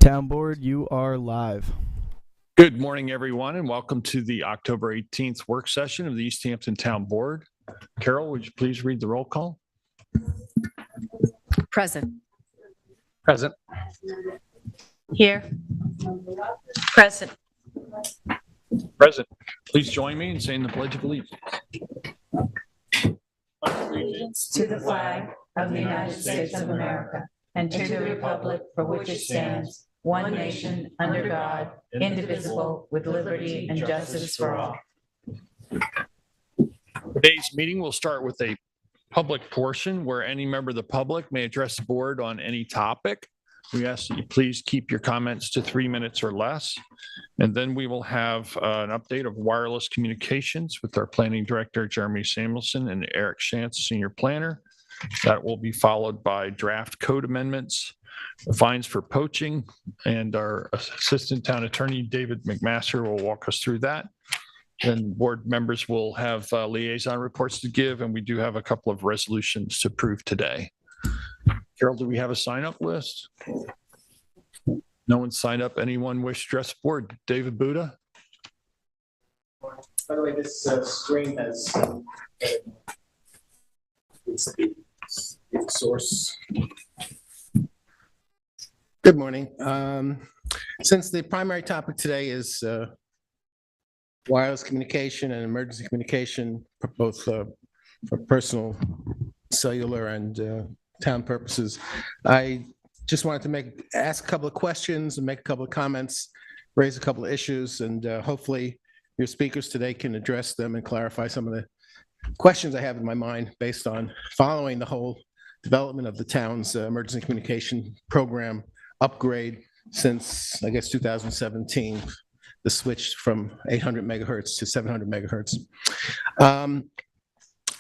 Town Board, you are live. Good morning, everyone, and welcome to the October 18th work session of the East Hampton Town Board. Carol, would you please read the roll call? Present. Present. Here. Present. Present. Please join me in saying the Pledge of Allegiance. Allegiance to the flag of the United States of America and to the republic for which it stands, one nation, under God, indivisible, with liberty and justice for all. Today's meeting will start with a public portion where any member of the public may address the board on any topic. We ask that you please keep your comments to 3 minutes or less. And then we will have an update of wireless communications with our planning director, Jeremy Samuelson, and Eric Shantz, senior planner. That will be followed by draft code amendments, fines for poaching, and our assistant town attorney, David McMaster, will walk us through that. Then board members will have liaison reports to give, and we do have a couple of resolutions to approve today. Carol, do we have a sign-up list? No one signed up. Anyone wish to address the board? David Buddha? By the way, this stream has it's the source. Good morning. Since the primary topic today is wireless communication and emergency communication, both for personal, cellular, and town purposes, I just wanted to ask a couple of questions and make a couple of comments, raise a couple of issues, and hopefully your speakers today can address them and clarify some of the questions I have in my mind based on following the whole development of the town's emergency communication program upgrade since, I guess, 2017, the switch from 800 megahertz to 700 megahertz.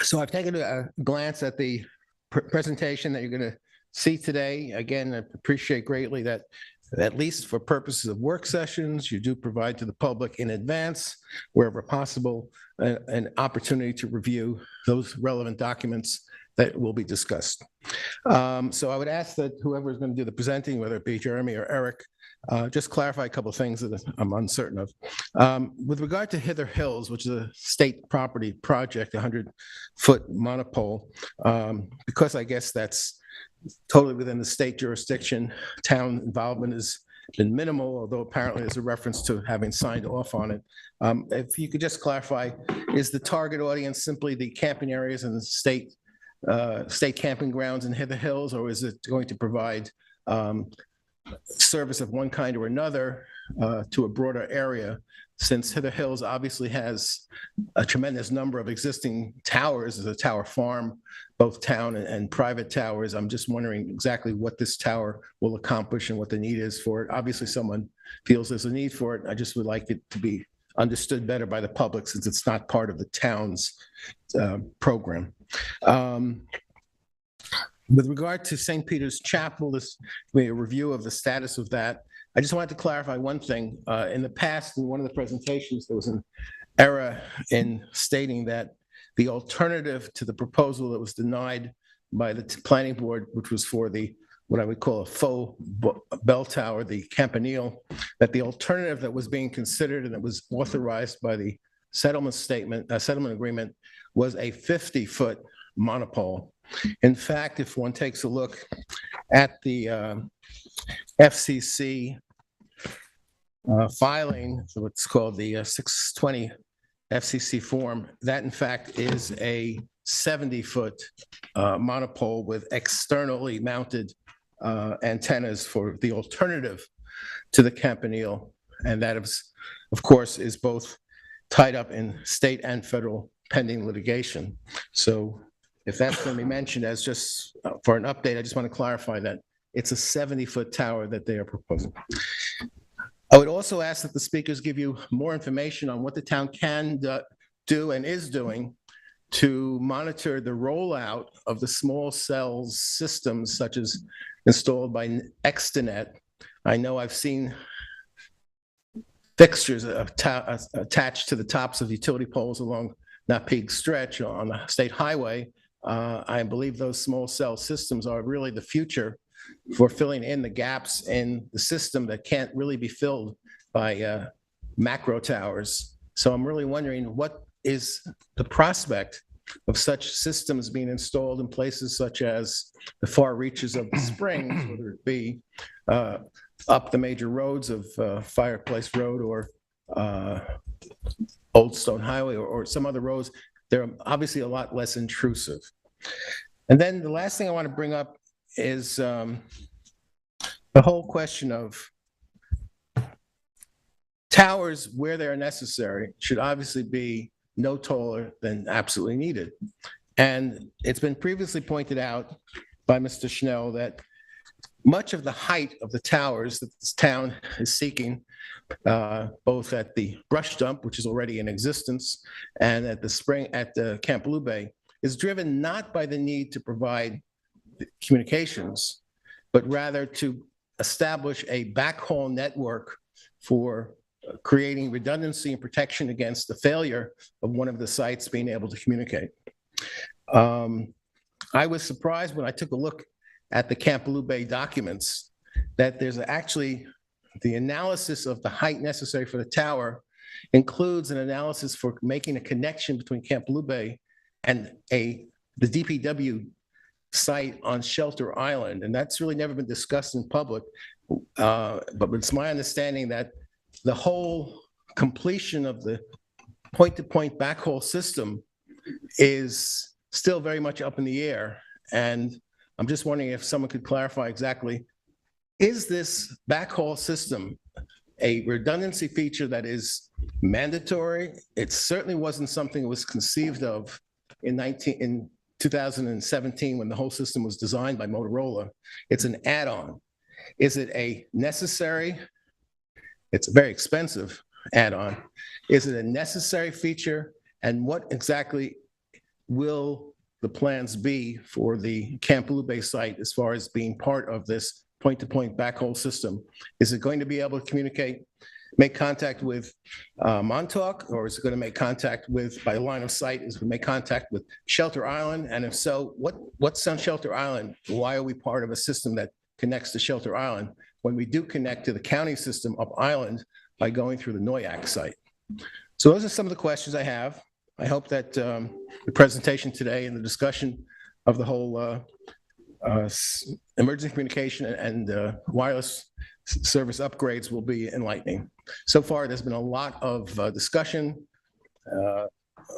So I've taken a glance at the presentation that you're going to see today. Again, I appreciate greatly that, at least for purposes of work sessions, you do provide to the public in advance, wherever possible, an opportunity to review those relevant documents that will be discussed. So I would ask that whoever is going to do the presenting, whether it be Jeremy or Eric, just clarify a couple of things that I'm uncertain of. With regard to Hither Hills, which is a state property project, 100-foot monopole, because I guess that's totally within the state jurisdiction, town involvement has been minimal, although apparently there's a reference to having signed off on it. If you could just clarify, is the target audience simply the camping areas and the state camping grounds in Hither Hills, or is it going to provide service of one kind or another to a broader area? Since Hither Hills obviously has a tremendous number of existing towers, as a tower farm, both town and private towers, I'm just wondering exactly what this tower will accomplish and what the need is for it. Obviously, someone feels there's a need for it. I just would like it to be understood better by the public since it's not part of the town's program. With regard to St. Peter's Chapel, this will be a review of the status of that. I just wanted to clarify one thing. In the past, in one of the presentations, there was an error in stating that the alternative to the proposal that was denied by the planning board, which was for what I would call a faux bell tower, the campanile, that the alternative that was being considered and that was authorized by the settlement agreement was a 50-foot monopole. In fact, if one takes a look at the FCC filing, so what's called the 620 FCC form, that in fact is a 70-foot monopole with externally mounted antennas for the alternative to the campanile, and that is, of course, is both tied up in state and federal pending litigation. So if that's going to be mentioned as just for an update, I just want to clarify that it's a 70-foot tower that they are proposing. I would also ask that the speakers give you more information on what the town can do and is doing to monitor the rollout of the small cells systems such as installed by Extenet. I know I've seen fixtures attached to the tops of utility poles along Napeague Stretch on the state highway. I believe those small cell systems are really the future for filling in the gaps in the system that can't really be filled by macro towers. So I'm really wondering, what is the prospect of such systems being installed in places such as the far reaches of the Springs, whether it be up the major roads of Fireplace Road or Old Stone Highway or some other roads? They're obviously a lot less intrusive. And then the last thing I want to bring up is the whole question of towers, where they are necessary, should obviously be no taller than absolutely needed. And it's been previously pointed out by Mr. Schnell that much of the height of the towers that this town is seeking, both at the brush dump, which is already in existence, and at the Camp Blue Bay, is driven not by the need to provide communications, but rather to establish a backhaul network for creating redundancy and protection against the failure of one of the sites being able to communicate. I was surprised when I took a look at the Camp Blue Bay documents that there's actually the analysis of the height necessary for the tower includes an analysis for making a connection between Camp Blue Bay and the DPW site on Shelter Island. And that's really never been discussed in public. But it's my understanding that the whole completion of the point-to-point backhaul system is still very much up in the air. And I'm just wondering if someone could clarify exactly, is this backhaul system a redundancy feature that is mandatory? It certainly wasn't something that was conceived of in 2017 when the whole system was designed by Motorola. It's an add-on. Is it a necessary? It's a very expensive add-on. Is it a necessary feature? And what exactly will the plans be for the Camp Blue Bay site as far as being part of this point-to-point backhaul system? Is it going to be able to communicate, make contact with Montauk, or is it going to make contact with, by line of sight, is it going to make contact with Shelter Island? And if so, what's on Shelter Island? Why are we part of a system that connects to Shelter Island when we do connect to the county system up island by going through the Noyak site? So those are some of the questions I have. I hope that the presentation today and the discussion of the whole emergency communication and wireless service upgrades will be enlightening. So far, there's been a lot of discussion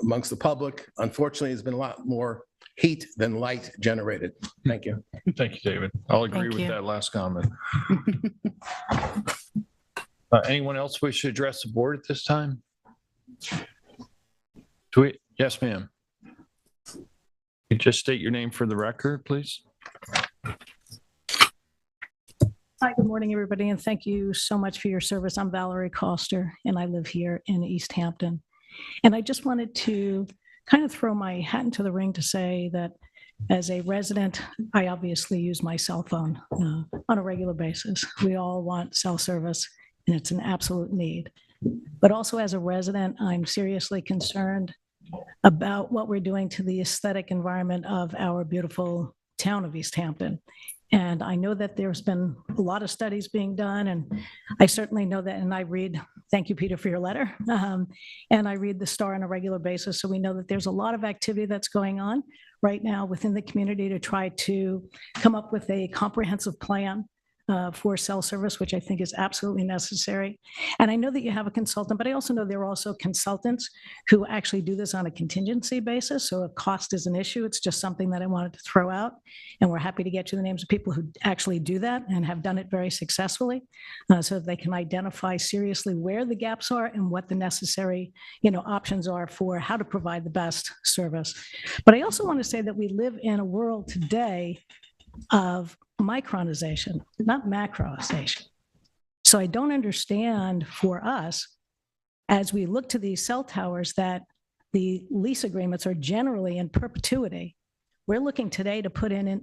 amongst the public. Unfortunately, there's been a lot more heat than light generated. Thank you. Thank you, David. I'll agree Thank with you. that last comment. Anyone else wish to address the board at this time? Yes, ma'am. You just state your name for the record, please. Hi, good morning, everybody, and thank you so much for your service. I'm Valerie Coster, and I live here in East Hampton. And I just wanted to kind of throw my hat into the ring to say that as a resident, I obviously use my cell phone on a regular basis. We all want cell service, and it's an absolute need. But also as a resident, I'm seriously concerned about what we're doing to the aesthetic environment of our beautiful town of East Hampton. And I know that there's been a lot of studies being done, and I certainly know that, and I read, thank you, Peter, for your letter, and I read the Star on a regular basis, so we know that there's a lot of activity that's going on right now within the community to try to come up with a comprehensive plan for cell service, which I think is absolutely necessary. And I know that you have a consultant, but I also know there are also consultants who actually do this on a contingency basis. So if cost is an issue, it's just something that I wanted to throw out. And we're happy to get you the names of people who actually do that and have done it very successfully, so that they can identify seriously where the gaps are and what the necessary, options are for how to provide the best service. But I also want to say that we live in a world today of micronization, not macronization. So I don't understand for us, as we look to these cell towers, that the lease agreements are generally in perpetuity. We're looking today to put in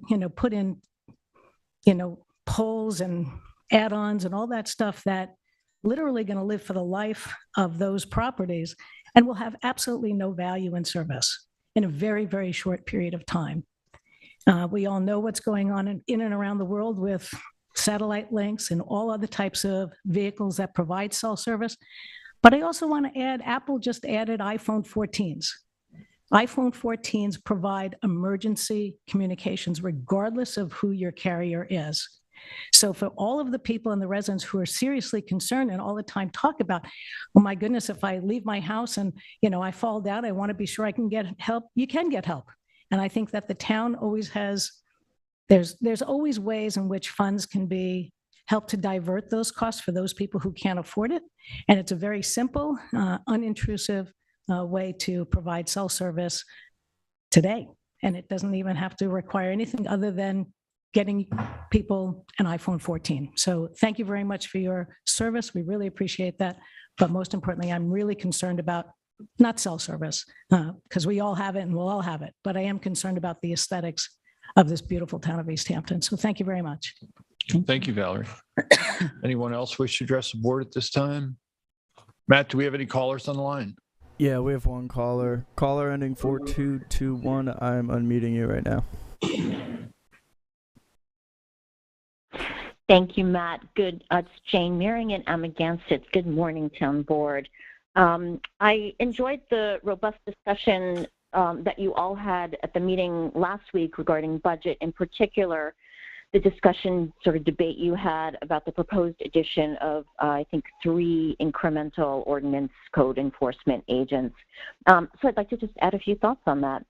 poles and add-ons and all that stuff that literally going to live for the life of those properties and will have absolutely no value in service in a very, very short period of time. We all know what's going on in and around the world with satellite links and all other types of vehicles that provide cell service. But I also want to add, Apple just added iPhone 14s. iPhone 14s provide emergency communications regardless of who your carrier is. So for all of the people and the residents who are seriously concerned and all the time talk about, oh my goodness, if I leave my house and, I fall down, I want to be sure I can get help. You can get help. And I think that the town always has, there's always ways in which funds can be help to divert those costs for those people who can't afford it. And it's a very simple, unintrusive way to provide cell service today. And it doesn't even have to require anything other than getting people an iPhone 14. So thank you very much for your service. We really appreciate that. But most importantly, I'm really concerned about not cell service, because we all have it and we'll all have it. But I am concerned about the aesthetics of this beautiful town of East Hampton. So thank you very much. Thank you, Valerie. Anyone else wish to address the board at this time? Matt, do we have any callers on the line? Yeah, we have one caller. Caller ending 4221. I'm unmuting you right now. Thank you, Matt. Good. It's Jane Marion. I'm against it. Good morning, town board. I enjoyed the robust discussion that you all had at the meeting last week regarding budget, in particular, the discussion sort of debate you had about the proposed addition of, I think, 3 incremental ordinance code enforcement agents. So I'd like to just add a few thoughts on that.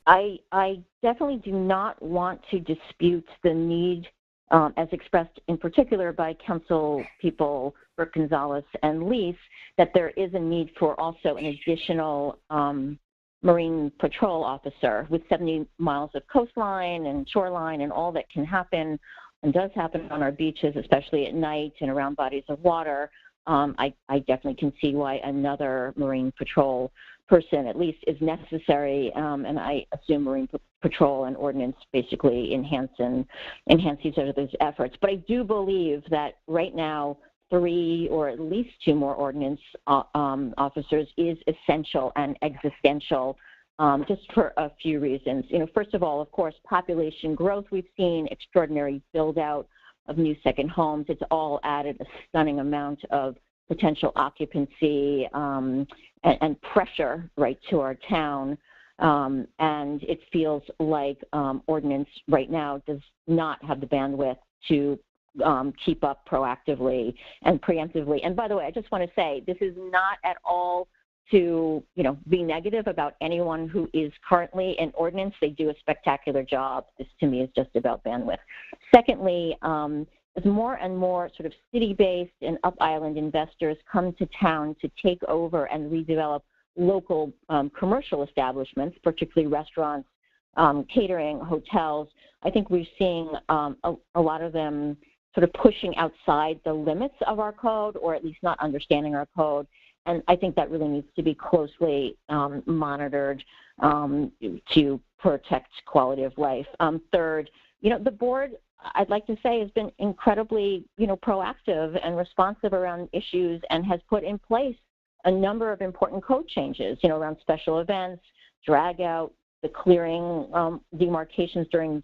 I definitely do not want to dispute the need, as expressed in particular by Council people Burke Gonzalez and Lease, that there is a need for also an additional Marine Patrol officer with 70 miles of coastline and shoreline and all that can happen and does happen on our beaches, especially at night and around bodies of water. I definitely can see why another Marine Patrol person at least is necessary, and I assume Marine Patrol and Ordnance basically enhance each other's efforts. But I do believe that right now 3 or at least 2 more Ordnance officers is essential and existential, just for a few reasons. First of all, of course, population growth we've seen, extraordinary build out of new second homes. It's all added a stunning amount of potential occupancy and pressure right to our town. And it feels like Ordnance right now does not have the bandwidth to keep up proactively and preemptively. And by the way, I just want to say, this is not at all to be negative about anyone who is currently in Ordnance. They do a spectacular job. This to me is just about bandwidth. Secondly, as more and more sort of city-based and up-island investors come to town to take over and redevelop local commercial establishments, particularly restaurants, catering, hotels, I think we're seeing a lot of them sort of pushing outside the limits of our code, or at least not understanding our code. And I think that really needs to be closely monitored to protect quality of life. Third, the board, I'd like to say, has been incredibly, proactive and responsive around issues and has put in place a number of important code changes, around special events, drag out, the clearing demarcations during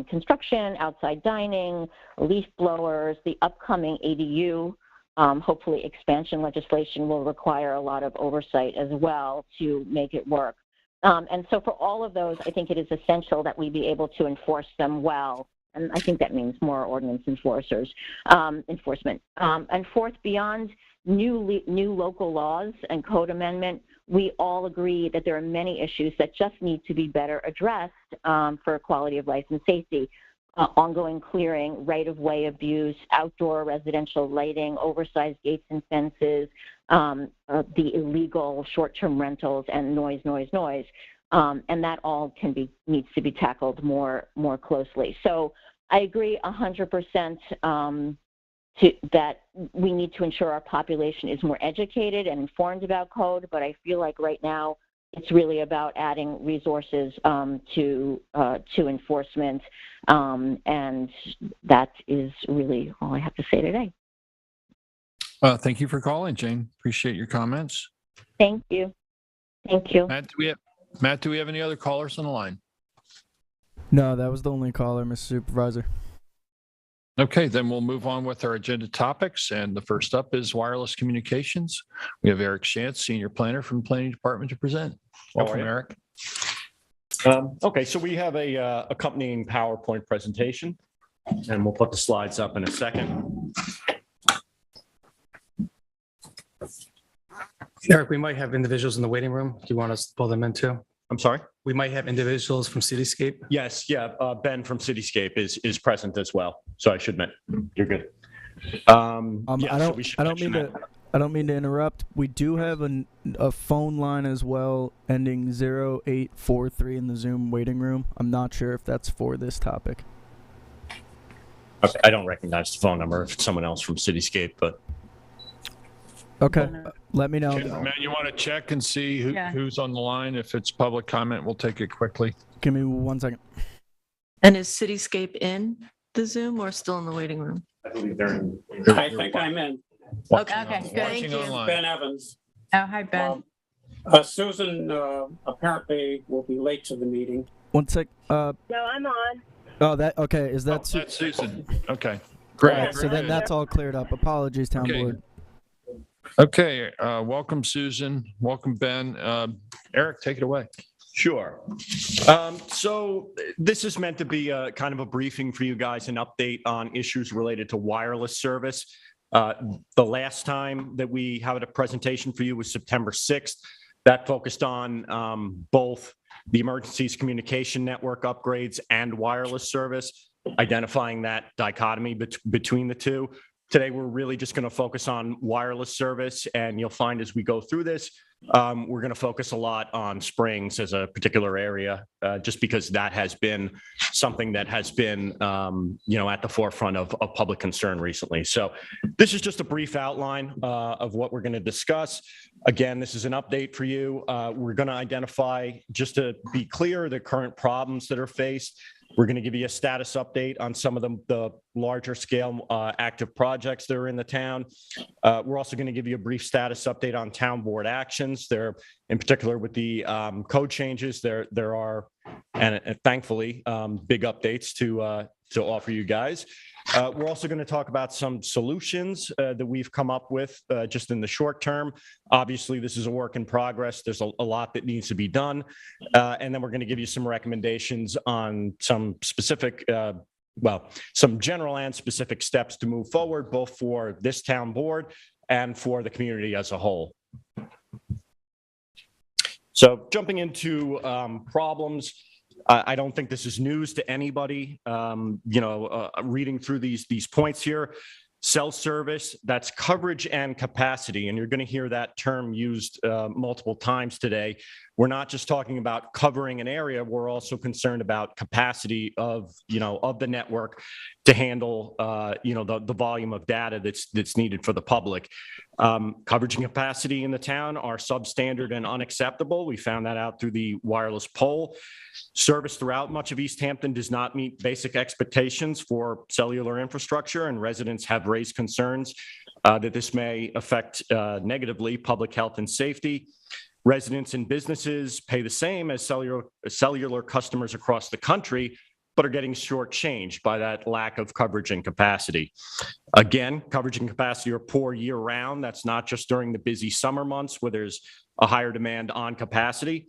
construction, outside dining, leaf blowers, the upcoming ADU. Hopefully expansion legislation will require a lot of oversight as well to make it work. And so for all of those, I think it is essential that we be able to enforce them well. And I think that means more ordinance enforcement. And fourth, beyond new local laws and code amendment, we all agree that there are many issues that just need to be better addressed for quality of life and safety. Ongoing clearing, right-of-way abuse, outdoor residential lighting, oversized gates and fences, the illegal short-term rentals, and noise. And that all needs to be tackled more closely. So I agree 100% that we need to ensure our population is more educated and informed about code, but I feel like right now it's really about adding resources to enforcement, and that is really all I have to say today. Thank you for calling, Jane. Appreciate your comments. Thank you. Matt, do we have any other callers on the line? No, that was the only caller, Mr. Supervisor. Okay, then we'll move on with our agenda topics. And the first up is wireless communications. We have Eric Shantz, Senior Planner from the Planning Department to present. Welcome, Eric. Okay, so we have a accompanying PowerPoint presentation, and we'll put the slides up in a second. Eric, we might have individuals in the waiting room. Do you want us to pull them in too? I'm sorry? We might have individuals from Cityscape. Yes, yeah, Ben from Cityscape is present as well. So I should admit, you're good. I so don't. we should I don't mention mean that. to. I don't mean to interrupt. We do have a phone line as well, ending 0843 in the Zoom waiting room. I'm not sure if that's for this topic. Okay, I don't recognize the phone number if it's someone else from Cityscape, but Okay, let me know. Matt, you want to check and see Yeah. who's on the line? If it's public comment, we'll take it quickly. Give me 1 second. And is Cityscape in the Zoom or still in the waiting room? I believe they're in. I think I'm in. Okay, good. Thank Watching you. online. Ben Evans. Oh, hi, Ben. Susan apparently will be late to the meeting. 1 sec. No, I'm on. Oh, that okay. Is that That's Susan. Okay, All great. right, so then that's all cleared up. Apologies, town Okay. board. Okay, welcome, Susan. Welcome, Ben. Eric, take it away. Sure. So this is meant to be a kind of a briefing for you guys, an update on issues related to wireless service. The last time that we had a presentation for you was September 6th. That focused on both the emergencies communication network upgrades and wireless service, identifying that dichotomy between the two. Today, we're really just going to focus on wireless service, and you'll find as we go through this, we're going to focus a lot on Springs as a particular area, just because that has been something that has been, at the forefront of public concern recently. So this is just a brief outline of what we're going to discuss. Again, this is an update for you. We're going to identify, just to be clear, the current problems that are faced. We're going to give you a status update on some of the larger scale active projects that are in the town. We're also going to give you a brief status update on town board actions. There, in particular, with the code changes, there are, and thankfully, big updates to offer you guys. We're also going to talk about some solutions that we've come up with just in the short term. Obviously, this is a work in progress. There's a lot that needs to be done. And then we're going to give you some recommendations on some specific, some general and specific steps to move forward, both for this town board and for the community as a whole. So jumping into problems, I don't think this is news to anybody. Reading through these points here, cell service, that's coverage and capacity. And you're going to hear that term used multiple times today. We're not just talking about covering an area. We're also concerned about capacity of the network to handle, the volume of data that's needed for the public. Coverage and capacity in the town are substandard and unacceptable. We found that out through the wireless poll. Service throughout much of East Hampton does not meet basic expectations for cellular infrastructure, and residents have raised concerns that this may affect negatively public health and safety. Residents and businesses pay the same as cellular customers across the country, but are getting shortchanged by that lack of coverage and capacity. Again, coverage and capacity are poor year-round. That's not just during the busy summer months where there's a higher demand on capacity.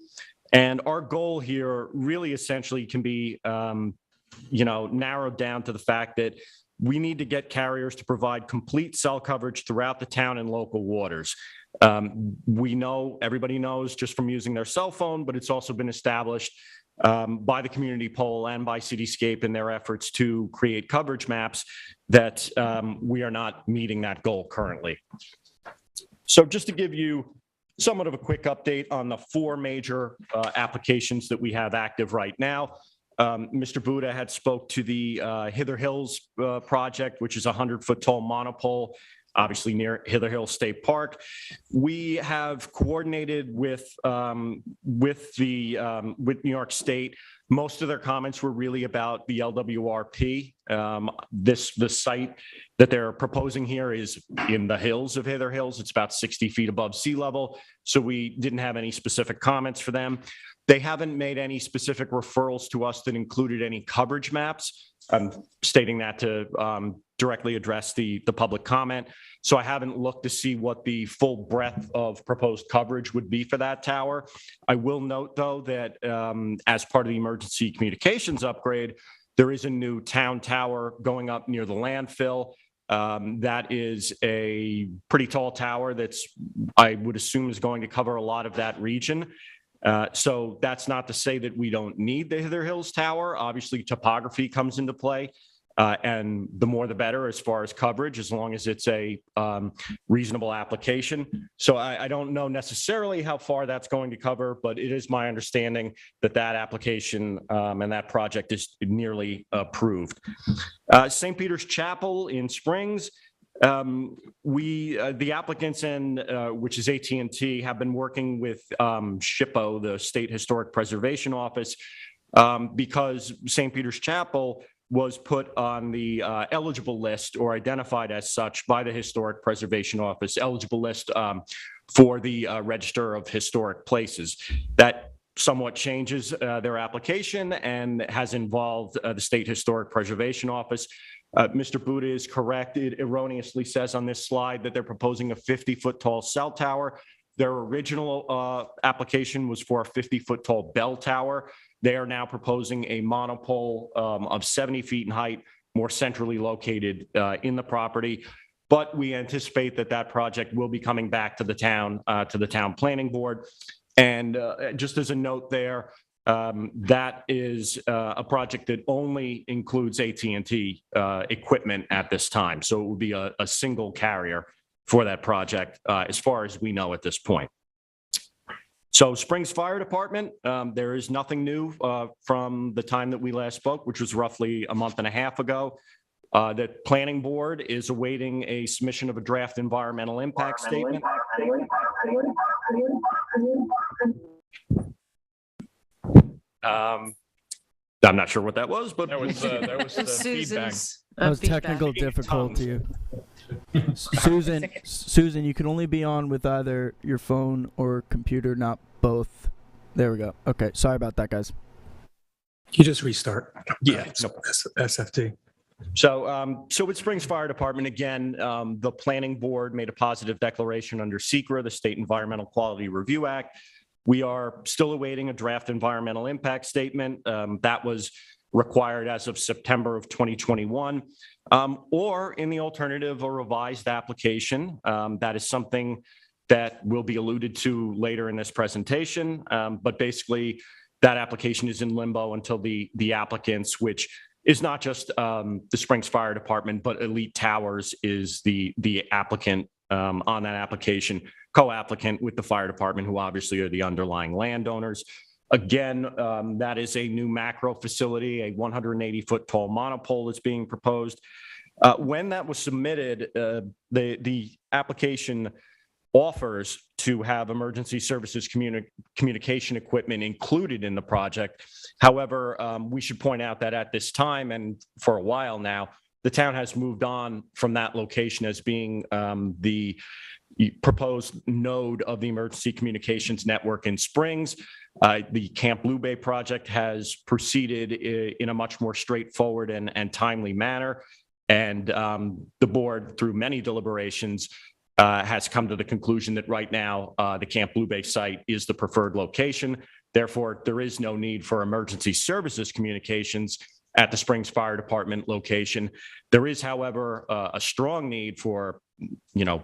And our goal here really essentially can be, narrowed down to the fact that we need to get carriers to provide complete cell coverage throughout the town and local waters. We know, everybody knows just from using their cell phone, but it's also been established by the community poll and by Cityscape in their efforts to create coverage maps that we are not meeting that goal currently. So just to give you somewhat of a quick update on the four major applications that we have active right now. Mr. Buddha had spoke to the Hither Hills project, which is a 100-foot tall monopole, obviously near Hither Hills State Park. We have coordinated with New York State. Most of their comments were really about the LWRP. The site that they're proposing here is in the hills of Hither Hills. It's about 60 feet above sea level. So we didn't have any specific comments for them. They haven't made any specific referrals to us that included any coverage maps. I'm stating that to directly address the public comment. So I haven't looked to see what the full breadth of proposed coverage would be for that tower. I will note, though, that as part of the emergency communications upgrade, there is a new town tower going up near the landfill. That is a pretty tall tower that's, I would assume, is going to cover a lot of that region. So that's not to say that we don't need the Hither Hills Tower. Obviously, topography comes into play, and the more the better as far as coverage, as long as it's a reasonable application. So I don't know necessarily how far that's going to cover, but it is my understanding that that application and that project is nearly approved. St. Peter's Chapel in Springs. The applicants and which is AT&T have been working with SHPO, the State Historic Preservation Office, because St. Peter's Chapel was put on the eligible list or identified as such by the Historic Preservation Office, eligible list for the Register of Historic Places. That somewhat changes their application and has involved the State Historic Preservation Office. Mr. Buddha is correct. It erroneously says on this slide that they're proposing a 50-foot tall cell tower. Their original application was for a 50-foot tall bell tower. They are now proposing a monopole of 70 feet in height, more centrally located in the property. But we anticipate that that project will be coming back to the town planning board. And just as a note there, that is a project that only includes AT&T equipment at this time. So it will be a single carrier for that project, as far as we know at this point. So Springs Fire Department, there is nothing new from the time that we last spoke, which was roughly a month and a half ago. The planning board is awaiting a submission of a draft environmental impact statement. I'm not sure what that was, but that was the feedback. That was technical difficulty. Susan, you can only be on with either your phone or computer, not both. There we go. Okay, sorry about that, guys. You just restart. Yeah, no. SFT. So with Springs Fire Department, again, the planning board made a positive declaration under SECRA, the State Environmental Quality Review Act. We are still awaiting a draft environmental impact statement. That was required as of September of 2021, or in the alternative, a revised application. That is something that will be alluded to later in this presentation. But basically, that application is in limbo until the applicants, which is not just the Springs Fire Department, but Elite Towers is the applicant on that application, co-applicant with the fire department, who obviously are the underlying landowners. Again, that is a new macro facility, a 180-foot tall monopole is being proposed. When that was submitted, the application offers to have emergency services communication equipment included in the project. However, we should point out that at this time, and for a while now, the town has moved on from that location as being the proposed node of the emergency communications network in Springs. The Camp Blue Bay project has proceeded in a much more straightforward and timely manner. And the board, through many deliberations, has come to the conclusion that right now the Camp Blue Bay site is the preferred location. Therefore, there is no need for emergency services communications at the Springs Fire Department location. There is, however, a strong need for,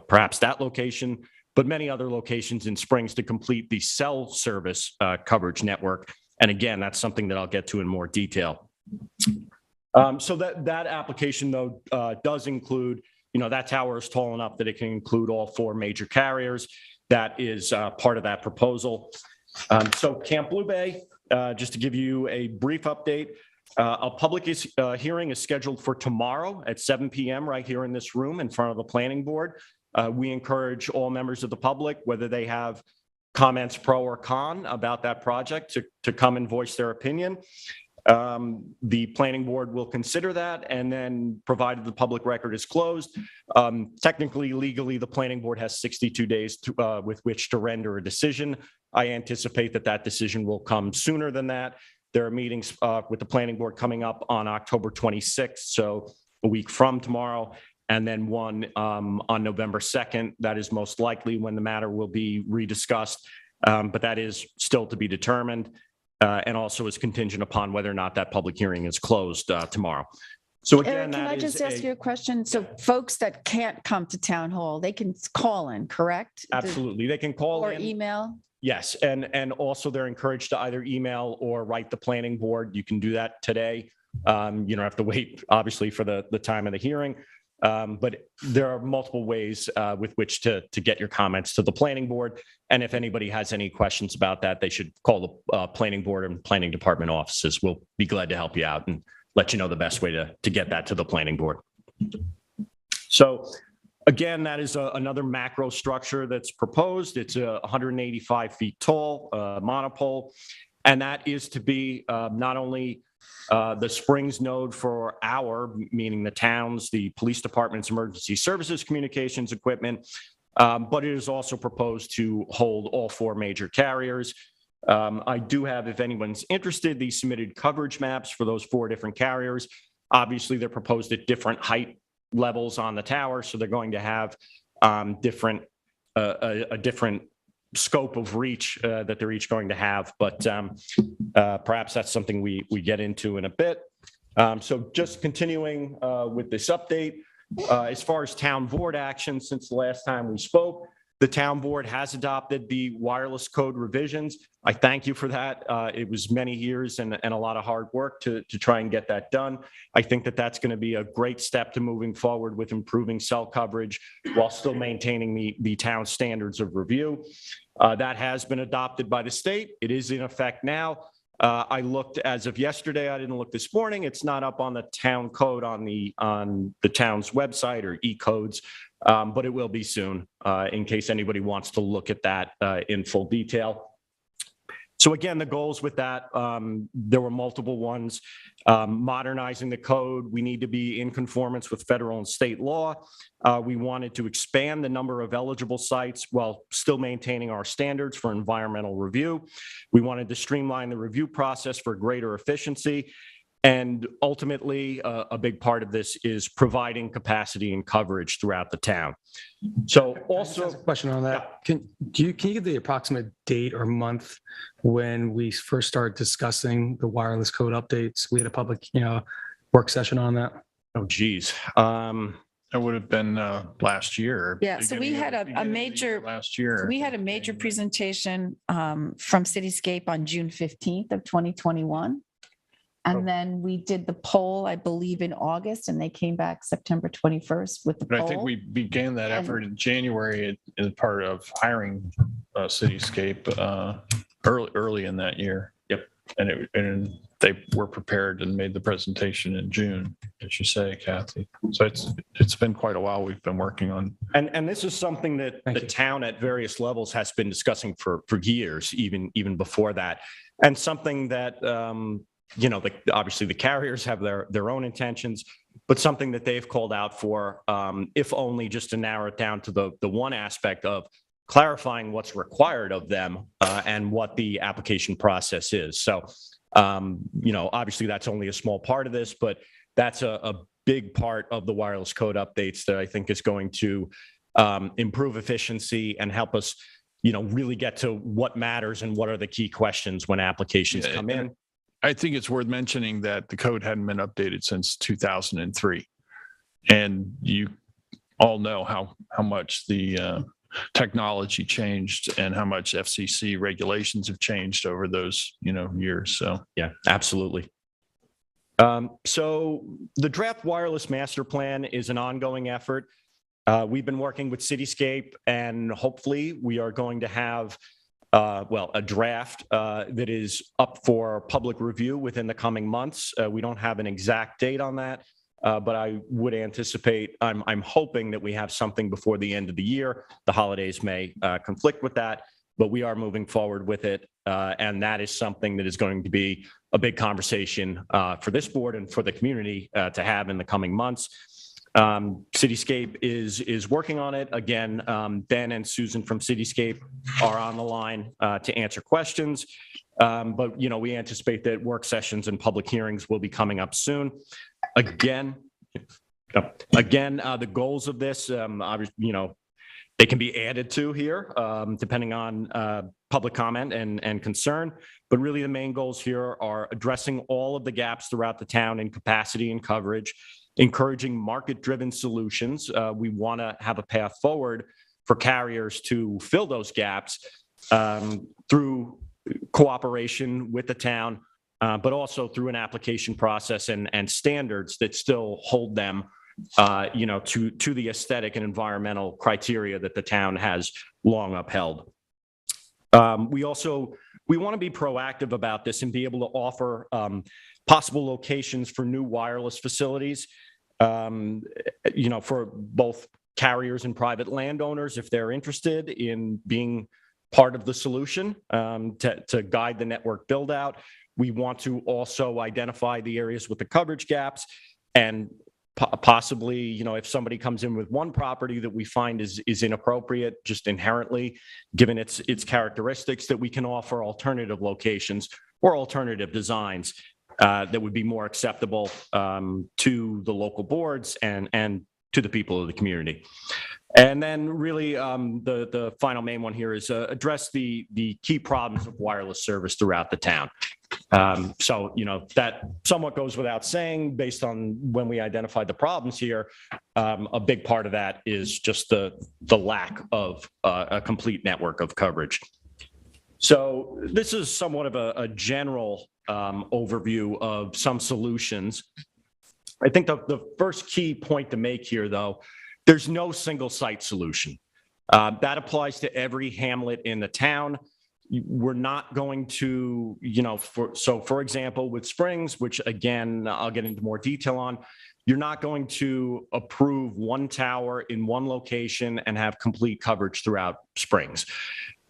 perhaps that location, but many other locations in Springs to complete the cell service coverage network. And again, that's something that I'll get to in more detail. So that application, though, does include, that tower is tall enough that it can include all 4 major carriers. That is part of that proposal. So Camp Blue Bay, just to give you a brief update, a public hearing is scheduled for tomorrow at 7 p.m. right here in this room in front of the planning board. We encourage all members of the public, whether they have comments pro or con about that project, to come and voice their opinion. The planning board will consider that, and then provided the public record is closed, technically, legally, the planning board has 62 days with which to render a decision. I anticipate that decision will come sooner than that. There are meetings with the planning board coming up on October 26th, so a week from tomorrow, and then one on November 2nd. That is most likely when the matter will be rediscussed, but that is still to be determined, and also is contingent upon whether or not that public hearing is closed tomorrow. So again, Eric, can that I is just ask you a question? So folks that can't come to town hall, they can call in, correct? Absolutely. They can call Or in. email? Yes, and also they're encouraged to either email or write the planning board. You can do that today. You don't have to wait, obviously, for the time of the hearing. But there are multiple ways with which to get your comments to the planning board. And if anybody has any questions about that, they should call the planning board and planning department offices. We'll be glad to help you out and let you know the best way to get that to the planning board. So again, that is another macro structure that's proposed. It's 185 feet tall, monopole, and that is to be not only the Springs node for meaning the towns, the police department's emergency services communications equipment, but it is also proposed to hold all 4 major carriers. I do have, if anyone's interested, the submitted coverage maps for those 4 different carriers. Obviously, they're proposed at different height levels on the tower, so they're going to have a different scope of reach that they're each going to have, but perhaps that's something we get into in a bit. So just continuing with this update, as far as town board action, since the last time we spoke, the town board has adopted the wireless code revisions. I thank you for that. It was many years and a lot of hard work to try and get that done. I think that that's going to be a great step to moving forward with improving cell coverage while still maintaining the town standards of review. That has been adopted by the state. It is in effect now. I looked as of yesterday. I didn't look this morning. It's not up on the town code on the town's website or e-codes, but it will be soon in case anybody wants to look at that in full detail. So again, the goals with that, there were multiple ones. Modernizing the code, we need to be in conformance with federal and state law. We wanted to expand the number of eligible sites while still maintaining our standards for environmental review. We wanted to streamline the review process for greater efficiency. And ultimately, a big part of this is providing capacity and coverage throughout the town. So also a question on that. Yeah. Can you give the approximate date or month when we first started discussing the wireless code updates? We had a public, work session on that. Oh, geez. It would have been last year. Yeah, so we had a major last year. We had a major presentation from Cityscape on June 15th of 2021. And then we did the poll, I believe, in August, and they came back September 21st with the poll. I think we began that effort in January as part of hiring Cityscape early in that year. Yep. And they were prepared and made the presentation in June, as you say, Kathy. So it's been quite a while we've been working on. And this is something that the town at various levels has been discussing for years, even before that, and something that obviously the carriers have their own intentions, but something that they've called out for, if only just to narrow it down to the one aspect of clarifying what's required of them and what the application process is. So, obviously that's only a small part of this, but that's a big part of the wireless code updates that I think is going to improve efficiency and help us, really get to what matters and what are the key questions when applications come in. I think it's worth mentioning that the code hadn't been updated since 2003. And you all know how much the technology changed and how much FCC regulations have changed over those, years. So, yeah, absolutely. So the draft wireless master plan is an ongoing effort. We've been working with Cityscape, and hopefully we are going to have a draft that is up for public review within the coming months. We don't have an exact date on that, but I would anticipate, I'm hoping that we have something before the end of the year. The holidays may conflict with that, but we are moving forward with it. And that is something that is going to be a big conversation for this board and for the community to have in the coming months. Cityscape is working on it. Again, Ben and Susan from Cityscape are on the line to answer questions. But, we anticipate that work sessions and public hearings will be coming up soon. Again, the goals of this, obviously, they can be added to here, depending on public comment and concern. But really, the main goals here are addressing all of the gaps throughout the town in capacity and coverage, encouraging market-driven solutions. We want to have a path forward for carriers to fill those gaps through cooperation with the town, but also through an application process and standards that still hold them to the aesthetic and environmental criteria that the town has long upheld. We want to be proactive about this and be able to offer possible locations for new wireless facilities, for both carriers and private landowners if they're interested in being part of the solution to guide the network build out. We want to also identify the areas with the coverage gaps and possibly, if somebody comes in with one property that we find is inappropriate, just inherently, given its characteristics, that we can offer alternative locations or alternative designs that would be more acceptable to the local boards and to the people of the community. And then really the final main one here is address the key problems of wireless service throughout the town. That somewhat goes without saying based on when we identified the problems here. A big part of that is just the lack of a complete network of coverage. So this is somewhat of a general overview of some solutions. I think the first key point to make here, though, there's no single site solution. That applies to every hamlet in the town. We're not going to, for example, with Springs, which again, I'll get into more detail on, you're not going to approve one tower in one location and have complete coverage throughout Springs.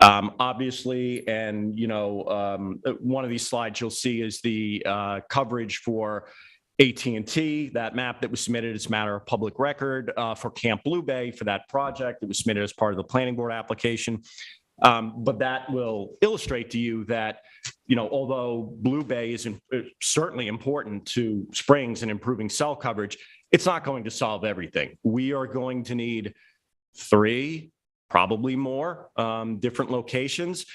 Obviously, and one of these slides you'll see is the coverage for AT&T. That map that was submitted as a matter of public record for Camp Blue Bay for that project. It was submitted as part of the planning board application. But that will illustrate to you that, although Blue Bay is certainly important to Springs and improving cell coverage, it's not going to solve everything. We are going to need 3, probably more, different locations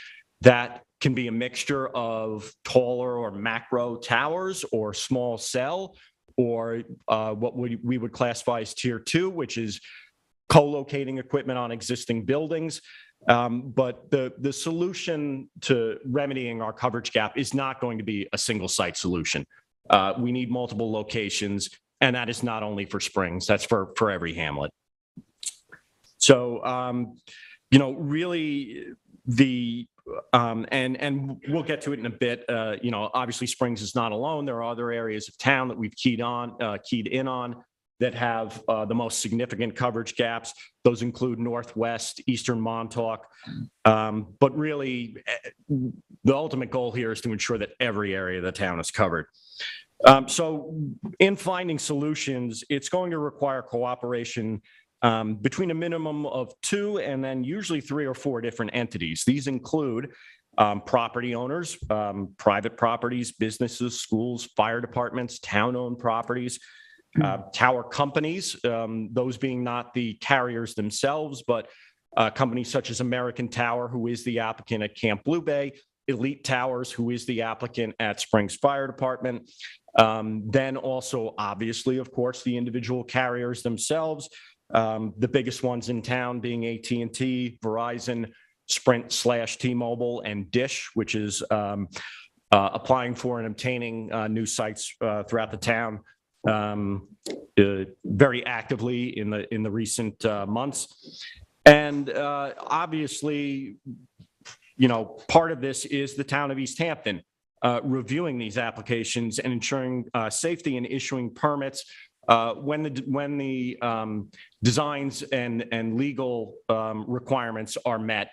that can be a mixture of taller or macro towers or small cell, or what we would classify as tier 2, which is co-locating equipment on existing buildings. But the solution to remedying our coverage gap is not going to be a single site solution. We need multiple locations, and that is not only for Springs, that's for every hamlet. So, really and we'll get to it in a bit. Obviously Springs is not alone. There are other areas of town that we've keyed in on that have the most significant coverage gaps. Those include Northwest, Eastern Montauk. But really, the ultimate goal here is to ensure that every area of the town is covered. So in finding solutions, it's going to require cooperation between a minimum of 2 and then usually 3 or 4 different entities. These include property owners, private properties, businesses, schools, fire departments, town-owned properties, tower companies, those being not the carriers themselves, but companies such as American Tower, who is the applicant at Camp Blue Bay, Elite Towers, who is the applicant at Springs Fire Department. Then also, obviously, of course, the individual carriers themselves, the biggest ones in town being AT&T, Verizon, Sprint/T-Mobile, and Dish, which is applying for and obtaining new sites throughout the town very actively in the recent months. And obviously, part of this is the town of East Hampton reviewing these applications and ensuring safety and issuing permits when the designs and legal requirements are met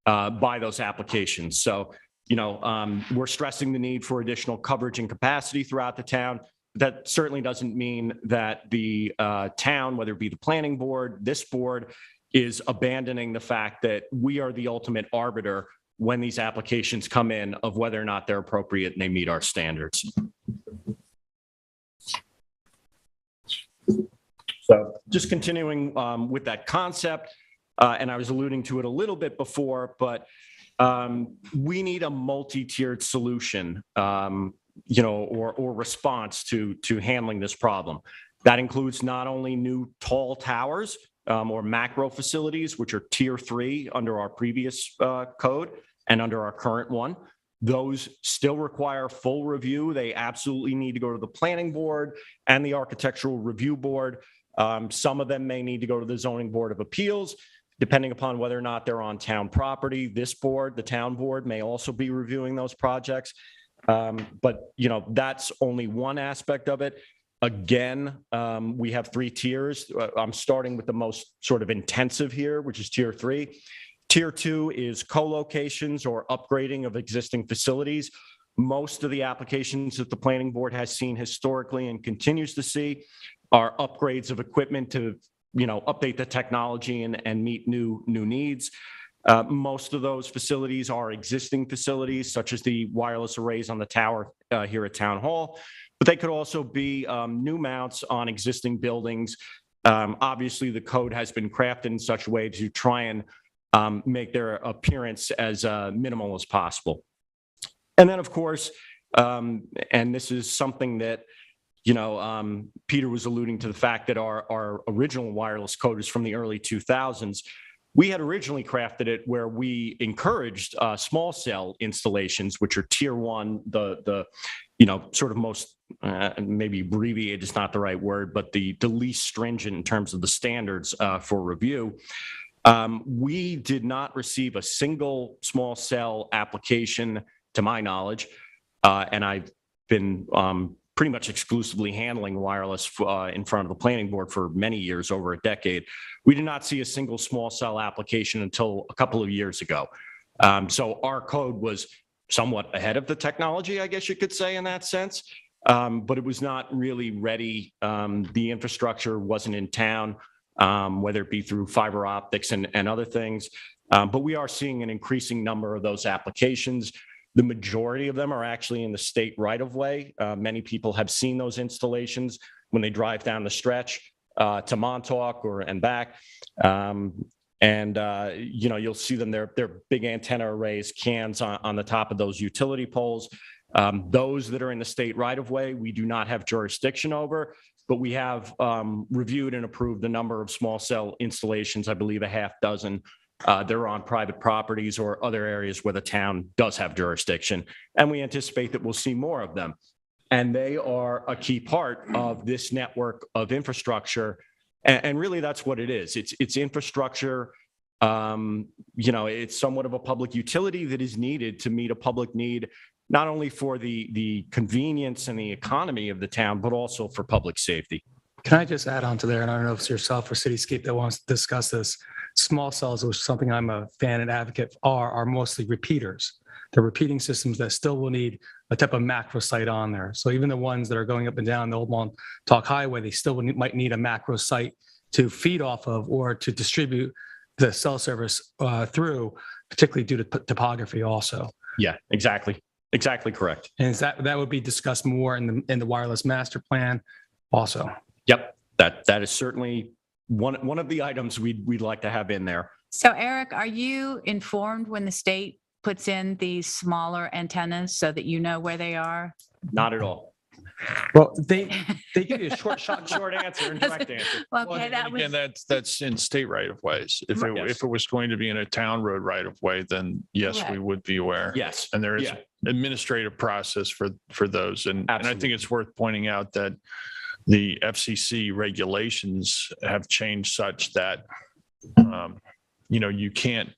by those applications. So, we're stressing the need for additional coverage and capacity throughout the town. that certainly doesn't mean that the town, whether it be the planning board, this board, is abandoning the fact that we are the ultimate arbiter when these applications come in of whether or not they're appropriate and they meet our standards. So just continuing with that concept, and I was alluding to it a little bit before, but we need a multi-tiered solution, or response to handling this problem. That includes not only new tall towers or macro facilities, which are tier 3 under our previous code and under our current one. Those still require full review. They absolutely need to go to the planning board and the architectural review board. Some of them may need to go to the zoning board of appeals, depending upon whether or not they're on town property. This board, the town board, may also be reviewing those projects. But that's only one aspect of it. Again, we have 3 tiers. I'm starting with the most sort of intensive here, which is tier 3. Tier 2 is co-locations or upgrading of existing facilities. Most of the applications that the planning board has seen historically and continues to see are upgrades of equipment to, update the technology and meet new needs. Most of those facilities are existing facilities, such as the wireless arrays on the tower here at Town Hall, but they could also be new mounts on existing buildings. Obviously, the code has been crafted in such a way to try and make their appearance as minimal as possible. And then, of course, and this is something that, Peter was alluding to the fact that our original wireless code is from the early 2000s. We had originally crafted it where we encouraged small cell installations, which are tier 1, the sort of most, maybe abbreviated is not the right word, but the least stringent in terms of the standards for review. We did not receive a single small cell application, to my knowledge, and I've been pretty much exclusively handling wireless in front of the planning board for many years, over a decade. We did not see a single small cell application until a couple of years ago. So our code was somewhat ahead of the technology, I guess you could say, in that sense, but it was not really ready. The infrastructure wasn't in town, whether it be through fiber optics and other things. But we are seeing an increasing number of those applications. The majority of them are actually in the state right-of-way. Many people have seen those installations when they drive down the stretch to Montauk and back. You'll see them, they're big antenna arrays, cans on the top of those utility poles. Those that are in the state right-of-way, we do not have jurisdiction over, but we have reviewed and approved a number of small cell installations, I believe a half dozen. They're on private properties or other areas where the town does have jurisdiction. And we anticipate that we'll see more of them. And they are a key part of this network of infrastructure. And really, that's what it is. It's infrastructure. It's somewhat of a public utility that is needed to meet a public need, not only for the convenience and the economy of the town, but also for public safety. Can I just add on to there, and I don't know if it's yourself or Cityscape that wants to discuss this. Small cells, which is something I'm a fan and advocate for, are mostly repeaters. They're repeating systems that still will need a type of macro site on there. So even the ones that are going up and down the old Montauk Highway, they still might need a macro site to feed off of or to distribute the cell service through, particularly due to topography also. Yeah, exactly. Exactly correct. And that would be discussed more in the wireless master plan also. Yep, that is certainly one of the items we'd like to have in there. So Eric, are you informed when the state puts in these smaller antennas so that you know where they are? Not at all. Well, they give you a short answer and direct answer. Okay, Again, that's in state right of ways. If it was going to be in a town road right of way, then yes, Correct. we would be aware. Yes. And there is administrative process for those. And I think it's worth pointing out that the FCC regulations have changed such that, you can't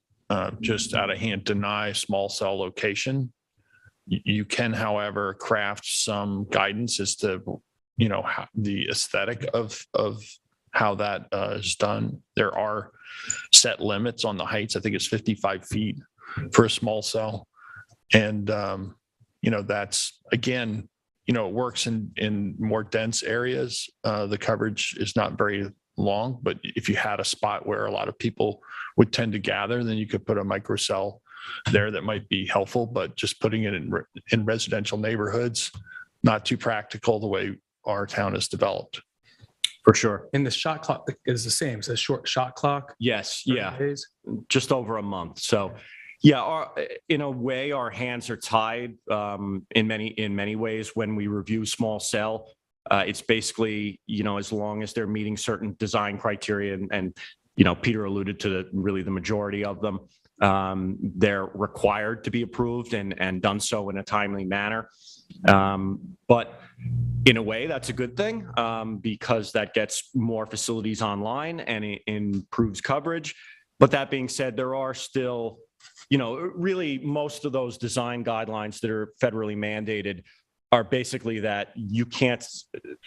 just out of hand deny small cell location. You can, however, craft some guidance as to, how the aesthetic of how that is done. There are set limits on the heights. I think it's 55 feet for a small cell. And, that's, again, it works in more dense areas. The coverage is not very long, but if you had a spot where a lot of people would tend to gather, then you could put a microcell there that might be helpful, but just putting it in residential neighborhoods, not too practical the way our town is developed. For sure. And the shot clock is the same. It's a short shot clock. Yes. 30 Yeah. days. Just over a month. So yeah, in a way, our hands are tied in many ways when we review small cell. It's basically, as long as they're meeting certain design criteria and Peter alluded to really the majority of them, they're required to be approved and done so in a timely manner. But in a way, that's a good thing because that gets more facilities online and it improves coverage. But that being said, there are still, really most of those design guidelines that are federally mandated are basically that you can't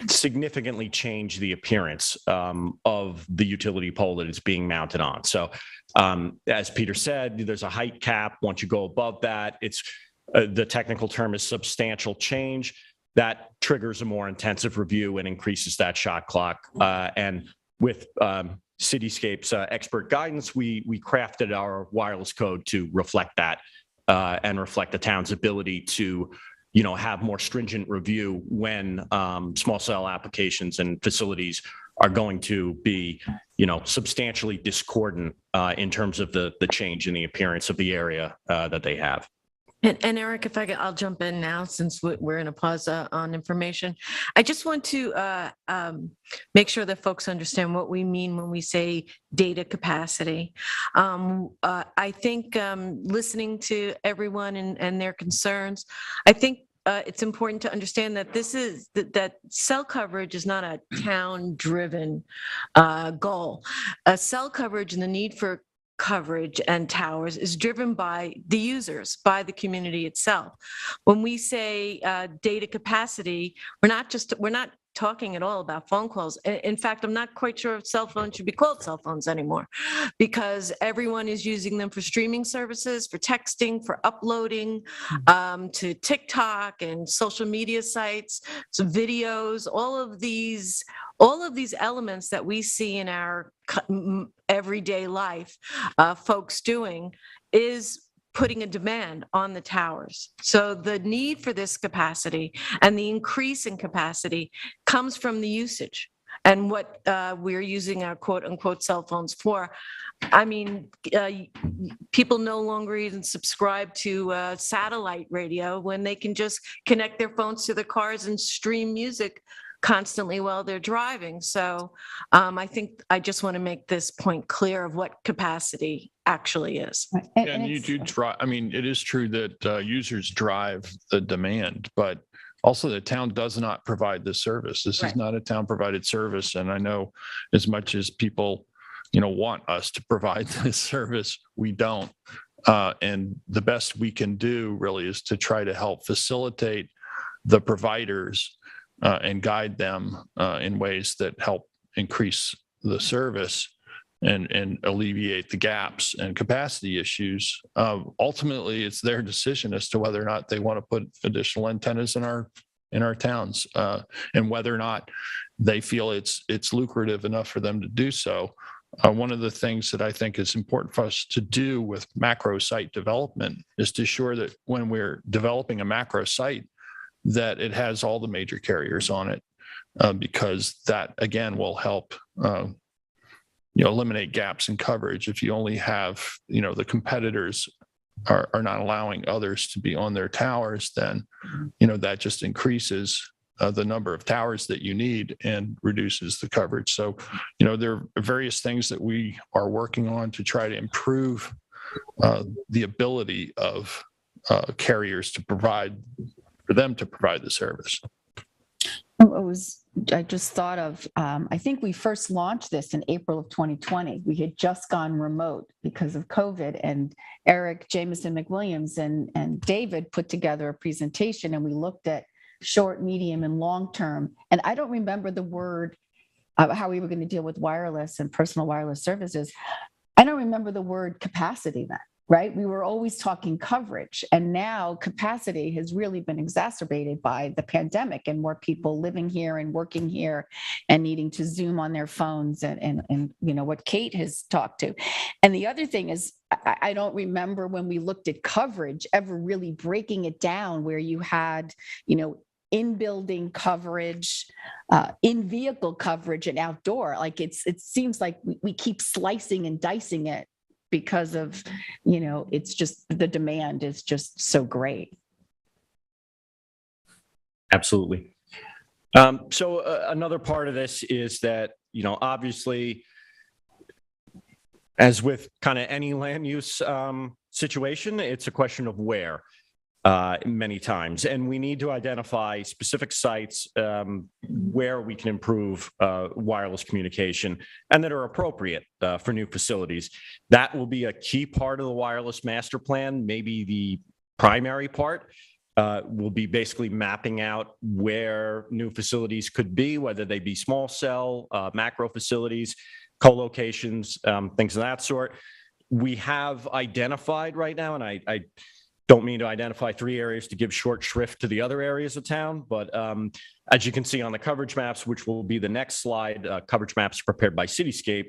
significantly change the appearance of the utility pole that it's being mounted on. So as Peter said, there's a height cap. Once you go above that, it's the technical term is substantial change. That triggers a more intensive review and increases that shot clock. And with Cityscape's expert guidance, we crafted our wireless code to reflect that and reflect the town's ability to have more stringent review when small cell applications and facilities are going to be, substantially discordant in terms of the change in the appearance of the area that they have. And Eric, if I'll jump in now since we're in a pause on information. I just want to make sure that folks understand what we mean when we say data capacity. I think listening to everyone and their concerns, I think it's important to understand that that cell coverage is not a town-driven goal. Cell coverage and the need for coverage and towers is driven by the users, by the community itself. When we say data capacity, we're not talking at all about phone calls. In fact, I'm not quite sure if cell phones should be called cell phones anymore because everyone is using them for streaming services, for texting, for uploading to TikTok and social media sites, so videos, all of these elements that we see in our everyday life, folks doing is putting a demand on the towers. So the need for this capacity and the increase in capacity comes from the usage and what we're using our quote unquote cell phones for. I mean, people no longer even subscribe to satellite radio when they can just connect their phones to their cars and stream music constantly while they're driving. So I think I just want to make this point clear of what capacity actually is. And you do drive. I mean, it is true that users drive the demand, but also the town does not provide this service. This is not a town provided service. And I know as much as people, want us to provide this service, we don't. And the best we can do really is to try to help facilitate the providers and guide them in ways that help increase the service and alleviate the gaps and capacity issues. Ultimately, it's their decision as to whether or not they want to put additional antennas in our towns and whether or not they feel it's lucrative enough for them to do so. One of the things that I think is important for us to do with macro site development is to ensure that when we're developing a macro site, that it has all the major carriers on it, because that again will help eliminate gaps in coverage. If you only have the competitors are not allowing others to be on their towers, then that just increases the number of towers that you need and reduces the coverage. So there are various things that we are working on to try to improve the ability of carriers to provide the service. I just thought of, I think we first launched this in April of 2020. We had just gone remote because of COVID, and Eric, Jameson McWilliams, and David put together a presentation, and we looked at short, medium, and long term. And I don't remember the word, how we were going to deal with wireless and personal wireless services. I don't remember the word capacity then. right? We were always talking coverage, and now capacity has really been exacerbated by the pandemic and more people living here and working here and needing to Zoom on their phones and you know, what Kate has talked to. And the other thing is, I don't remember when we looked at coverage ever really breaking it down where you had, you know, in-building coverage, in-vehicle coverage, and outdoor. Like it seems like we keep slicing and dicing it because of, you know, it's just the demand is just so great. Absolutely. So another part of this is that, you know, obviously, as with kind of any land use situation, it's a question of where. Many times, and we need to identify specific sites where we can improve wireless communication and that are appropriate for new facilities. That will be a key part of the wireless master plan. Maybe the primary part will be basically mapping out where new facilities could be, whether they be small cell, macro facilities, co-locations, things of that sort. We have identified right now, and I don't mean to identify 3 areas to give short shrift to the other areas of town, but as you can see on the coverage maps, which will be the next slide, coverage maps prepared by Cityscape,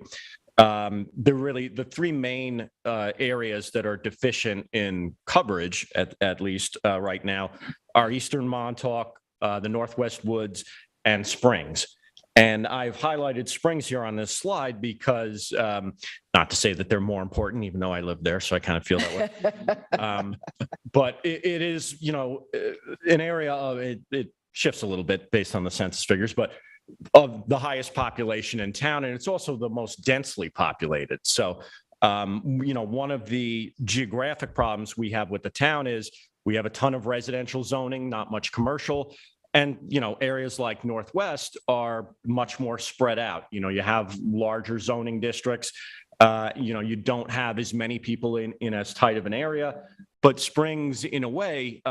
they're really the 3 main areas that are deficient in coverage, at least right now, are Eastern Montauk, the Northwest Woods, and Springs. And I've highlighted Springs here on this slide because, not to say that they're more important, even though I live there, so I kind of feel that way. But it is, you know, an area of it shifts a little bit based on the census figures, but of the highest population in town, and it's also the most densely populated. So, you know, one of the geographic problems we have with the town is we have a ton of residential zoning, not much commercial. And, you know, areas like Northwest are much more spread out. You know, you have larger zoning districts. You know, you don't have as many people in as tight of an area. But Springs, in a way,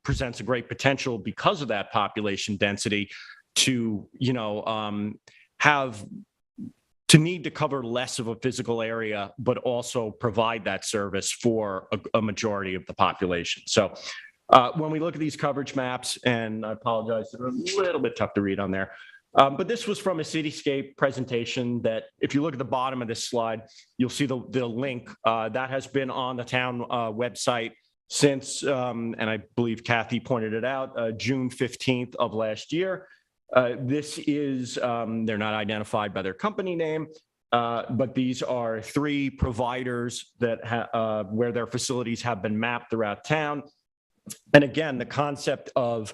presents a great potential because of that population density to, you know, need to cover less of a physical area, but also provide that service for a majority of the population. So when we look at these coverage maps, and I apologize, they're a little bit tough to read on there, but this was from a Cityscape presentation that if you look at the bottom of this slide, you'll see the link that has been on the town website since, and I believe Kathy pointed it out, June 15th of last year. This is, they're not identified by their company name, but these are 3 providers that where their facilities have been mapped throughout town. And again, the concept of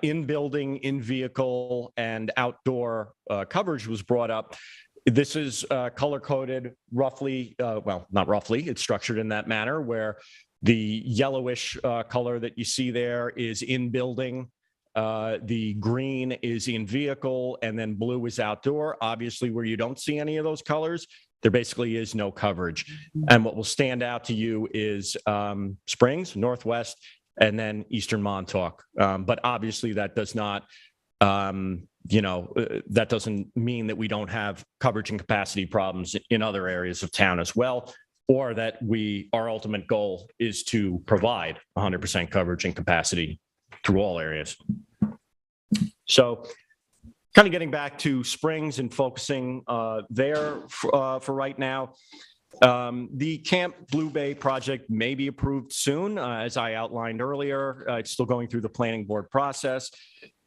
in-building, in-vehicle, and outdoor coverage was brought up. This is color-coded roughly, well, not roughly, it's structured in that manner where the yellowish color that you see there is in-building, the green is in-vehicle, and then blue is outdoor. Obviously, where you don't see any of those colors, there basically is no coverage. And what will stand out to you is Springs, Northwest, and then Eastern Montauk. But obviously that does not, you know, that doesn't mean that we don't have coverage and capacity problems in other areas of town as well, or that our ultimate goal is to provide 100% coverage and capacity through all areas. So kind of getting back to Springs and focusing there for right now. The Camp Blue Bay project may be approved soon. As I outlined earlier, it's still going through the planning board process.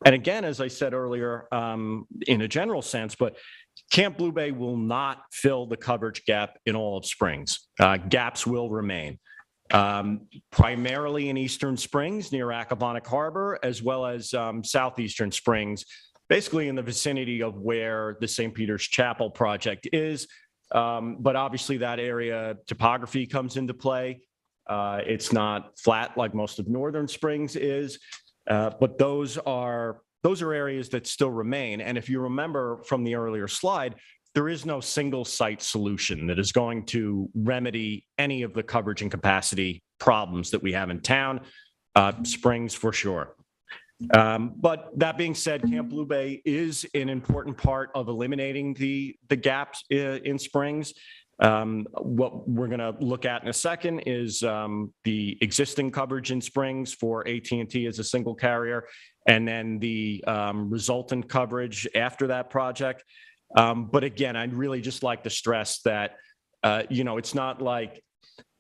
And again, as I said earlier, in a general sense, but Camp Blue Bay will not fill the coverage gap in all of Springs. Gaps will remain. Primarily in Eastern Springs near Accabonac Harbor, as well as Southeastern Springs, basically in the vicinity of where the St. Peter's Chapel project is. But obviously that area topography comes into play. It's not flat like most of Northern Springs is, but those are areas that still remain. And if you remember from the earlier slide, there is no single site solution that is going to remedy any of the coverage and capacity problems that we have in town. Springs for sure. But that being said, Camp Blue Bay is an important part of eliminating the gaps in Springs. What we're going to look at in a second is the existing coverage in Springs for AT&T as a single carrier, and then the resultant coverage after that project. But again, I'd really just like to stress that, it's not like,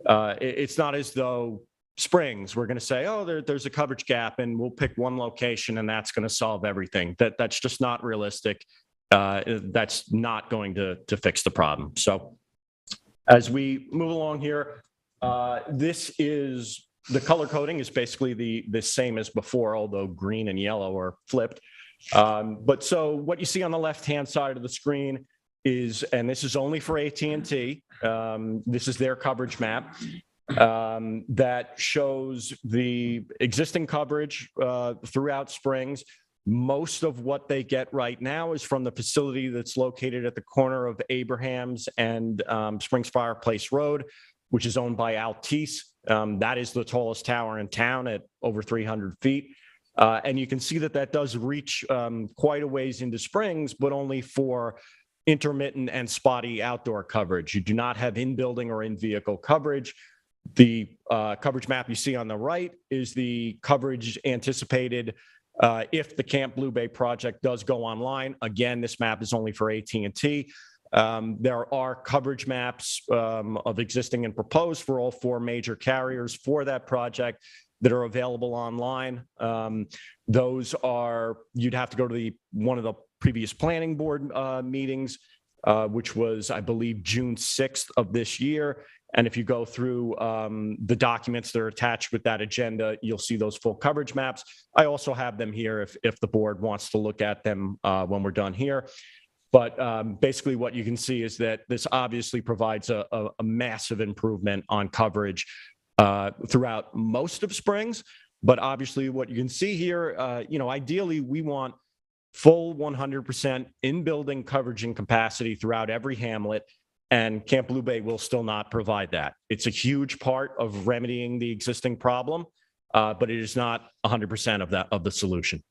it's not as though Springs, we're going to say, oh, there's a coverage gap and we'll pick one location and that's going to solve everything. That's just not realistic. That's not going to fix the problem. So as we move along here, this is the color coding is basically the same as before, although green and yellow are flipped. But so what you see on the left-hand side of the screen is, and this is only for AT&T, this is their coverage map that shows the existing coverage throughout Springs. Most of what they get right now is from the facility that's located at the corner of Abrahams and Springs Fireplace Road, which is owned by Altice. That is the tallest tower in town at over 300 feet. And you can see that does reach quite a ways into Springs, but only for intermittent and spotty outdoor coverage. You do not have in-building or in-vehicle coverage. The coverage map you see on the right is the coverage anticipated if the Camp Blue Bay project does go online. Again, this map is only for AT&T. There are coverage maps of existing and proposed for all 4 major carriers for that project that are available online. Those are, you'd have to go to one of the previous planning board meetings, which was, I believe, June 6th of this year. And if you go through the documents that are attached with that agenda, you'll see those full coverage maps. I also have them here if the board wants to look at them when we're done here. But basically what you can see is that this obviously provides a massive improvement on coverage throughout most of Springs. But obviously what you can see here, ideally we want full 100% in-building coverage and capacity throughout every hamlet. And Camp Blue Bay will still not provide that. It's a huge part of remedying the existing problem, but it is not 100% of the solution.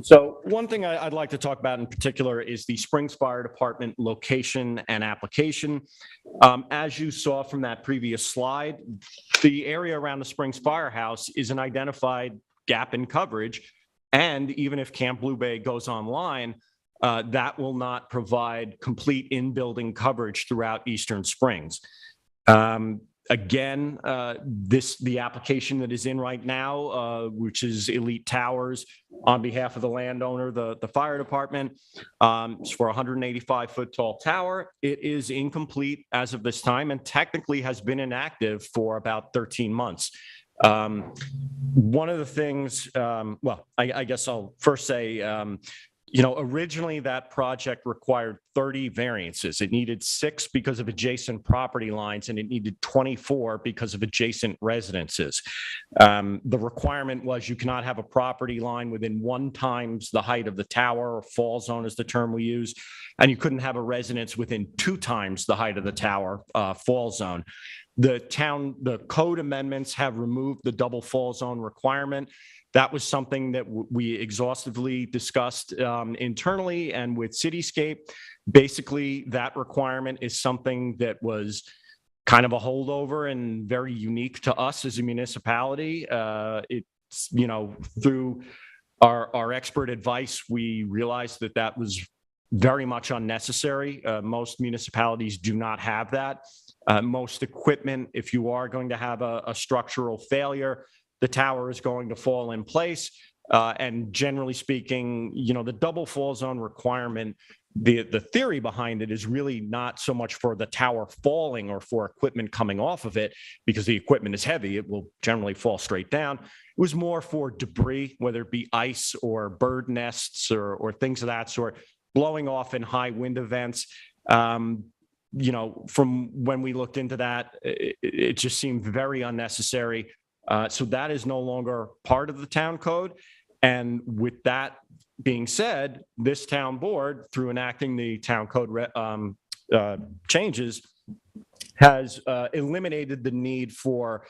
So one thing I'd like to talk about in particular is the Springs Fire Department location and application. As you saw from that previous slide, the area around the Springs Firehouse is an identified gap in coverage. And even if Camp Blue Bay goes online, that will not provide complete in-building coverage throughout Eastern Springs. Again, the application that is in right now, which is Elite Towers on behalf of the landowner, the fire department, is for a 185-foot tall tower. It is incomplete as of this time and technically has been inactive for about 13 months. One of the things, I guess I'll first say, originally that project required 30 variances. It needed 6 because of adjacent property lines, and it needed 24 because of adjacent residences. The requirement was you cannot have a property line within 1 times the height of the tower, or fall zone is the term we use, and you couldn't have a residence within 2 times the height of the tower, fall zone. The code amendments have removed the double fall zone requirement. That was something that we exhaustively discussed internally and with Cityscape. Basically, that requirement is something that was kind of a holdover and very unique to us as a municipality. It's, through our expert advice, we realized that was very much unnecessary. Most municipalities do not have that. Most equipment, if you are going to have a structural failure, the tower is going to fall in place. And generally speaking, the double fall zone requirement, the theory behind it is really not so much for the tower falling or for equipment coming off of it, because the equipment is heavy, it will generally fall straight down. It was more for debris, whether it be ice or bird nests or things of that sort, blowing off in high wind events. From when we looked into that, it just seemed very unnecessary. So that is no longer part of the town code. And with that being said, this town board, through enacting the town code changes, has eliminated the need for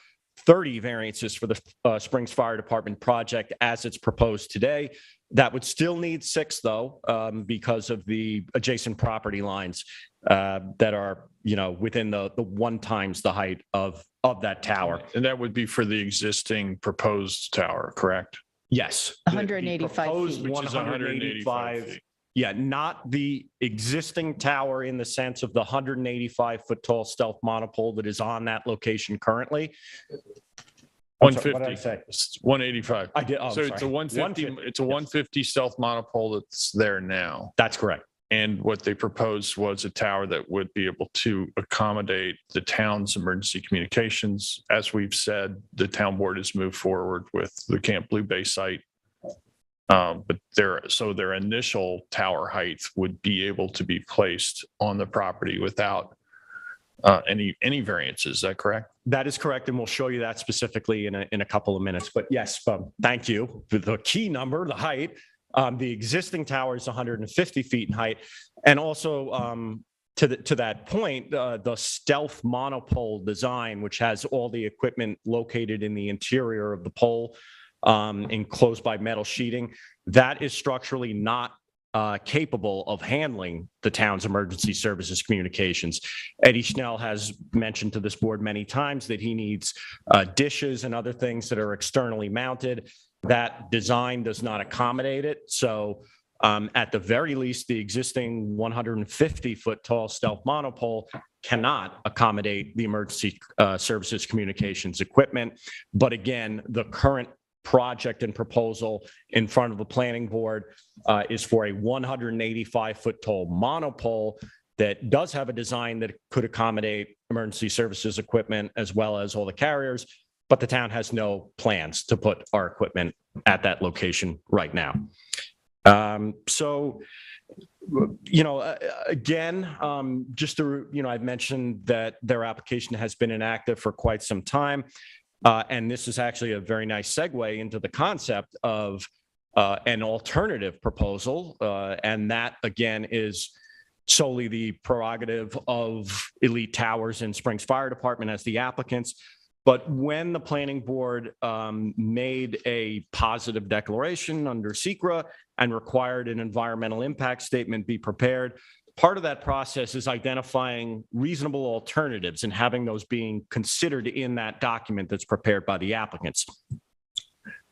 30 variances for the Springs Fire Department project as it's proposed today. That would still need 6, though, because of the adjacent property lines that are, within the 1 times the height of that tower. And that would be for the existing proposed tower, correct? Yes. 185 proposed feet. Which is 185 feet. Yeah, not the existing tower in the sense of the 185-foot tall stealth monopole that is on that location currently. I'm sorry, what did I 150. say? It's 185. I did. Oh, So I'm it's a sorry. 150. It's a Yes. 150 stealth monopole that's there now. That's correct. And what they proposed was a tower that would be able to accommodate the town's emergency communications. As we've said, the town board has moved forward with the Camp Blue Bay site. But their initial tower height would be able to be placed on the property without any variances. Is that correct? That is correct, and we'll show you that specifically in a couple of minutes. But yes, thank you. The key number, the height, the existing tower is 150 feet in height, and also to that point, the stealth monopole design, which has all the equipment located in the interior of the pole, enclosed by metal sheeting, that is structurally not capable of handling the town's emergency services communications. Eddie Schnell has mentioned to this board many times that he needs dishes and other things that are externally mounted. That design does not accommodate it. So at the very least, the existing 150-foot tall stealth monopole cannot accommodate the emergency services communications equipment. But again, the current project and proposal in front of the planning board is for a 185-foot tall monopole that does have a design that could accommodate emergency services equipment as well as all the carriers, but the town has no plans to put our equipment at that location right now. So, again, just to, I've mentioned that their application has been inactive for quite some time. And this is actually a very nice segue into the concept of an alternative proposal. And that, again, is solely the prerogative of Elite Towers and Springs Fire Department as the applicants. But when the planning board made a positive declaration under SECRA and required an environmental impact statement be prepared, part of that process is identifying reasonable alternatives and having those being considered in that document that's prepared by the applicants.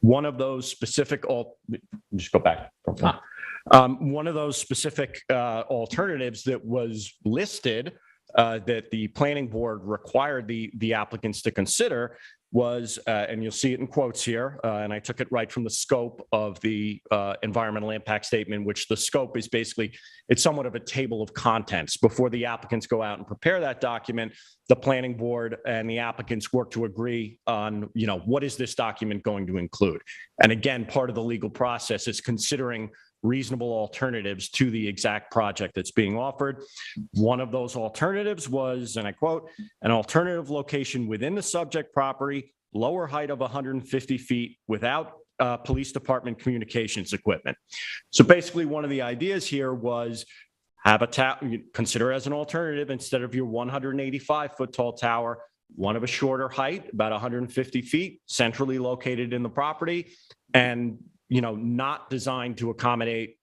One of those specific, just go back. One of those specific alternatives that was listed that the planning board required the applicants to consider was, and you'll see it in quotes here, and I took it right from the scope of the environmental impact statement, which the scope is basically, it's somewhat of a table of contents. Before the applicants go out and prepare that document, the planning board and the applicants work to agree on, what is this document going to include? And again, part of the legal process is considering reasonable alternatives to the exact project that's being offered. One of those alternatives was, and I quote, an alternative location within the subject property, lower height of 150 feet without police department communications equipment. So basically one of the ideas here was have consider as an alternative, instead of your 185-foot tall tower, one of a shorter height, about 150 feet, centrally located in the property, and not designed to accommodate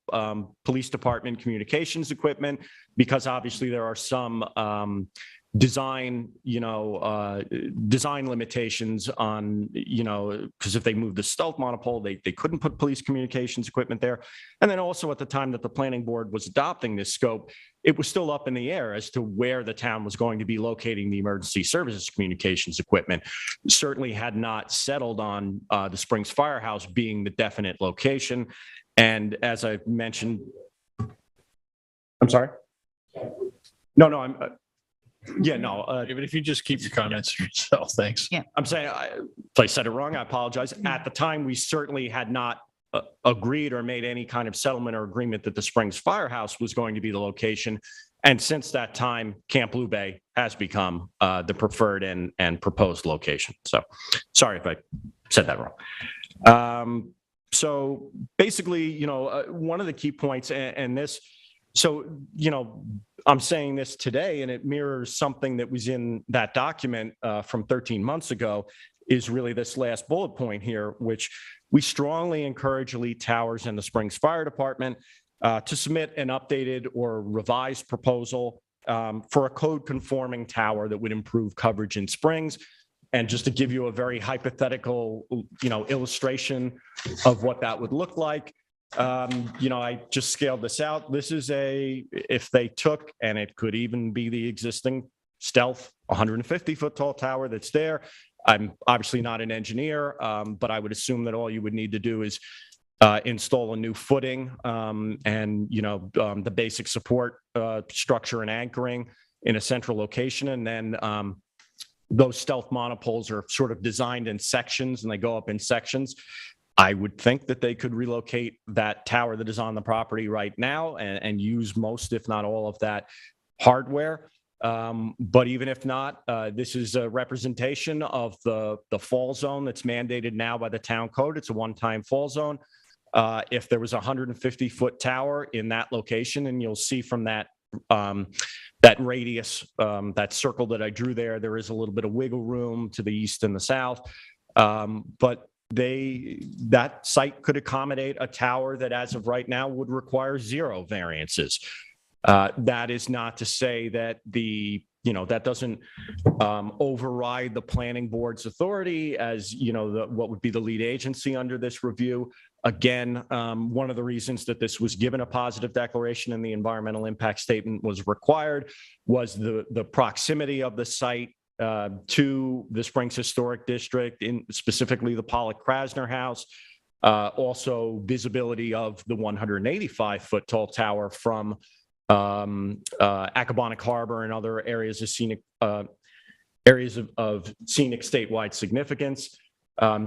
police department communications equipment, because obviously there are some design limitations on, because if they move the stealth monopole, they couldn't put police communications equipment there. And then also at the time that the planning board was adopting this scope, it was still up in the air as to where the town was going to be locating the emergency services communications equipment. Certainly had not settled on the Springs Firehouse being the definite location. And as I've mentioned, I'm sorry? No, But if you just keep your comments to yourself, thanks. Yeah. I'm saying, if I said it wrong, I apologize. At the time, we certainly had not agreed or made any kind of settlement or agreement that the Springs Firehouse was going to be the location. And since that time, Camp Blue Bay has become the preferred and proposed location. So sorry if I said that wrong. So basically, one of the key points and this, so, I'm saying this today, and it mirrors something that was in that document from 13 months ago, is really this last bullet point here, which we strongly encourage Elite Towers and the Springs Fire Department to submit an updated or revised proposal for a code-conforming tower that would improve coverage in Springs. And just to give you a very hypothetical, illustration of what that would look like, I just scaled this out. This is if they took, and it could even be the existing stealth 150-foot tall tower that's there. I'm obviously not an engineer, but I would assume that all you would need to do is install a new footing and the basic support structure and anchoring in a central location. And then those stealth monopoles are sort of designed in sections and they go up in sections. I would think that they could relocate that tower that is on the property right now and use most, if not all, of that hardware. But even if not, this is a representation of the fall zone that's mandated now by the town code. It's a one-time fall zone. If there was a 150-foot tower in that location, and you'll see from that radius, that circle that I drew there is a little bit of wiggle room to the east and the south. But that site could accommodate a tower that, as of right now, would require 0 variances. That is not to say that that doesn't override the planning board's authority as, what would be the lead agency under this review. Again, one of the reasons that this was given a positive declaration and the environmental impact statement was required was the proximity of the site to the Springs Historic District, specifically the Pollock-Krasner House, also visibility of the 185-foot tall tower from Accabonac Harbor and other areas of scenic statewide significance.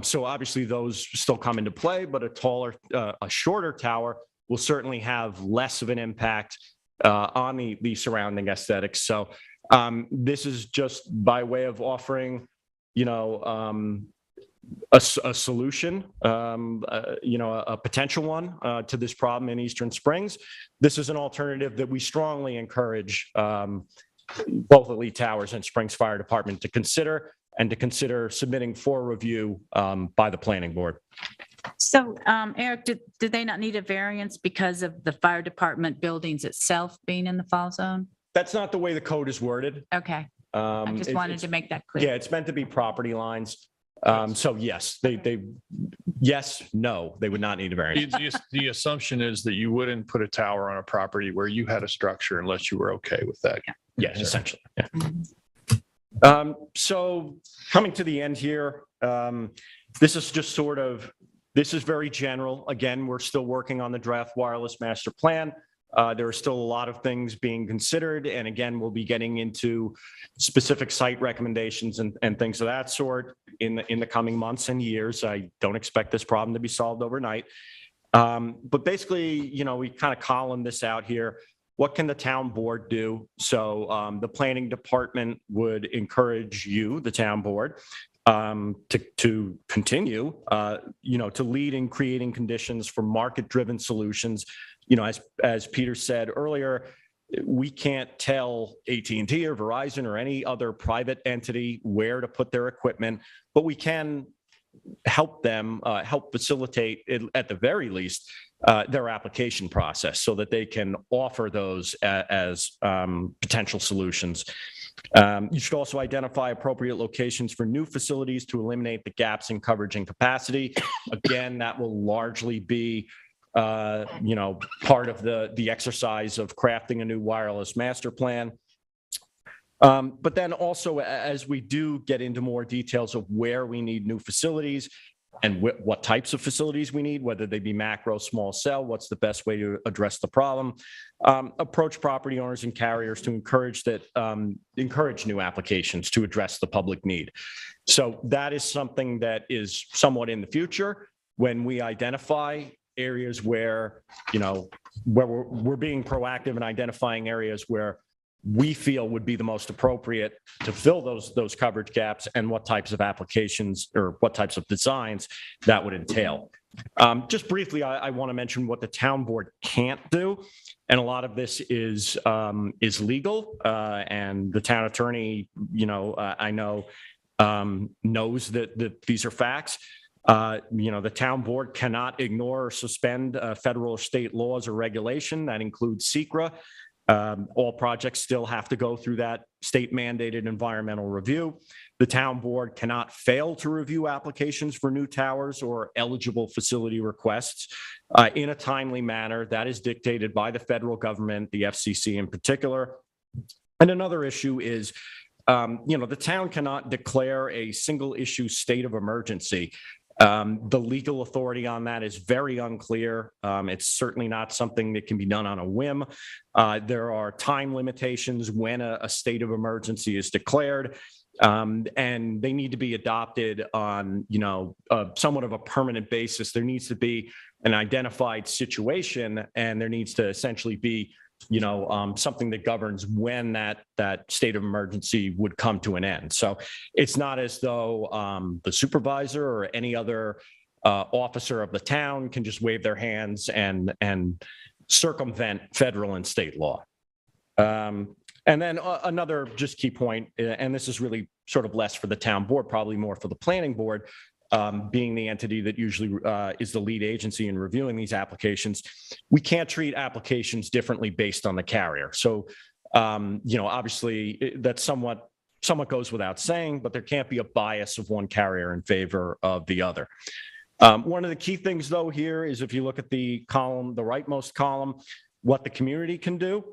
So obviously those still come into play, but a shorter tower will certainly have less of an impact on the surrounding aesthetics. So this is just by way of offering, a solution, a potential one to this problem in Eastern Springs. This is an alternative that we strongly encourage both Elite Towers and Springs Fire Department to consider submitting for review by the planning board. So, Eric, did they not need a variance because of the fire department buildings itself being in the fall zone? That's not the way the code is worded. Okay. I just wanted to make that clear. Yeah, it's meant to be property lines. So yes, no, they would not need a variance. The assumption is that you wouldn't put a tower on a property where you had a structure unless you were okay with that. Yes, essentially. Yeah. So coming to the end here, this is very general. Again, we're still working on the draft wireless master plan. There are still a lot of things being considered. And again, we'll be getting into specific site recommendations and things of that sort in the coming months and years. I don't expect this problem to be solved overnight. But basically, we kind of column this out here. What can the town board do? So the planning department would encourage you, the town board, to continue, to lead in creating conditions for market-driven solutions. As Peter said earlier, we can't tell AT&T or Verizon or any other private entity where to put their equipment, but we can help them, help facilitate, at the very least, their application process so that they can offer those as potential solutions. You should also identify appropriate locations for new facilities to eliminate the gaps in coverage and capacity. Again, that will largely be part of the exercise of crafting a new wireless master plan. But then also, as we do get into more details of where we need new facilities and what types of facilities we need, whether they be macro, small cell, what's the best way to address the problem, approach property owners and carriers to encourage new applications to address the public need. So that is something that is somewhat in the future when we identify areas where, where we're being proactive in identifying areas where we feel would be the most appropriate to fill those coverage gaps and what types of applications or what types of designs that would entail. Just briefly, I want to mention what the town board can't do. And a lot of this is legal, and the town attorney, I know knows that these are facts. The town board cannot ignore or suspend federal or state laws or regulation. That includes SECRA. All projects still have to go through that state mandated environmental review. The town board cannot fail to review applications for new towers or eligible facility requests in a timely manner. That is dictated by the federal government, the FCC in particular. And another issue is, the town cannot declare a single issue state of emergency. The legal authority on that is very unclear. It's certainly not something that can be done on a whim. There are time limitations when a state of emergency is declared, and they need to be adopted on, somewhat of a permanent basis. There needs to be an identified situation, and there needs to essentially be something that governs when that state of emergency would come to an end. So it's not as though the supervisor or any other officer of the town can just wave their hands and circumvent federal and state law. And then another just key point, and this is really sort of less for the town board, probably more for the planning board, being the entity that usually is the lead agency in reviewing these applications. We can't treat applications differently based on the carrier. So, obviously that somewhat goes without saying, but there can't be a bias of one carrier in favor of the other. One of the key things though here is if you look at the column, the rightmost column, what the community can do.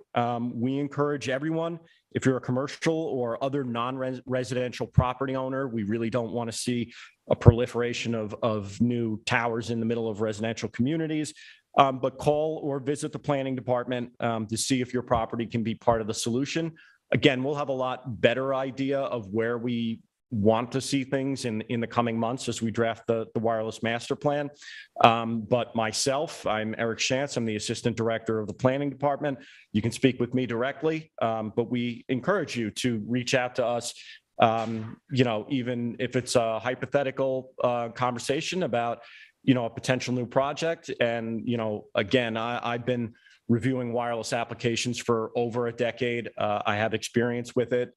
We encourage everyone, if you're a commercial or other non-residential property owner, we really don't want to see a proliferation of new towers in the middle of residential communities, but call or visit the planning department to see if your property can be part of the solution. Again, we'll have a lot better idea of where we want to see things in the coming months as we draft the wireless master plan. But myself, I'm Eric Shantz. I'm the assistant director of the planning department. You can speak with me directly, but we encourage you to reach out to us, even if it's a hypothetical conversation about, a potential new project. And, again, I've been reviewing wireless applications for over a decade. I have experience with it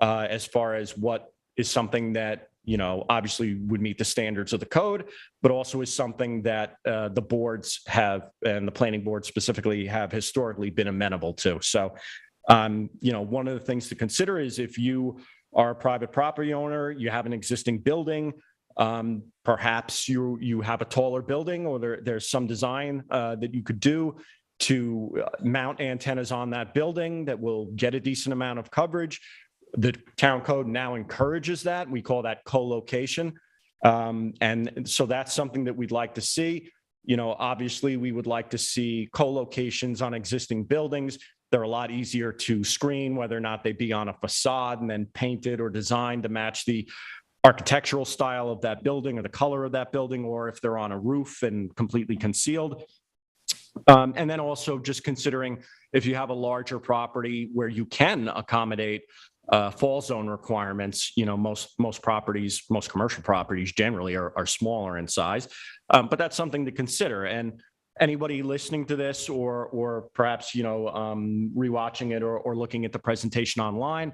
as far as what is something that, obviously would meet the standards of the code, but also is something that the boards have, and the planning board specifically, have historically been amenable to. So, one of the things to consider is if you are a private property owner, you have an existing building, perhaps you have a taller building, or there's some design that you could do to mount antennas on that building that will get a decent amount of coverage. The town code now encourages that. We call that co-location. And so that's something that we'd like to see. Obviously we would like to see co-locations on existing buildings. They're a lot easier to screen, whether or not they be on a facade and then painted or designed to match the architectural style of that building or the color of that building, or if they're on a roof and completely concealed. And then also just considering if you have a larger property where you can accommodate fall zone requirements, most commercial properties generally are smaller in size, but that's something to consider. And anybody listening to this or perhaps, rewatching it or looking at the presentation online,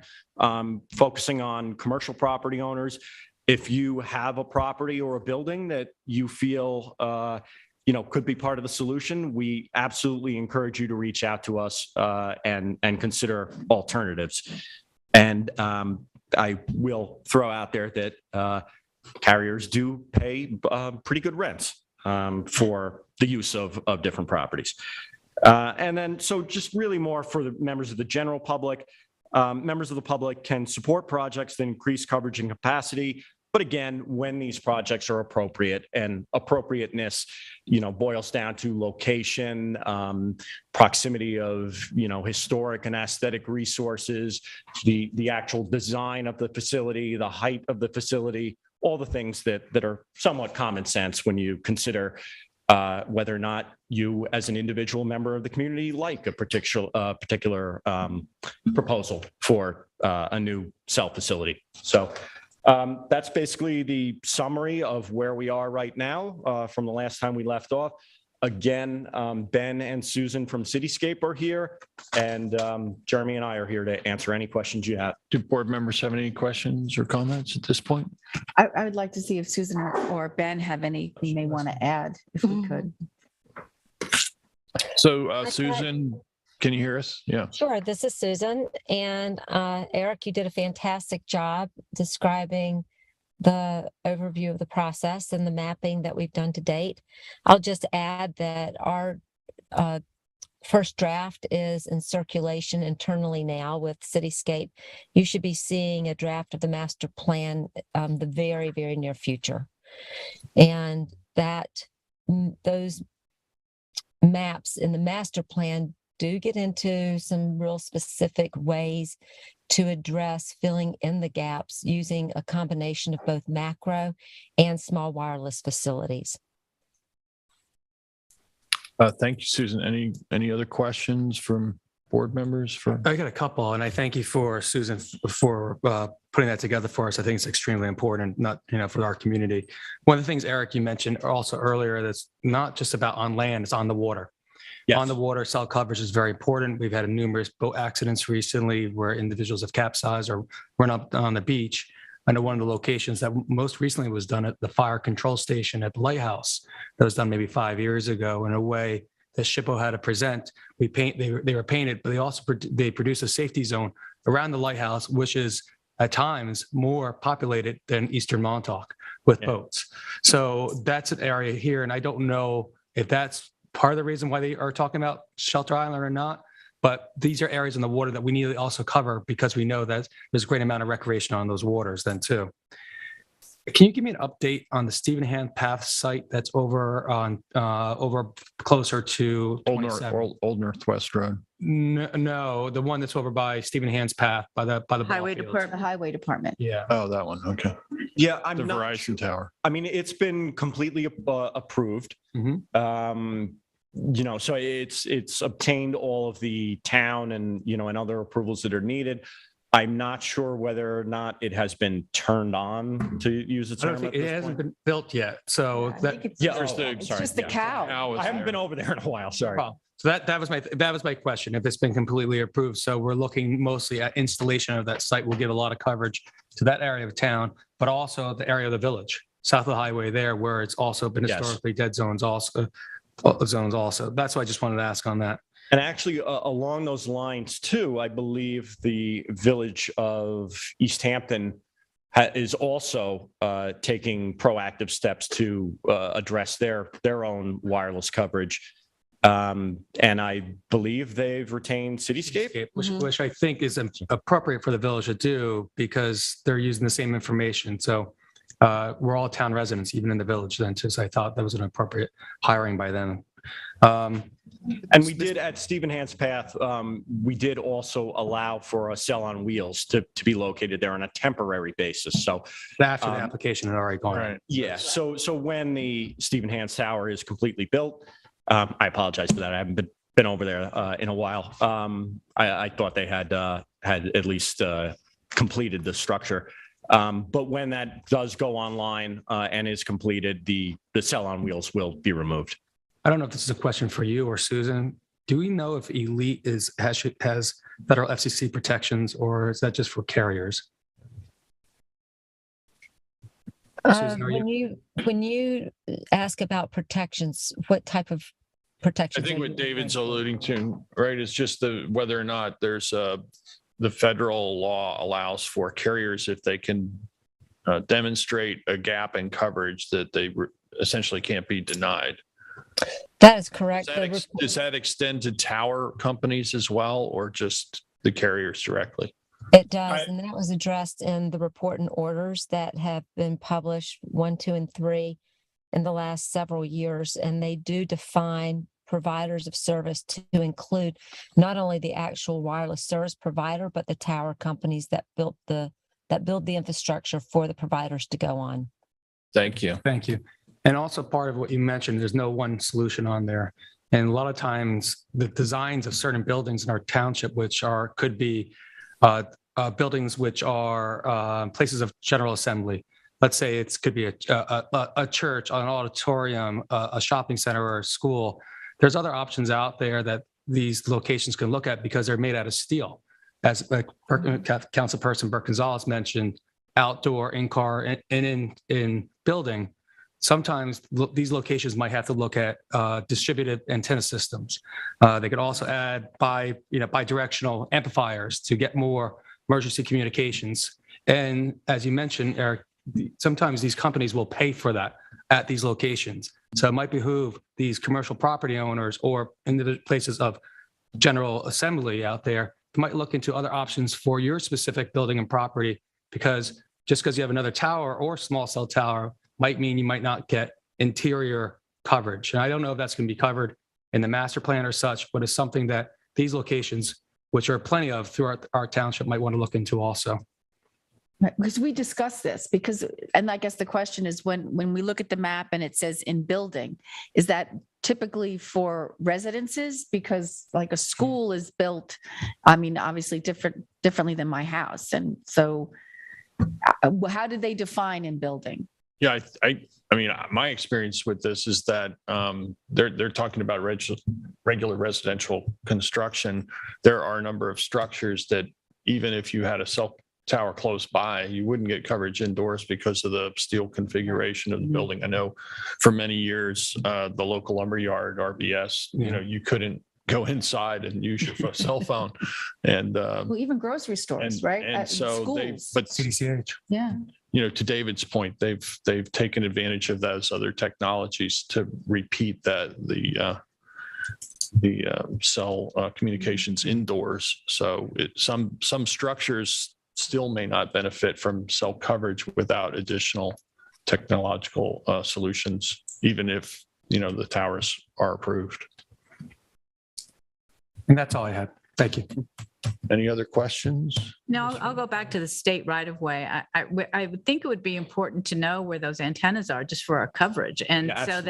focusing on commercial property owners, if you have a property or a building that you feel, could be part of the solution, we absolutely encourage you to reach out to us and consider alternatives. And I will throw out there that carriers do pay pretty good rents for the use of different properties. And then, so just really more for the members of the general public. Members of the public can support projects that increase coverage and capacity. But again, when these projects are appropriate, and appropriateness, boils down to location, proximity of, historic and aesthetic resources, the actual design of the facility, the height of the facility, all the things that are somewhat common sense when you consider whether or not you, as an individual member of the community, like a particular proposal for a new cell facility. So. That's basically the summary of where we are right now from the last time we left off. Again, Ben and Susan from Cityscape are here, and Jeremy and I are here to answer any questions you have. Do board members have any questions or comments at this point? I would like to see if Susan or Ben have anything they want to add, if we could. So Susan, can you hear us? Yeah. Sure, this is Susan. And Eric, you did a fantastic job describing the overview of the process and the mapping that we've done to date. I'll just add that our first draft is in circulation internally now with Cityscape. You should be seeing a draft of the master plan the very, very near future. And those maps in the master plan do get into some real specific ways to address filling in the gaps using a combination of both macro and small wireless facilities. Thank you, Susan. Any other questions from board members? I got a couple, and I thank you for Susan for putting that together for us. I think it's extremely important, not for our community. One of the things, Eric, you mentioned also earlier, that's not just about on land; it's on the water. Yes. On the water, cell coverage is very important. We've had numerous boat accidents recently where individuals have capsized or run up on the beach. I know one of the locations that most recently was done at the fire control station at the Lighthouse. That was done maybe 5 years ago in a way that SHPO had to present. They were painted, but they produced a safety zone around the Lighthouse, which is at times more populated than Eastern Montauk with boats. So that's an area here, and I don't know if that's part of the reason why they are talking about Shelter Island or not, but these are areas in the water that we need to also cover because we know that there's a great amount of recreation on those waters then too. Can you give me an update on the Stephen Hand Path site that's over closer to Old Northwest Road? No, the one that's over by Stephen Hand's Path by the Highway Department. The Highway Department. Yeah. Oh, that one. Okay. Yeah, The Verizon Tower. I mean, it's been completely approved. So it's obtained all of the town and and other approvals that are needed. I'm not sure whether or not it has been turned on, to use the term. It hasn't been built yet. So it's just the cow. I haven't been over there in a while. Sorry. So that was my question. If it's been completely approved, so we're looking mostly at installation of that site. Will give a lot of coverage to that area of town, but also the area of the village south of the highway there, where it's also been historically dead zones. Also, that's why I just wanted to ask on that. And actually, along those lines too, I believe the village of East Hampton is also taking proactive steps to address their own wireless coverage. And I believe they've retained Cityscape, which I think is appropriate for the village to do because they're using the same information. So we're all town residents, even in the village then too. So I thought that was an appropriate hiring by them. And we did at Stephen Hand's Path, we did also allow for a cell on wheels to be located there on a temporary basis. So after the application had already gone. Right. Yeah. So when the Stephen Hand's Tower is completely built, I apologize for that. I haven't been over there in a while. I thought they had at least completed the structure. But when that does go online and is completed, the cell on wheels will be removed. I don't know if this is a question for you or Susan. Do we know if Elite has federal FCC protections, or is that just for carriers? Susan, when you ask about protections, what type of protections? I think what David's alluding to, right, is just whether or not there's the federal law allows for carriers, if they can demonstrate a gap in coverage, that they essentially can't be denied. That is correct. Does that extend to tower companies as well, or just the carriers directly? It does, and that was addressed in the report and orders that have been published 1, 2, and 3 in the last several years, and they do define providers of service to include not only the actual wireless service provider, but the tower companies that build the infrastructure for the providers to go on. Thank you. Thank you. And also part of what you mentioned, there's no one solution on there. And a lot of times the designs of certain buildings in our township, which could be buildings which are places of general assembly. let's say it could be a church, an auditorium, a shopping center, or a school. There's other options out there that these locations can look at because they're made out of steel. As like Councilperson Burke Gonzalez mentioned, outdoor, in-car, and in building, sometimes these locations might have to look at distributed antenna systems. They could also add bi-directional amplifiers to get more emergency communications. And as you mentioned, Eric, sometimes these companies will pay for that at these locations. So it might behoove these commercial property owners or in the places of general assembly out there, you might look into other options for your specific building and property, because just because you have another tower or small cell tower might mean you might not get interior coverage. And I don't know if that's going to be covered in the master plan or such, but it's something that these locations, which are plenty of throughout our township, might want to look into also. Right, because we discussed this and I guess the question is when we look at the map and it says in building, is that typically for residences? Because like a school is built, I mean, obviously differently than my house. And so how did they define in building? Yeah, I mean, my experience with this is that they're talking about regular residential construction. There are a number of structures that even if you had a cell tower close by, you wouldn't get coverage indoors because of the steel configuration of the building. I know for many years, the local lumberyard, RBS, you couldn't go inside and use your cell phone. And well, even grocery stores, right? And so but CDCH. Yeah. To David's point, they've taken advantage of those other technologies to repeat that the cell communications indoors. So some structures still may not benefit from cell coverage without additional technological solutions, even if the towers are approved. And that's all I had. Thank you. Any other questions? No, I'll go back to the state right of way. I would think it would be important to know where those antennas are just for our coverage. And so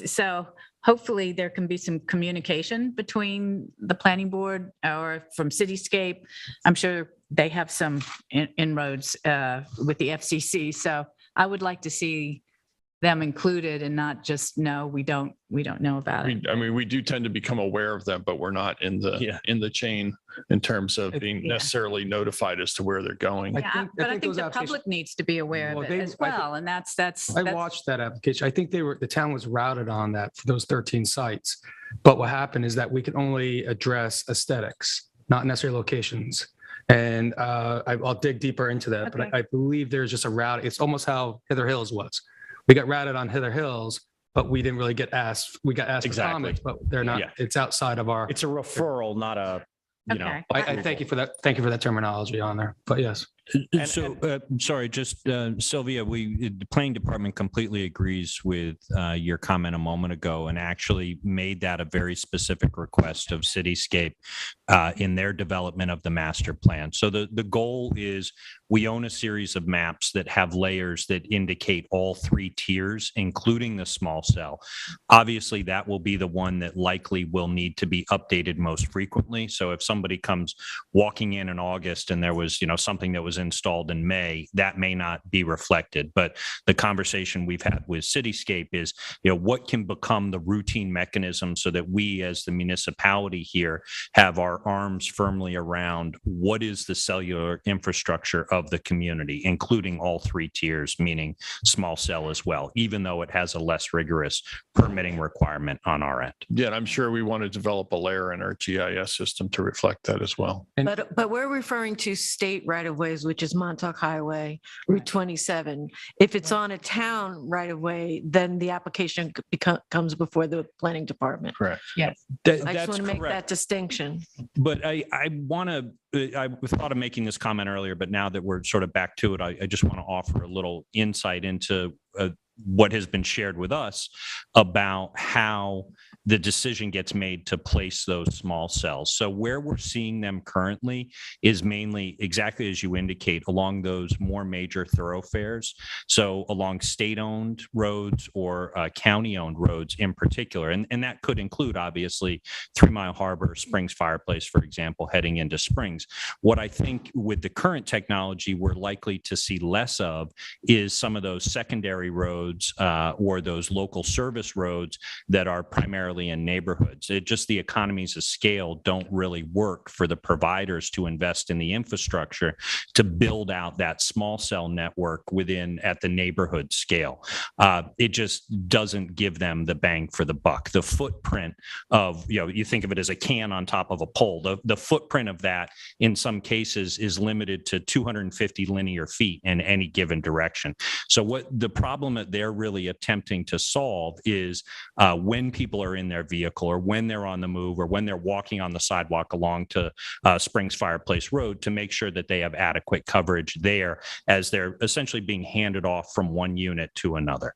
so hopefully there can be some communication between the planning board or from Cityscape. I'm sure they have some inroads with the FCC. So I would like to see them included and not just no, we don't know about it. I mean, we do tend to become aware of them, but we're not in the chain in terms of being necessarily notified as to where they're going. I think the public needs to be aware of it as well. And that's I watched that application. I think the town was routed on that for those 13 sites. But what happened is that we can only address aesthetics, not necessarily locations. And I'll dig deeper into that, but I believe there's just a route. It's almost how Hither Hills was. We got routed on Hither Hills, but we didn't really get asked. We got asked for comments, but they're not. Yeah. It's outside of our. It's a referral, not a. I thank you for that. Thank you for that terminology on there. But yes. Sorry, just Sylvia, the planning department completely agrees with your comment a moment ago and actually made that a very specific request of Cityscape in their development of the master plan. So the goal is we own a series of maps that have layers that indicate all three tiers, including the small cell. Obviously, that will be the one that likely will need to be updated most frequently. So if somebody comes walking in August and there was, something that was installed in May, that may not be reflected. But the conversation we've had with Cityscape is, what can become the routine mechanism so that we as the municipality here have our arms firmly around what is the cellular infrastructure of the community, including all three tiers, meaning small cell as well, even though it has a less rigorous permitting requirement on our end. Yeah, and I'm sure we want to develop a layer in our GIS system to reflect that as well. But we're referring to state right-of-ways, which is Montauk Highway, Route 27. If it's on a town right-of-way, then the application comes before the planning department. Correct. Yes. I just want to make that distinction. But I thought of making this comment earlier, but now that we're sort of back to it, I just want to offer a little insight into what has been shared with us about how the decision gets made to place those small cells. So where we're seeing them currently is mainly exactly as you indicate along those more major thoroughfares. So along state-owned roads or county-owned roads in particular. And that could include obviously 3 Mile Harbor, Springs Fireplace, for example, heading into Springs. What I think with the current technology we're likely to see less of is some of those secondary roads or those local service roads that are primarily in neighborhoods. It just the economies of scale don't really work for the providers to invest in the infrastructure to build out that small cell network at the neighborhood scale. It just doesn't give them the bang for the buck. The footprint of, you think of it as a can on top of a pole. The footprint of that in some cases is limited to 250 linear feet in any given direction. So what the problem that they're really attempting to solve is when people are in their vehicle or when they're on the move or when they're walking on the sidewalk along to Springs Fireplace Road to make sure that they have adequate coverage there as they're essentially being handed off from one unit to another.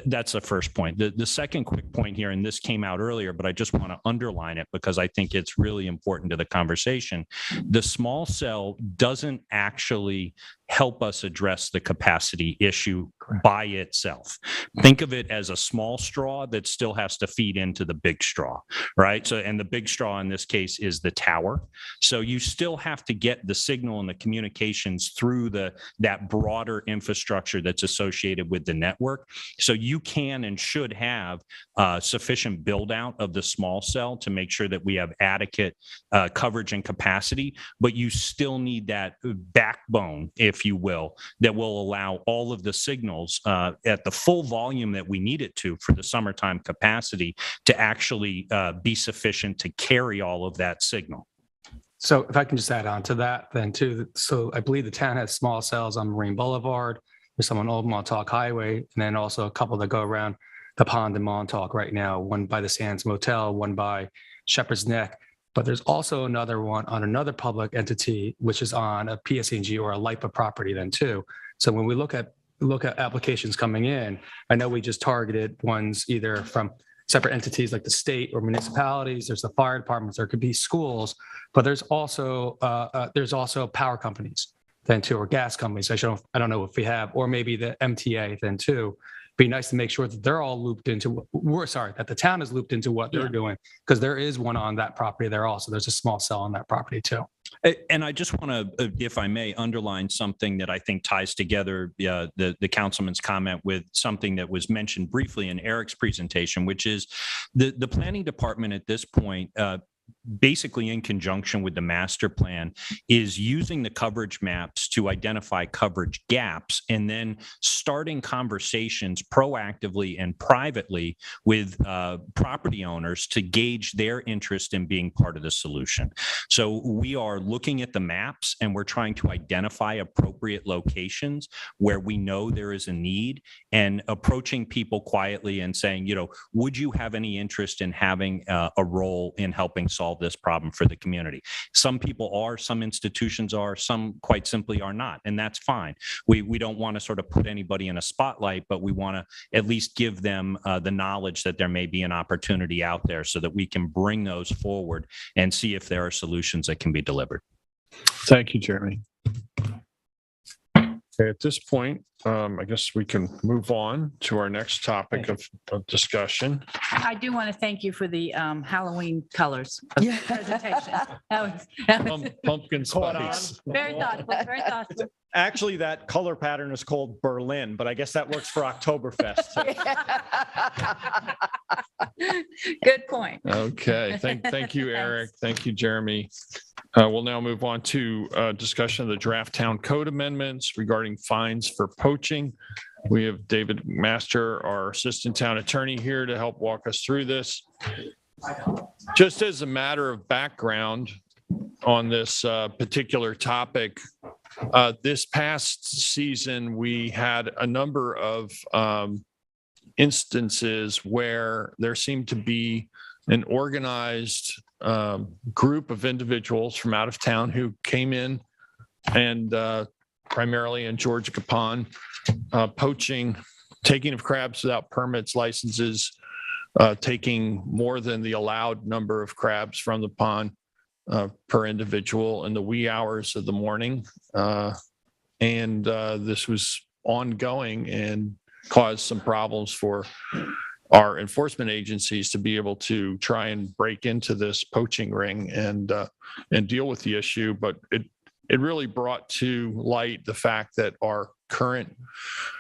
That's the first point. The second quick point here, and this came out earlier, but I just want to underline it because I think it's really important to the conversation. The small cell doesn't actually help us address the capacity issue by itself. Think of it as a small straw that still has to feed into the big straw, right? So, and the big straw in this case is the tower. So you still have to get the signal and the communications through that broader infrastructure that's associated with the network. So you can and should have sufficient build out of the small cell to make sure that we have adequate coverage and capacity, but you still need that backbone, if you will, that will allow all of the signals at the full volume that we need it to for the summertime capacity to actually be sufficient to carry all of that signal. So if I can just add on to that then too. So I believe the town has small cells on Marine Boulevard. There's some on Old Montauk Highway, and then also a couple that go around the pond in Montauk right now, one by the Sands Motel, one by Shepherd's Neck. But there's also another one on another public entity, which is on a PSE&G or a LIPA property then too. So when we look at applications coming in, I know we just targeted ones either from separate entities like the state or municipalities. There's the fire departments. There could be schools, but there's also power companies then too, or gas companies. I don't know if we have, or maybe the MTA then too. Be nice to make sure that they're all looped into. That the town is looped into what they're doing, because there is one on that property there also. There's a small cell on that property too. And I just want to, if I may, underline something that I think ties together the councilman's comment with something that was mentioned briefly in Eric's presentation, which is the planning department at this point, basically in conjunction with the master plan, is using the coverage maps to identify coverage gaps and then starting conversations proactively and privately with property owners to gauge their interest in being part of the solution. So we are looking at the maps and we're trying to identify appropriate locations where we know there is a need and approaching people quietly and saying, would you have any interest in having a role in helping solve this problem for the community? Some people are, some institutions are, some quite simply are not, and that's fine. We don't want to sort of put anybody in a spotlight, but we want to at least give them the knowledge that there may be an opportunity out there so that we can bring those forward and see if there are solutions that can be delivered. Thank you, Jeremy. Okay, at this point, I guess we can move on to our next topic of discussion. I do want to thank you for the Halloween colors of the presentation. That was Pumpkin spice. very thoughtful, very thoughtful. Actually, that color pattern is called Berlin, but I guess that works for Oktoberfest. Good point. Okay, thank you, Eric. Thank you, Jeremy. We'll now move on to discussion of the draft town code amendments regarding fines for poaching. We have David Master, our assistant town attorney, here to help walk us through this. Just as a matter of background on this particular topic, this past season, we had a number of instances where there seemed to be an organized group of individuals from out of town who came in and primarily in Georgia Capon, poaching taking of crabs without permits, licenses, taking more than the allowed number of crabs from the pond per individual in the wee hours of the morning. And this was ongoing and caused some problems for our enforcement agencies to be able to try and break into this poaching ring and deal with the issue. But it really brought to light the fact that our current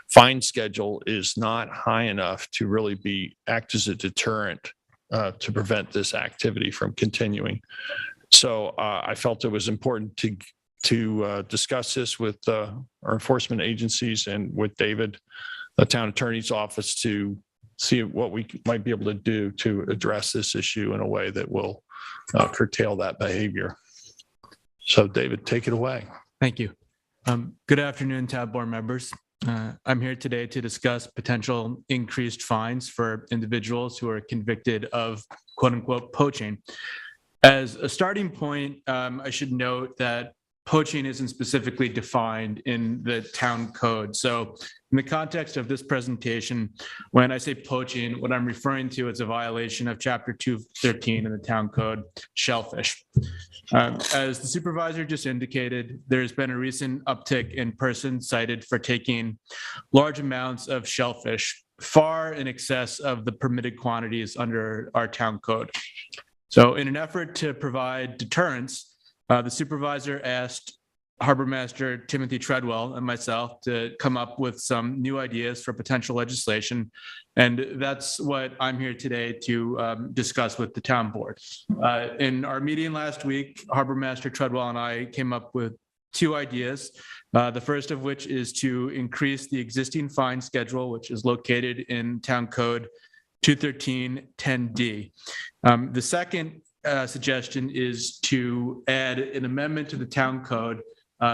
fine schedule is not high enough to really act as a deterrent to prevent this activity from continuing. So I felt it was important to discuss this with our enforcement agencies and with David, the town attorney's office, to see what we might be able to do to address this issue in a way that will curtail that behavior. So David, take it away. Thank you. Good afternoon, TAB board members. I'm here today to discuss potential increased fines for individuals who are convicted of quote unquote poaching. As a starting point, I should note that poaching isn't specifically defined in the town code. So in the context of this presentation, when I say poaching, what I'm referring to is a violation of Chapter 213 in the town code, Shellfish. As the supervisor just indicated, there's been a recent uptick in persons cited for taking large amounts of shellfish, far in excess of the permitted quantities under our town code. So in an effort to provide deterrence, the supervisor asked Harbor Master Timothy Treadwell and myself to come up with some new ideas for potential legislation. And that's what I'm here today to discuss with the town board. In our meeting last week, Harbor Master Treadwell and I came up with two ideas. The first of which is to increase the existing fine schedule, which is located in Town Code 213-10D. The second suggestion is to add an amendment to the town code,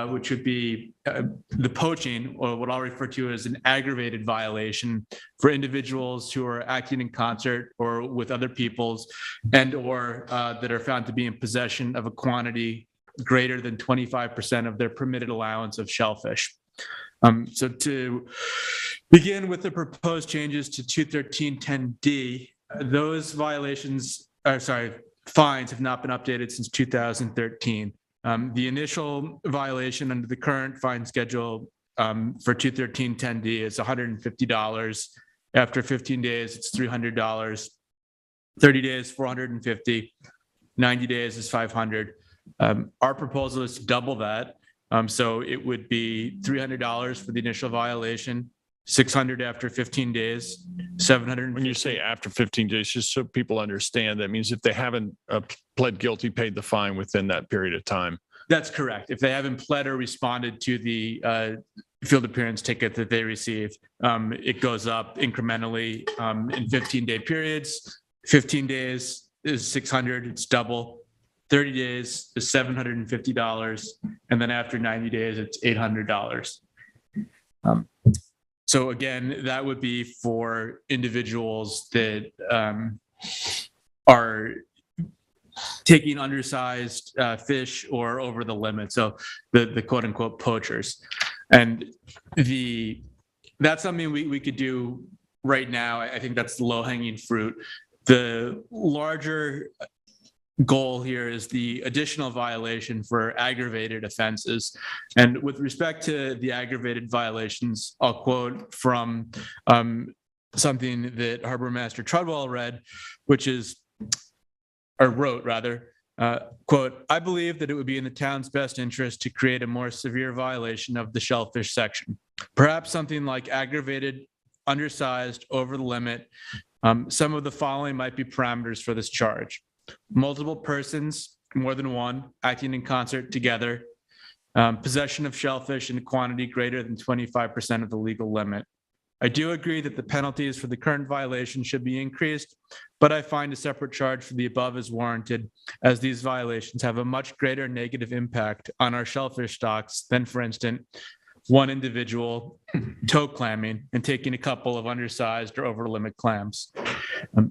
which would be the poaching, or what I'll refer to as an aggravated violation for individuals who are acting in concert or with other peoples and or that are found to be in possession of a quantity greater than 25% of their permitted allowance of shellfish. So to begin with the proposed changes to 213-10D, those fines have not been updated since 2013. The initial violation under the current fine schedule for 213-10D is $150. After 15 days, it's $300. 30 days, $450. 90 days is $500. Our proposal is to double that. So it would be $300 for the initial violation, $600 after 15 days, $700. When you say after 15 days, just so people understand, that means if they haven't pled guilty, paid the fine within that period of time. That's correct. If they haven't pled or responded to the field appearance ticket that they received, it goes up incrementally in 15-day periods. 15 days is $600, it's double. 30 days is $750. And then after 90 days, it's $800. So again, that would be for individuals that are taking undersized fish or over the limit. So the quote unquote poachers. And that's something we could do right now. I think that's the low hanging fruit. The larger goal here is the additional violation for aggravated offenses. And with respect to the aggravated violations, I'll quote from something that Harbor Master Treadwell wrote, quote, "I believe that it would be in the town's best interest to create a more severe violation of the shellfish section. Perhaps something like aggravated, undersized, over the limit. Some of the following might be parameters for this charge: multiple persons, more than one, acting in concert together, possession of shellfish in a quantity greater than 25% of the legal limit. I do agree that the penalties for the current violation should be increased, but I find a separate charge for the above is warranted, as these violations have a much greater negative impact on our shellfish stocks than, for instance, one individual toe clamming and taking a couple of undersized or over limit clams.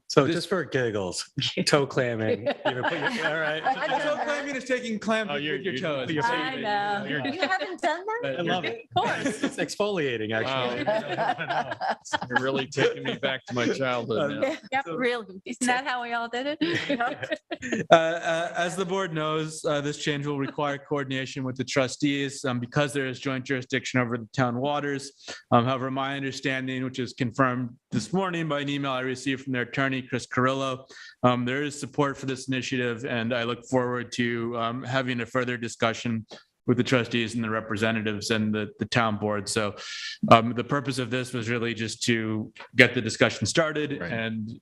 So just for giggles, toe clamming. All right. Toe clamming is taking clam with your toes. I know. You haven't done that? I love it. Of course. It's exfoliating, actually. You're really taking me back to my childhood now. Yep, real. Isn't that how we all did it? As the board knows, this change will require coordination with the trustees because there is joint jurisdiction over the town waters. However, my understanding, which is confirmed this morning by an email I received from their attorney, Chris Carrillo, there is support for this initiative, and I look forward to having a further discussion with the trustees and the representatives and the town board. So the purpose of this was really just to get the discussion started and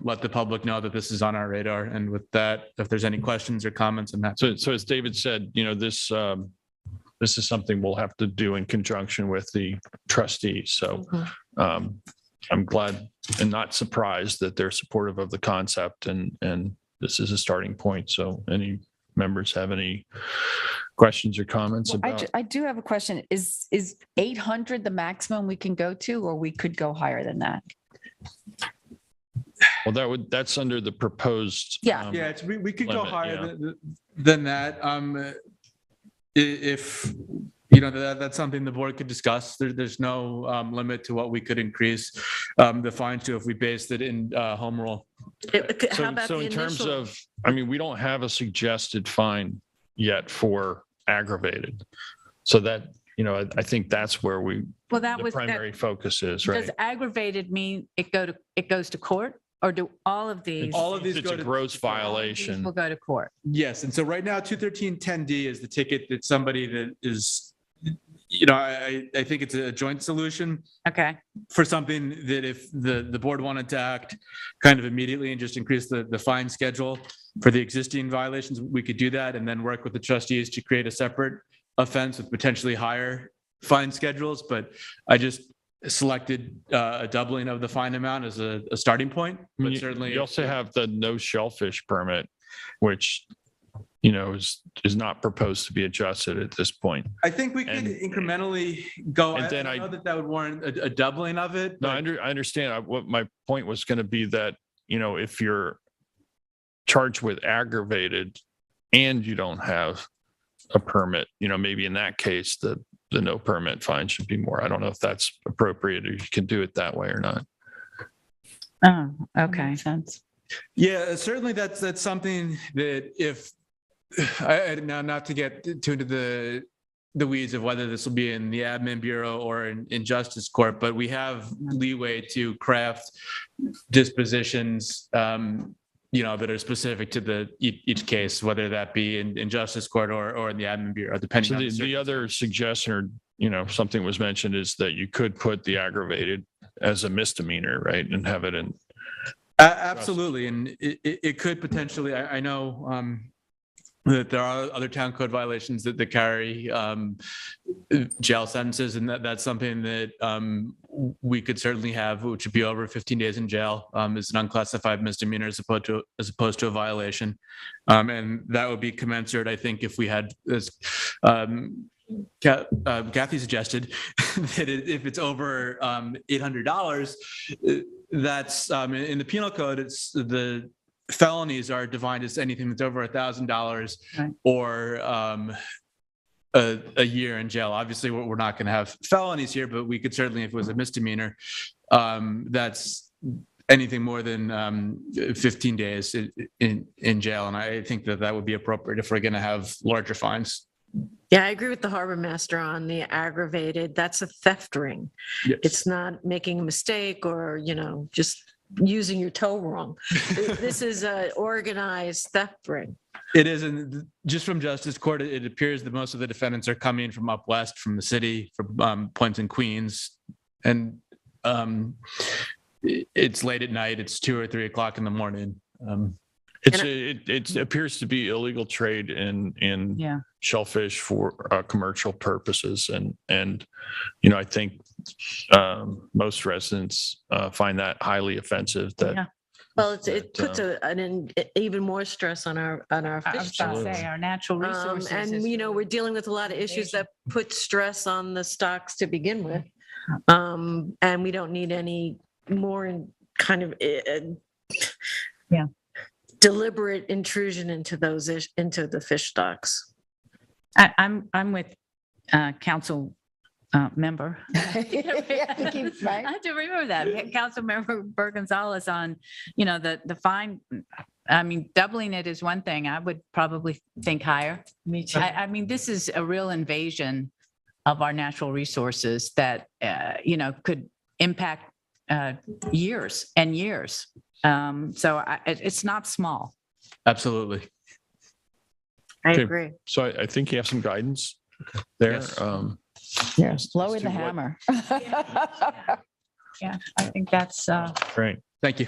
let the public know that this is on our radar. And with that, if there's any questions or comments on that. So as David said, this is something we'll have to do in conjunction with the trustees. So I'm glad and not surprised that they're supportive of the concept, and this is a starting point. So any members have any questions or comments about? I do have a question. Is 800 the maximum we can go to, or we could go higher than that? Well, that's under the proposed. Yeah. We could go limit, higher than that. If that's something the board could discuss. There's no limit to what we could increase the fine to if we based it in home rule. So in terms of, we don't have a suggested fine yet for aggravated. So that, I think that's where the primary focus is, right? Does aggravated mean it goes to court, or do all of these? All of these it's a gross violation. Will go to court. Yes, and so right now 21310D is the ticket that somebody that is, I think it's a joint solution. Okay. For something that if the board wanted to act kind of immediately and just increase the fine schedule for the existing violations, we could do that and then work with the trustees to create a separate offense with potentially higher fine schedules. But I just selected a doubling of the fine amount as a starting point. But certainly you also have the no shellfish permit, which is not proposed to be adjusted at this point. I think we could incrementally go. And then I know that would warrant a doubling of it. No, I understand. What my point was going to be that, if you're charged with aggravated and you don't have a permit, maybe in that case, the no permit fine should be more. I don't know if that's appropriate or you can do it that way or not. Oh, okay. Makes sense. Yeah, certainly that's something that if now not to get too into the weeds of whether this will be in the admin bureau or in justice court, but we have leeway to craft dispositions that are specific to each case, whether that be in justice court or in the admin bureau, depending on the other suggestion, or something was mentioned, is that you could put the aggravated as a misdemeanor, right, and have it in. Absolutely, and it could potentially. I know that there are other town code violations that carry jail sentences, and that's something that we could certainly have, which would be over 15 days in jail, is an unclassified misdemeanor as opposed to a violation, and that would be commensurate, I think, if we had, as Kathy suggested, that if it's over $800, that's in the penal code. It's the felonies are defined as anything that's over $1,000 or a year in jail. Obviously, we're not going to have felonies here, but we could certainly, if it was a misdemeanor, that's anything more than 15 days in jail. And I think that would be appropriate if we're going to have larger fines. Yeah, I agree with the harbor master on the aggravated. That's a theft ring. Yes. It's not making a mistake or, just using your toe wrong. This is an organized theft ring. It is, and just from justice court, it appears that most of the defendants are coming from up west, from the city, from Points and Queens, and it's late at night. It's 2 or 3 o'clock in the morning. It appears to be illegal trade in shellfish for commercial purposes, and I think most residents find that highly offensive. Well, it puts an even more stress on our I was fish about to stocks. say our natural resources. And we're dealing with a lot of issues that put stress on the stocks to begin with, and we don't need any more kind of Yeah. deliberate intrusion into into the fish stocks. I'm with council member. Yeah, to keep- right? I have to remember that. Council member Gonzalez on, the fine. I mean, doubling it is one thing. I would probably think higher. Me too. I mean, this is a real invasion of our natural resources that, could impact years and years. It's not small. Absolutely. I Okay. agree. So I think you have some guidance there. Yes. Yes, lower as the to what- hammer. Yeah, I think that's, Great. Thank you.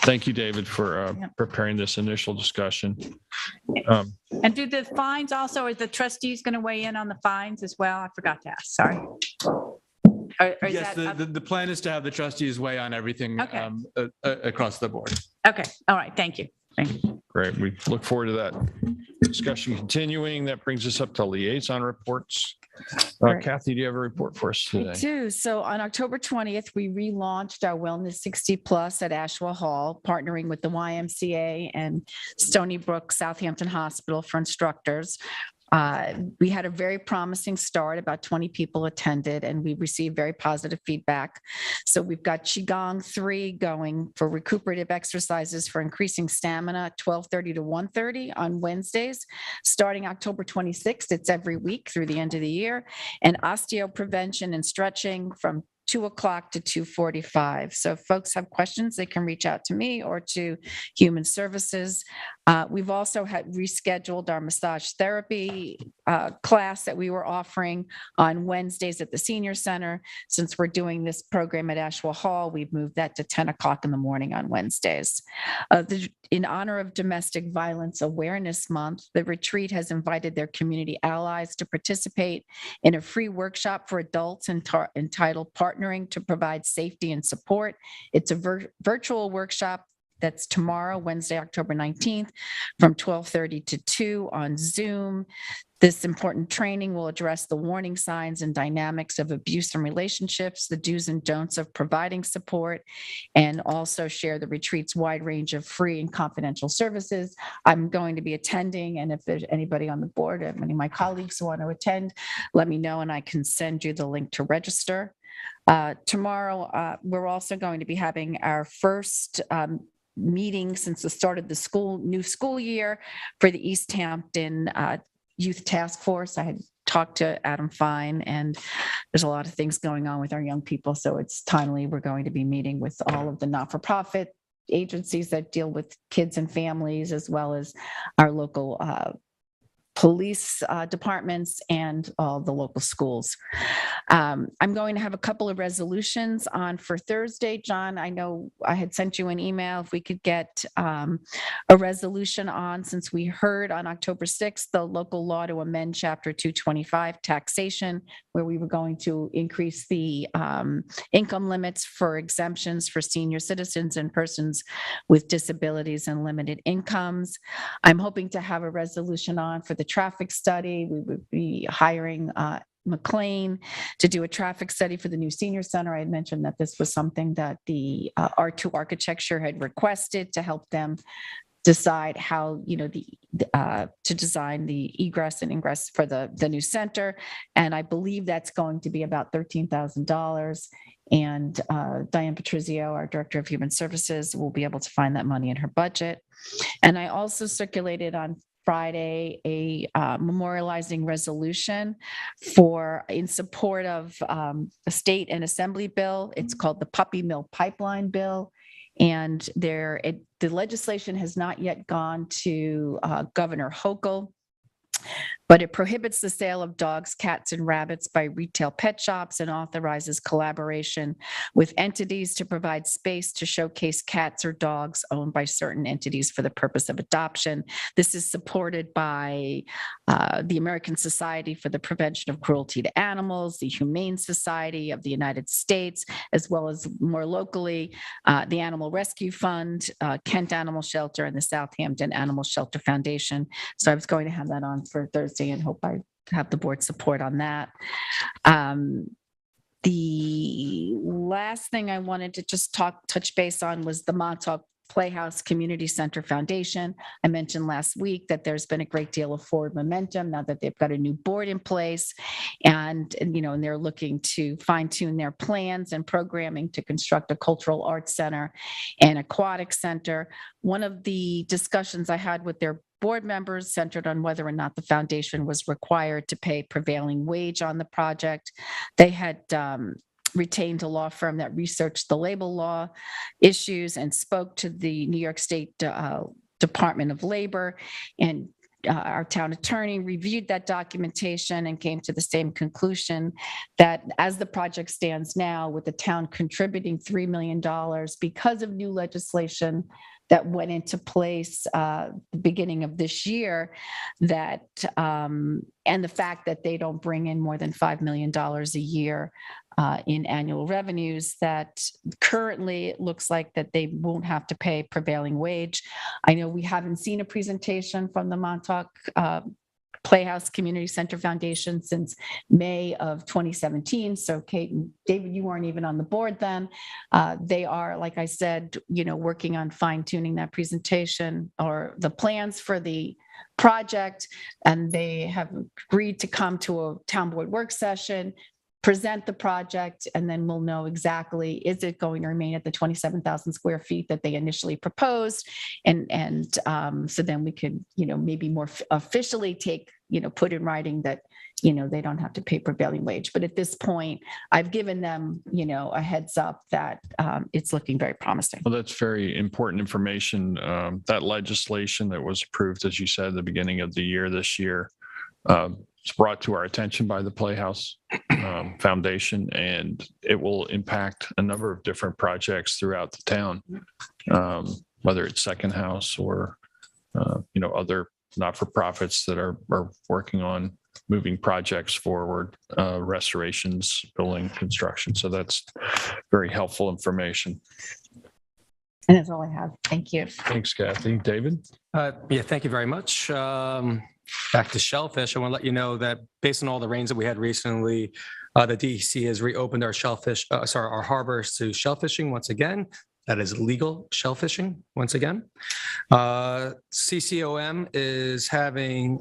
Thank you, David, for Yeah. preparing this initial discussion. and do the fines also, is the trustees going to weigh in on the fines as well? I forgot to ask, sorry. Or is Yes, that- the plan is to have the trustees weigh on everything Okay. across the board. Okay, all right, thank you. Thank you. Great. We look forward to that discussion continuing. That brings us up to liaison reports. Great. Kathy, do you have a report for us I today? do. So on October 20th, we relaunched our Wellness 60 Plus at Ashwell Hall, partnering with the YMCA and Stony Brook Southampton Hospital for instructors. We had a very promising start. About 20 people attended, and we received very positive feedback. So we've got Qigong 3 going for recuperative exercises for increasing stamina, 12:30 to 1:30 on Wednesdays. Starting October 26th, it's every week through the end of the year. And osteoprevention and stretching from 2 o'clock to 2:45. So if folks have questions, they can reach out to me or to Human Services. We've also had rescheduled our massage therapy class that we were offering on Wednesdays at the Senior Center. Since we're doing this program at Ashwell Hall, we've moved that to 10 o'clock in the morning on Wednesdays. In honor of Domestic Violence Awareness Month, the retreat has invited their community allies to participate in a free workshop for adults entitled Partnering to Provide Safety and Support. It's a virtual workshop that's tomorrow, Wednesday, October 19th, from 12:30 to 2 on Zoom. This important training will address the warning signs and dynamics of abuse in relationships, the do's and don'ts of providing support, and also share the retreat's wide range of free and confidential services. I'm going to be attending, and if there's anybody on the board, any of my colleagues who want to attend, let me know and I can send you the link to register. Tomorrow, we're also going to be having our first meeting since the start of the new school year for the East Hampton Youth Task Force. I had talked to Adam Fine, and there's a lot of things going on with our young people, so it's timely. We're going to be meeting with all of the not-for-profit agencies that deal with kids and families, as well as our local police departments and the local schools. I'm going to have a couple of resolutions on for Thursday. John, I know I had sent you an email. If we could get a resolution on, since we heard on October 6th, the local law to amend Chapter 225 taxation, where we were going to increase the income limits for exemptions for senior citizens and persons with disabilities and limited incomes. I'm hoping to have a resolution on for the traffic study. We would be hiring McLean to do a traffic study for the new senior center. I had mentioned that this was something that the R2 Architecture had requested to help them decide how, to design the egress and ingress for the new center. And I believe that's going to be about $13,000. And Diane Patrizio, our Director of Human Services, will be able to find that money in her budget. And I also circulated on Friday a memorializing resolution in support of a state and assembly bill. It's called the Puppy Mill Pipeline Bill. And the legislation has not yet gone to Governor Hochul, but it prohibits the sale of dogs, cats, and rabbits by retail pet shops and authorizes collaboration with entities to provide space to showcase cats or dogs owned by certain entities for the purpose of adoption. This is supported by the American Society for the Prevention of Cruelty to Animals, the Humane Society of the United States, as well as more locally, the Animal Rescue Fund, Kent Animal Shelter, and the Southampton Animal Shelter Foundation. So I was going to have that on for Thursday and hope I have the board support on that. The last thing I wanted to just touch base on was the Montauk Playhouse Community Center Foundation. I mentioned last week that there's been a great deal of forward momentum now that they've got a new board in place, and they're looking to fine tune their plans and programming to construct a cultural arts center and aquatic center. One of the discussions I had with their board members centered on whether or not the foundation was required to pay prevailing wage on the project. They had retained a law firm that researched the labor law issues and spoke to the New York State Department of Labor, and our town attorney reviewed that documentation and came to the same conclusion that as the project stands now, with the town contributing $3 million because of new legislation that went into place the beginning of this year, that and the fact that they don't bring in more than $5 million a year in annual revenues, that currently it looks like that they won't have to pay prevailing wage. I know we haven't seen a presentation from the Montauk Playhouse Community Center Foundation since May of 2017. So Kate and David, you weren't even on the board then. They are, like I said, working on fine tuning that presentation or the plans for the project. And they have agreed to come to a town board work session, present the project, and then we'll know exactly, is it going to remain at the 27,000 square feet that they initially proposed? And so then we could, maybe more officially put in writing that, they don't have to pay prevailing wage. But at this point, I've given them, a heads up that it's looking very promising. Well, that's very important information. That legislation that was approved, as you said, at the beginning of the year, this year, it's brought to our attention by the Playhouse Foundation, and it will impact a number of different projects throughout the town, whether it's Second House or, other not-for-profits that are working on moving projects forward, restorations, building, construction. So that's very helpful information. And that's all I have. Thank you. Thanks, Kathy. David? Yeah, thank you very much. Back to Shellfish, I want to let you know that based on all the rains that we had recently, the DEC has reopened our our harbors to shellfishing once again. That is legal shellfishing once again. CCOM is having,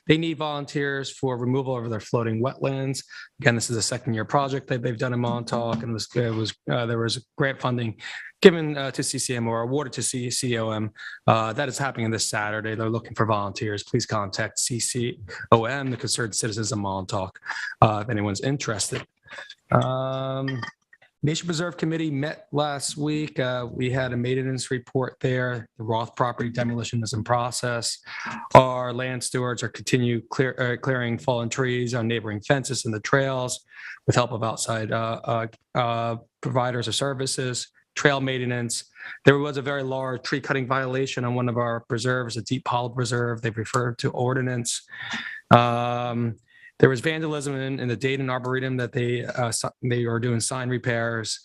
they need volunteers for removal of their floating wetlands. Again, this is a second-year project that they've done in Montauk, and there was grant funding given to CCM or awarded to CCOM. That is happening this Saturday. They're looking for volunteers. Please contact CCOM, the Concerned Citizens of Montauk, if anyone's interested. Nature Preserve Committee met last week. We had a maintenance report there. The Roth property demolition is in process. Our land stewards are clearing fallen trees on neighboring fences and the trails with help of outside providers of services. Trail maintenance. There was a very large tree cutting violation on one of our preserves, a deep hollow preserve. They've referred to ordinance. There was vandalism in the Dayton Arboretum that they are doing sign repairs.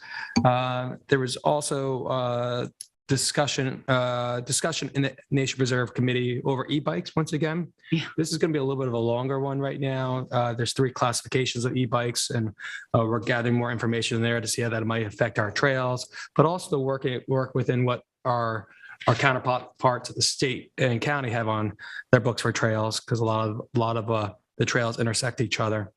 There was also discussion in the Nature Preserve Committee over e-bikes once again. Yeah. This is going to be a little bit of a longer one right now. There's 3 classifications of e-bikes, and we're gathering more information there to see how that might affect our trails, but also to work within what our counterparts at the state and county have on their books for trails, because a lot of the trails intersect each other.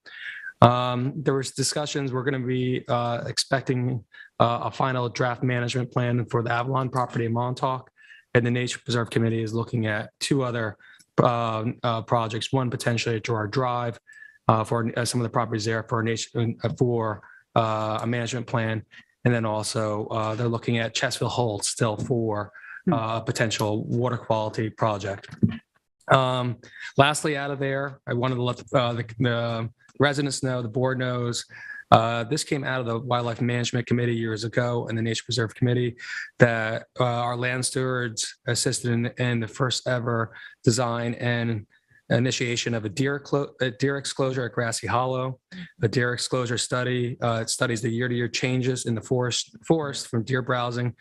There was discussions. We're going to be expecting a final draft management plan for the Avalon property in Montauk, and the Nature Preserve Committee is looking at 2 other projects. One potentially at Girard Drive for some of the properties there for a management plan, and then also they're looking at Chesville Hold still for a potential water quality project. Lastly, out of there, I wanted to let the residents know, the board knows, this came out of the Wildlife Management Committee years ago and the Nature Preserve Committee, that our land stewards assisted in the first ever design and initiation of a deer exclosure at Grassy Hollow. A deer exclosure study studies the year-to-year changes in the forest from deer browsing.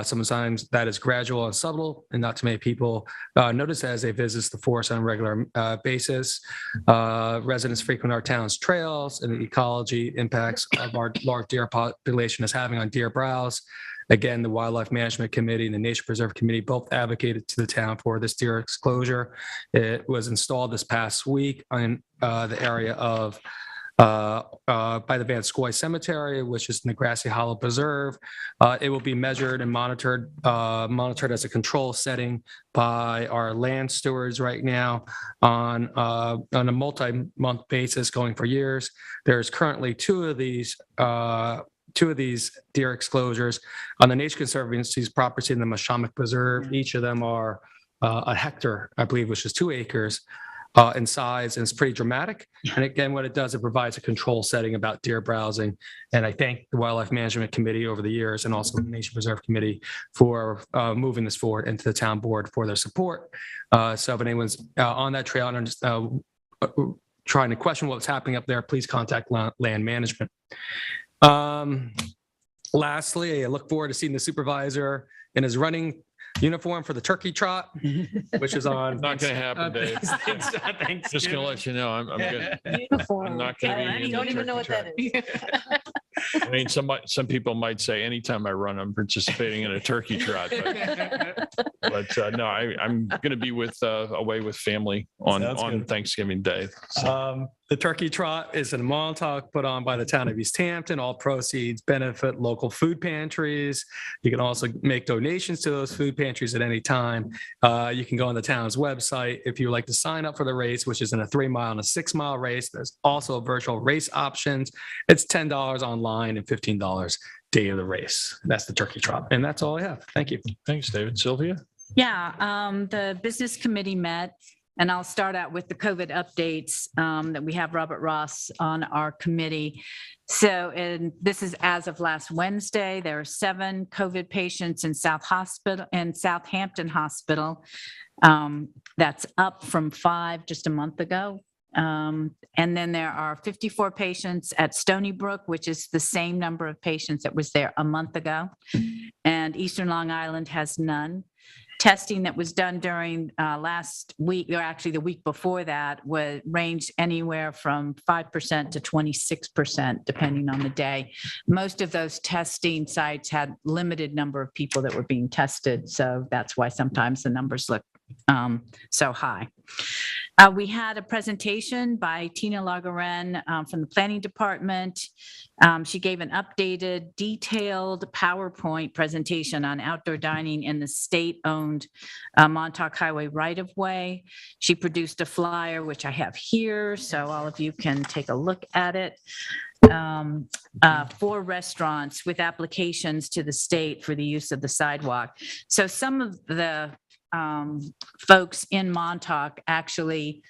Sometimes that is gradual and subtle, and not too many people notice as they visit the forest on a regular basis. Residents frequent our town's trails, and the ecology impacts of our large deer population is having on deer browse. Again, the Wildlife Management Committee and the Nature Preserve Committee both advocated to the town for this deer exclosure. It was installed this past week in the area of by the Van Scoy Cemetery, which is in the Grassy Hollow Preserve. It will be measured and monitored as a control setting by our land stewards right now on a multi-month basis going for years. There's currently two of these deer exclosures on the Nature Conservancy's property in the Mashonack Preserve. Each of them are a hectare, I believe, which is 2 acres. In size, and it's pretty dramatic. And again, what it does, it provides a control setting about deer browsing. And I thank the Wildlife Management Committee over the years, and also the Nature Preserve Committee for moving this forward, and to the town board for their support. So if anyone's on that trail and trying to question what's happening up there, please contact land management. Lastly, I look forward to seeing the supervisor in his running uniform for the turkey trot, which is on. Not going to happen, Dave. Just going to let you know, I'm good. I'm not going to be. You don't even know what that is. I mean, some people might say anytime I run, I'm participating in a turkey trot. But no, I'm going to be away with family on Thanksgiving Day. So. The turkey trot is in Montauk, put on by the town of East Hampton. All proceeds benefit local food pantries. You can also make donations to those food pantries at any time. You can go on the town's website if you would like to sign up for the race, which is in a 3-mile and a 6-mile race. There's also virtual race options. It's $10 online and $15 day of the race. That's the turkey trot. And that's all I have. Thank you. Thanks, David. Sylvia? Yeah, the business committee met, and I'll start out with the COVID updates that we have Robert Ross on our committee. So, and this is as of last Wednesday, there are 7 COVID patients in Southampton Hospital. That's up from 5 just a month ago. And then there are 54 patients at Stony Brook, which is the same number of patients that was there a month ago. And Eastern Long Island has none. Testing that was done during last week, or actually the week before that, ranged anywhere from 5% to 26%, depending on the day. Most of those testing sites had limited number of people that were being tested, so that's why sometimes the numbers look so high. We had a presentation by Tina Lagaren from the planning department. She gave an updated, detailed PowerPoint presentation on outdoor dining in the state-owned Montauk Highway right-of-way. She produced a flyer, which I have here, so all of you can take a look at it. 4 restaurants with applications to the state for the use of the sidewalk. So some of the folks in Montauk actually,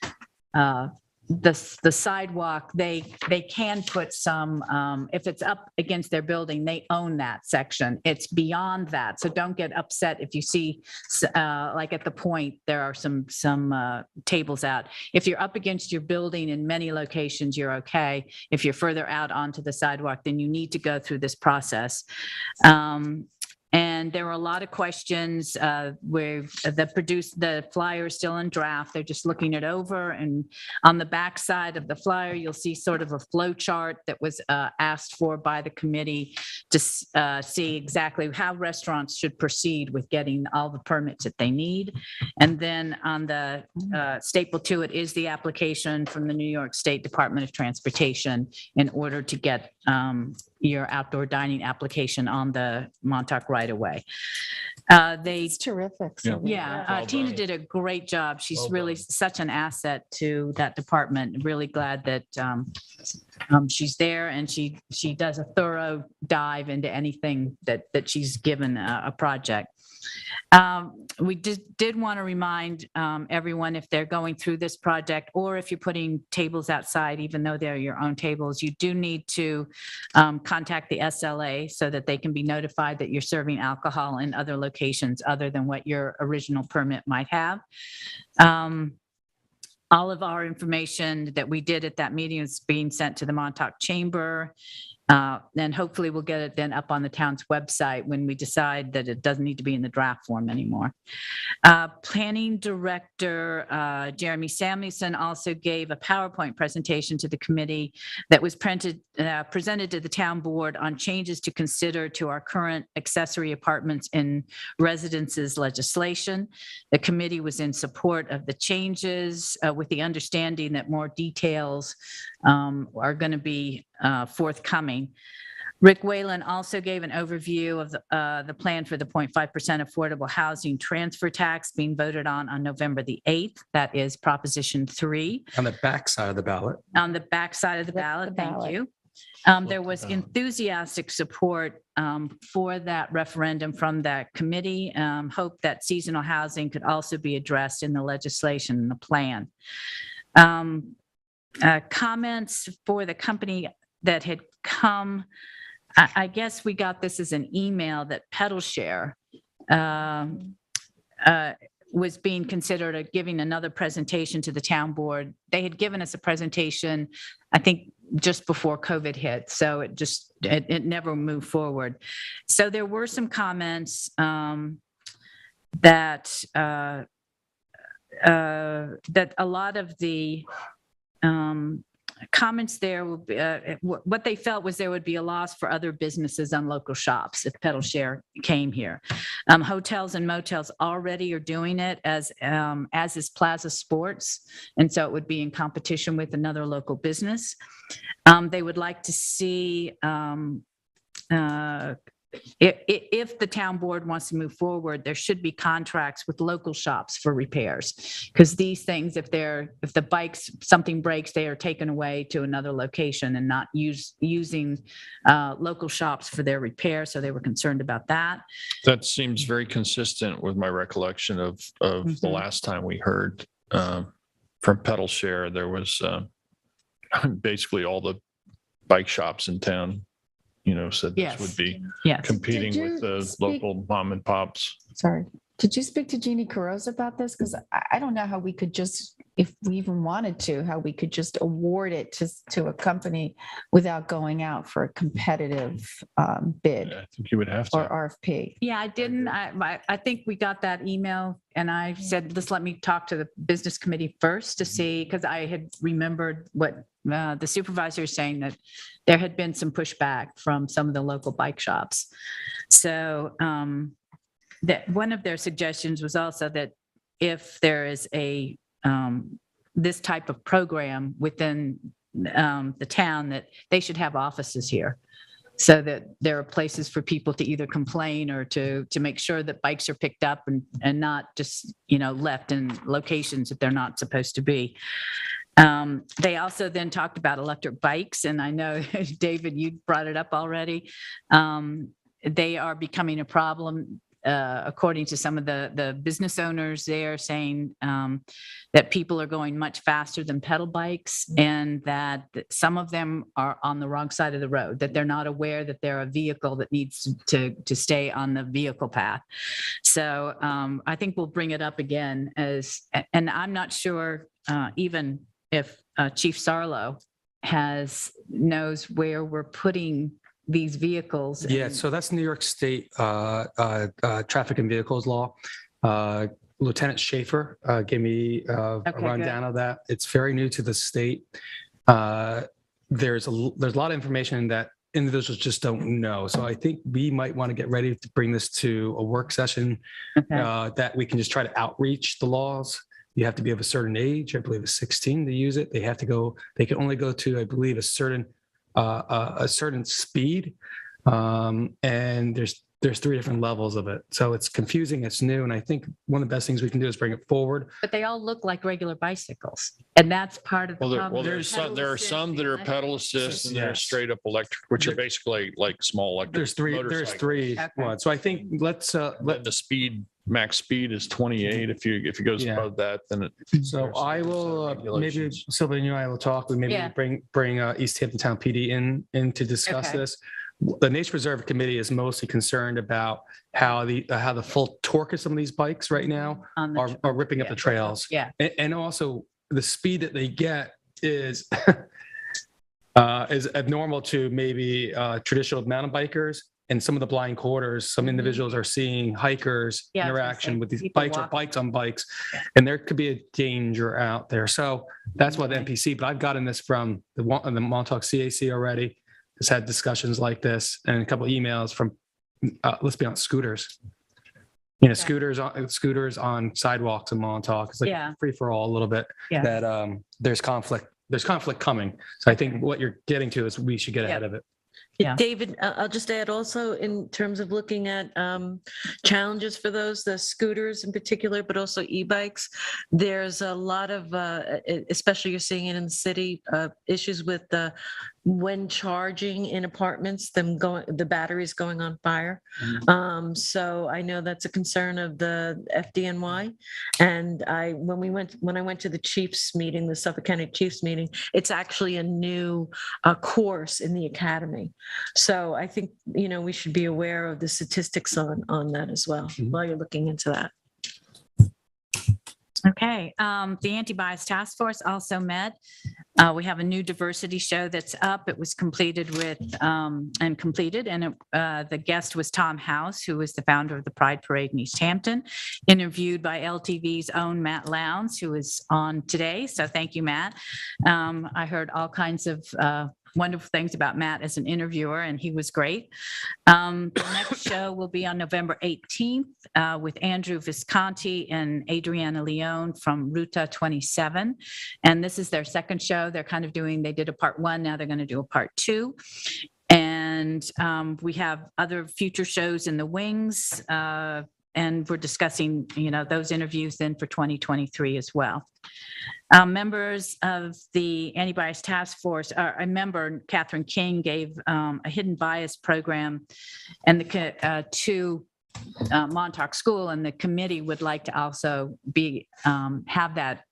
the sidewalk, they can put some, if it's up against their building, they own that section. It's beyond that. So don't get upset if you see, like at the point, there are some tables out. If you're up against your building in many locations, you're okay. If you're further out onto the sidewalk, then you need to go through this process. And there were a lot of questions where the flyer is still in draft. They're just looking it over. And on the back side of the flyer, you'll see sort of a flow chart that was asked for by the committee to see exactly how restaurants should proceed with getting all the permits that they need. And then on the staple to it is the application from the New York State Department of Transportation in order to get your outdoor dining application on the Montauk right away. It's terrific. Tina did a great job. She's really such an asset to that department. Really glad that she's there, and she does a thorough dive into anything that she's given a project. We did want to remind everyone, if they're going through this project, or if you're putting tables outside, even though they're your own tables, you do need to contact the SLA so that they can be notified that you're serving alcohol in other locations other than what your original permit might have. All of our information that we did at that meeting is being sent to the Montauk Chamber. And hopefully we'll get it then up on the town's website when we decide that it doesn't need to be in the draft form anymore. Planning Director Jeremy Samuelson also gave a PowerPoint presentation to the committee that was presented to the town board on changes to consider to our current accessory apartments in residences legislation. The committee was in support of the changes with the understanding that more details are going to be forthcoming. Rick Whalen also gave an overview of the plan for the 0.5% affordable housing transfer tax being voted on November the 8th. That is Proposition 3. On the back side of the ballot. On the back side of the ballot, thank you. There was enthusiastic support for that referendum from that committee. Hope that seasonal housing could also be addressed in the legislation and the plan. Comments for the company that had come. I guess we got this as an email that Pedal Share was being considered giving another presentation to the town board. They had given us a presentation, I think, just before COVID hit. So it never moved forward. So there were some comments that a lot of the comments there will be, what they felt was there would be a loss for other businesses and local shops if Pedal Share came here. Hotels and motels already are doing it, as is Plaza Sports, and so it would be in competition with another local business. They would like to see if the town board wants to move forward, there should be contracts with local shops for repairs, because these things, if the bikes, something breaks, they are taken away to another location and not using local shops for their repair. So they were concerned about that. That seems very consistent with my recollection of the last time we heard from Pedal Share. There was basically all the bike shops in town, said this would be competing with the local mom and pops. Sorry. Did you speak to Jeannie Carroza about this? Because I don't know how we could just, if we even wanted to, how we could just award it to a company without going out for a competitive bid. Yeah, I think you would have to. Or RFP. Yeah, I didn't. I think we got that email and I said, just let me talk to the business committee first to see, because I had remembered what the supervisor is saying, that there had been some pushback from some of the local bike shops. So that one of their suggestions was also that if there is a this type of program within the town, that they should have offices here, so that there are places for people to either complain or to make sure that bikes are picked up and not just left in locations that they're not supposed to be. They also then talked about electric bikes, and I know David, you brought it up already. They are becoming a problem. According to some of the business owners, they are saying that people are going much faster than pedal bikes, and that some of them are on the wrong side of the road, that they're not aware that they're a vehicle that needs to stay on the vehicle path. So I think we'll bring it up again and I'm not sure even if Chief Sarlo knows where we're putting these vehicles. Yeah, so that's New York State traffic and vehicles law. Lieutenant Schaefer gave me a rundown of that. It's very new to the state. There's a lot of information that individuals just don't know. So I think we might want to get ready to bring this to a work session that we can just try to outreach the laws. You have to be of a certain age, I believe it's 16 to use it. They can only go to, I believe, a certain speed, and there's 3 different levels of it. So it's confusing, it's new, and I think one of the best things we can do is bring it forward. But they all look like regular bicycles, and that's part of the problem. Well, there are some that are pedal assist and they're straight up electric, which are basically like small electric. There's three ones. So I think let's the max speed is 28. If it goes above that, then so I will maybe Sylvia and I will talk. We maybe bring East Hampton Town PD in to discuss this. The Nature Preserve Committee is mostly concerned about how the full torque of some of these bikes right now are ripping up the trails. Yeah, and also the speed that they get is is abnormal to maybe traditional mountain bikers. And some of the blind quarters, some individuals are seeing hikers Yeah, I was gonna interaction say, with these people bikes or walking. bikes on bikes, and there could be a danger out there. So that's why the NPC. But I've gotten this from the Montauk CAC already. Has had discussions like this, and a couple of emails from let's be honest, scooters. You know, scooters on sidewalks in Montauk. It's like Yeah. free for all a little bit. Yeah. That there's conflict. There's conflict coming. So I think what you're getting to is we should get ahead of it. Yeah. David, I'll just add also in terms of looking at challenges for those, the scooters in particular, but also e-bikes. There's a lot of, especially you're seeing it in the city, issues with when charging in apartments, the batteries going on fire. So I know that's a concern of the FDNY. And when I went to the Chiefs meeting, the Suffolk County Chiefs meeting, it's actually a new course in the academy. So I think, we should be aware of the statistics on that as well while you're looking into that. Okay, the Anti-Bias Task Force also met. We have a new diversity show that's up. It was completed and the guest was Tom House, who was the founder of the Pride Parade in East Hampton, interviewed by LTV's own Matt Lowndes, who is on today. So thank you, Matt. I heard all kinds of wonderful things about Matt as an interviewer, and he was great. The next show will be on November 18th with Andrew Visconti and Adriana Leone from Ruta 27. And this is their second show. They're kind of they did a part 1, now they're going to do a part 2. And we have other future shows in the wings, and we're discussing, those interviews then for 2023 as well. Members of the Anti-Bias Task Force, a member, Catherine King, gave a hidden bias program and to Montauk School, and the committee would like to also have that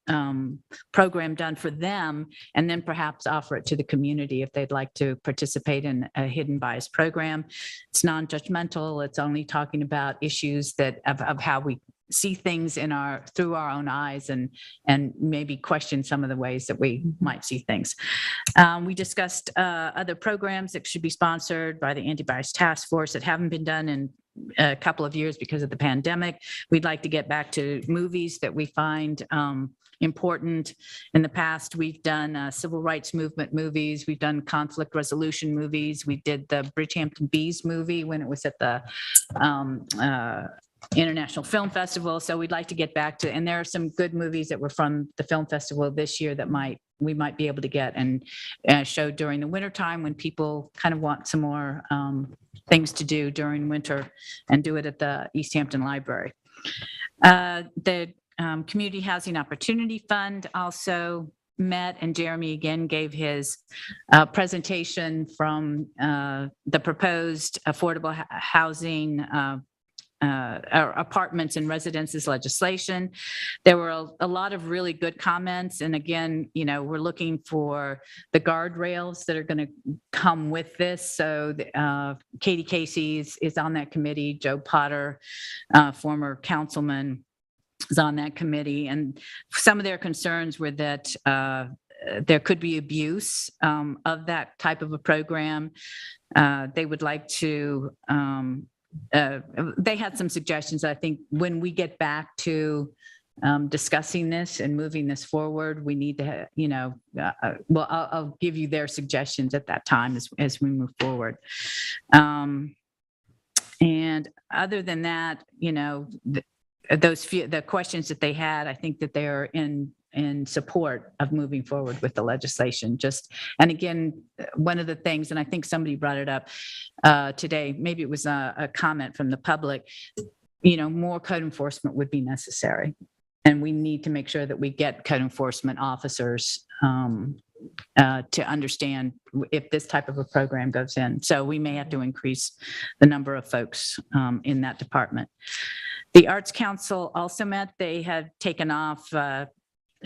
program done for them, and then perhaps offer it to the community if they'd like to participate in a hidden bias program. It's non-judgmental. It's only talking about issues of how we see things through our own eyes, and maybe question some of the ways that we might see things. We discussed other programs that should be sponsored by the Anti-Bias Task Force that haven't been done in a couple of years because of the pandemic. We'd like to get back to movies that we find important. In the past, we've done civil rights movement movies. We've done conflict resolution movies. We did the Bridgehampton Bees movie when it was at the International Film Festival. So we'd like to get back to, and there are some good movies that were from the film festival this year that we might be able to get and show during the wintertime when people kind of want some more things to do during winter, and do it at the East Hampton Library. The Community Housing Opportunity Fund also met, and Jeremy again gave his presentation from the proposed affordable housing apartments and residences legislation. There were a lot of really good comments. And again, we're looking for the guardrails that are going to come with this. So Katie Casey is on that committee. Joe Potter, former councilman, is on that committee. And some of their concerns were that there could be abuse of that type of a program. They would like to they had some suggestions. I think when we get back to discussing this and moving this forward, we need to, I'll give you their suggestions at that time as we move forward. And other than that, the questions that they had, I think that they are in support of moving forward with the legislation. And again, one of the things, and I think somebody brought it up today, maybe it was a comment from the public, more code enforcement would be necessary. And we need to make sure that we get code enforcement officers to understand if this type of a program goes in. So we may have to increase the number of folks in that department. The Arts Council also met. They had taken off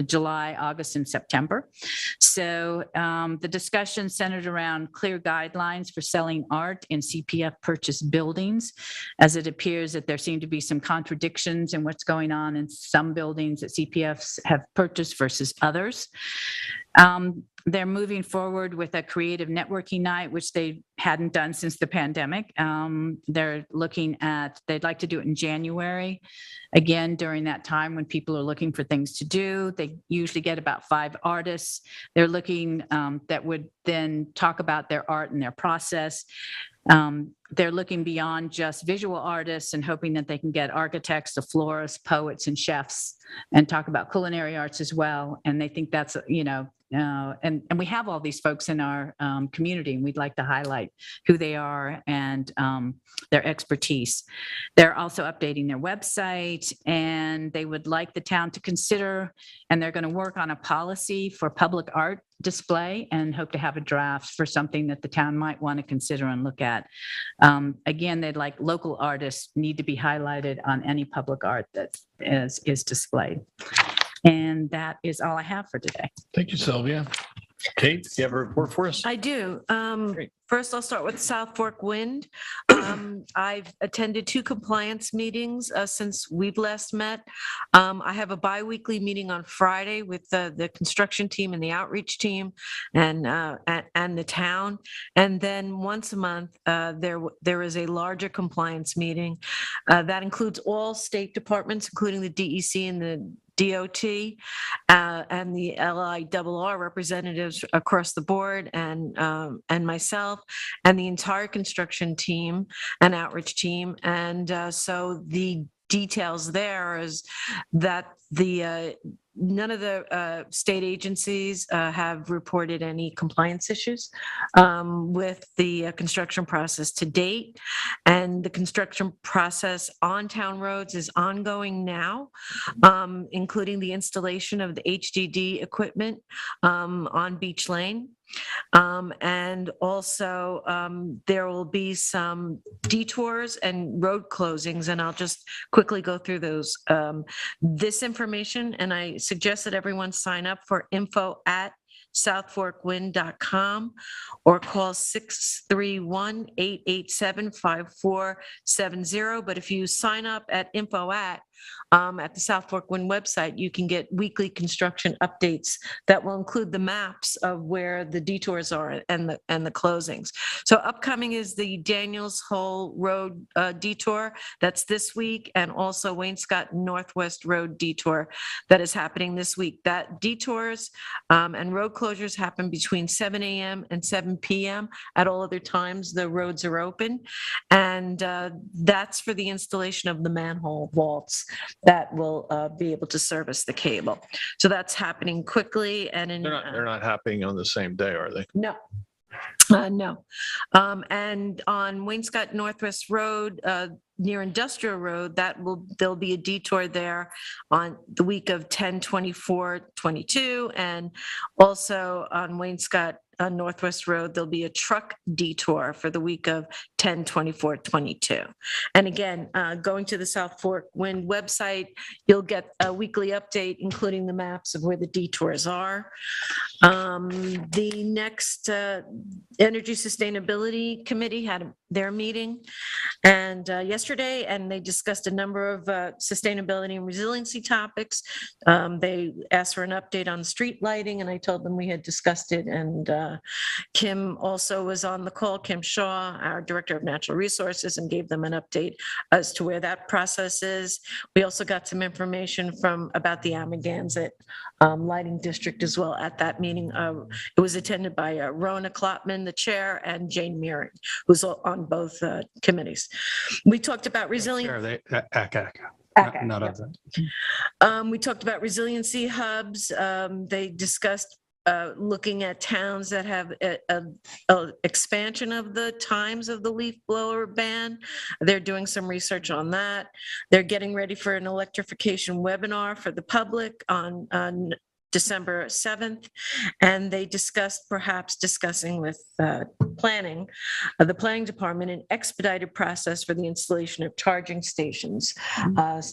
July, August, and September. So the discussion centered around clear guidelines for selling art in CPF purchased buildings, as it appears that there seem to be some contradictions in what's going on in some buildings that CPFs have purchased versus others. They're moving forward with a creative networking night, which they hadn't done since the pandemic. They're looking at, they'd like to do it in January. Again, during that time when people are looking for things to do, they usually get about 5 artists. They're looking that would then talk about their art and their process. They're looking beyond just visual artists and hoping that they can get architects, the florists, poets, and chefs, and talk about culinary arts as well. And they think that's, and we have all these folks in our community, and we'd like to highlight who they are and their expertise. They're also updating their website, and they would like the town to consider, and they're going to work on a policy for public art display and hope to have a draft for something that the town might want to consider and look at. Again, they'd like local artists need to be highlighted on any public art that is displayed. And that is all I have for today. Thank you, Sylvia. Kate, do you have a report for us? I do. First, I'll start with South Fork Wind. I've attended 2 compliance meetings since we've last met. I have a bi-weekly meeting on Friday with the construction team and the outreach team and the town. And then once a month, there is a larger compliance meeting that includes all state departments, including the DEC and the DOT and the LIRR representatives across the board, and myself and the entire construction team and outreach team. And so the details there is that none of the state agencies have reported any compliance issues with the construction process to date. And the construction process on town roads is ongoing now, including the installation of the HDD equipment on Beach Lane. And also there will be some detours and road closings, and I'll just quickly go through those. This information, and I suggest that everyone sign up for info@southforkwind.com or call 631-887-5470. But if you sign up at at the South Fork Wind website, you can get weekly construction updates that will include the maps of where the detours are and the closings. So upcoming is the Daniels Hole Road detour. That's this week, and also Wainscott Northwest Road detour that is happening this week. That detours and road closures happen between 7 a.m. and 7 p.m. At all other times, the roads are open. And that's for the installation of the manhole vaults that will be able to service the cable. So that's happening quickly. And They're not happening on the same day, are they? No. No. And on Wainscott Northwest Road, near Industrial Road, there'll be a detour there on the week of 10/24/22, and also on Wainscott Northwest Road, there'll be a truck detour for the week of 10/24/22. And again, going to the South Fork Wind website, you'll get a weekly update, including the maps of where the detours are. The next Energy Sustainability Committee had their meeting and yesterday, and they discussed a number of sustainability and resiliency topics. They asked for an update on street lighting, and I told them we had discussed it. And Kim also was on the call, Kim Shaw, our Director of Natural Resources, and gave them an update as to where that process is. We also got some information about the Amagansett Lighting District as well at that meeting. It was attended by Rona Klopman, the chair, and Jane Mirren, who's on both committees. We talked about resilience. Not of that. We talked about resiliency hubs. They discussed looking at towns that have a expansion of the times of the leaf blower ban. They're doing some research on that. They're getting ready for an electrification webinar for the public on December 7th, and they discussed perhaps discussing with planning, the planning department, an expedited process for the installation of charging stations,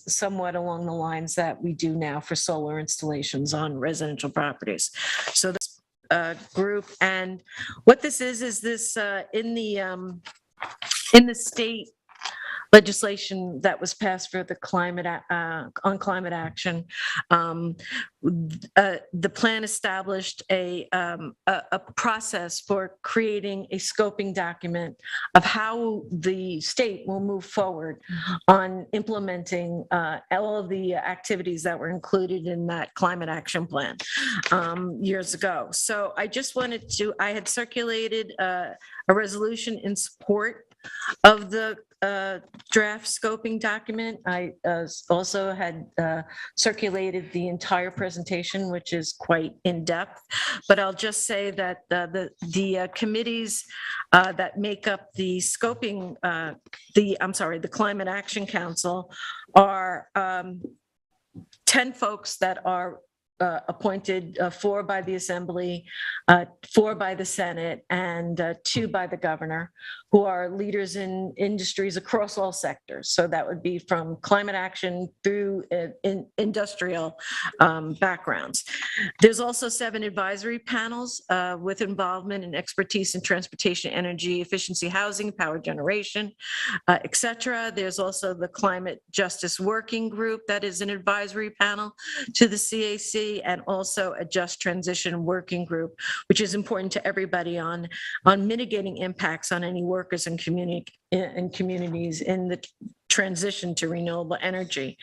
somewhat along the lines that we do now for solar installations on residential properties. So this group, and what this is this in the state legislation that was passed for the climate on climate action. The plan established a process for creating a scoping document of how the state will move forward on implementing all of the activities that were included in that climate action plan years ago. So I just wanted to, I had circulated a resolution in support of the draft scoping document. I also had circulated the entire presentation, which is quite in-depth, but I'll just say that the committees that make up the scoping, the Climate Action Council are 10 folks that are appointed, 4 by the Assembly, 4 by the Senate, and 2 by the governor, who are leaders in industries across all sectors. So that would be from climate action through industrial backgrounds. There's also 7 advisory panels with involvement and expertise in transportation, energy, efficiency, housing, power generation, et cetera. There's also the Climate Justice Working Group that is an advisory panel to the CAC, and also a Just Transition Working Group, which is important to everybody on mitigating impacts on any workers and communities in the transition to renewable energy.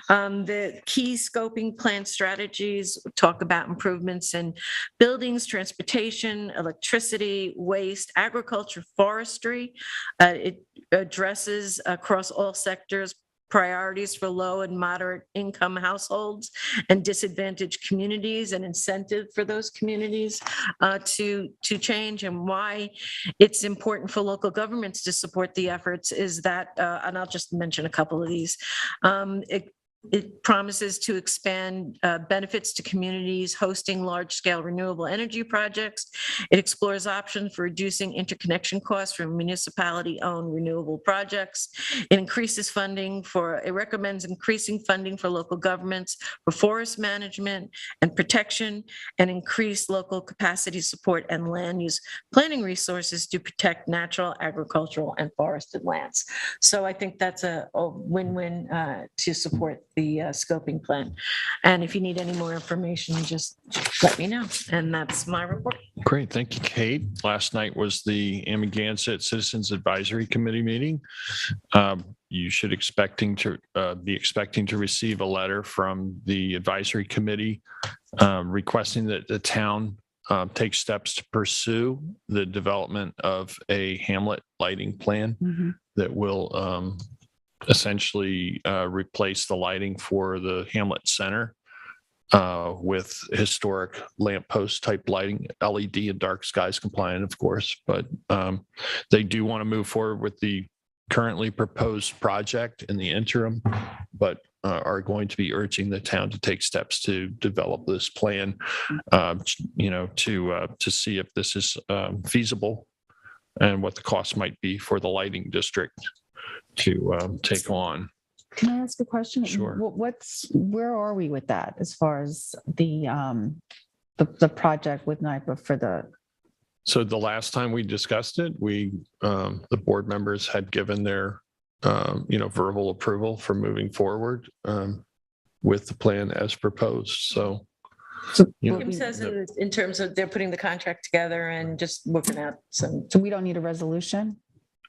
The key scoping plan strategies talk about improvements in buildings, transportation, electricity, waste, agriculture, forestry. It addresses across all sectors priorities for low and moderate income households and disadvantaged communities, and incentive for those communities to change. And why it's important for local governments to support the efforts is that, and I'll just mention a couple of these, it promises to expand benefits to communities hosting large-scale renewable energy projects. It explores options for reducing interconnection costs for municipality-owned renewable projects. It increases funding it recommends increasing funding for local governments for forest management and protection, and increase local capacity support and land use planning resources to protect natural, agricultural, and forested lands. So I think that's a win-win to support the scoping plan. And if you need any more information, just let me know. And that's my report. Great. Thank you, Kate. Last night was the Amagansett Citizens Advisory Committee meeting. You should be expecting to receive a letter from the advisory committee requesting that the town take steps to pursue the development of a hamlet lighting plan that will essentially replace the lighting for the Hamlet Center with historic lamppost type lighting, LED and dark skies compliant, of course. But they do want to move forward with the currently proposed project in the interim, but are going to be urging the town to take steps to develop this plan, to see if this is feasible and what the cost might be for the lighting district to take on. Can I ask a question? Sure. Where are we with that as far as the project with NYPA for the? So the last time we discussed it, the board members had given their verbal approval for moving forward with the plan as proposed. So Kim says in terms of they're putting the contract together and just working out some. So we don't need a resolution?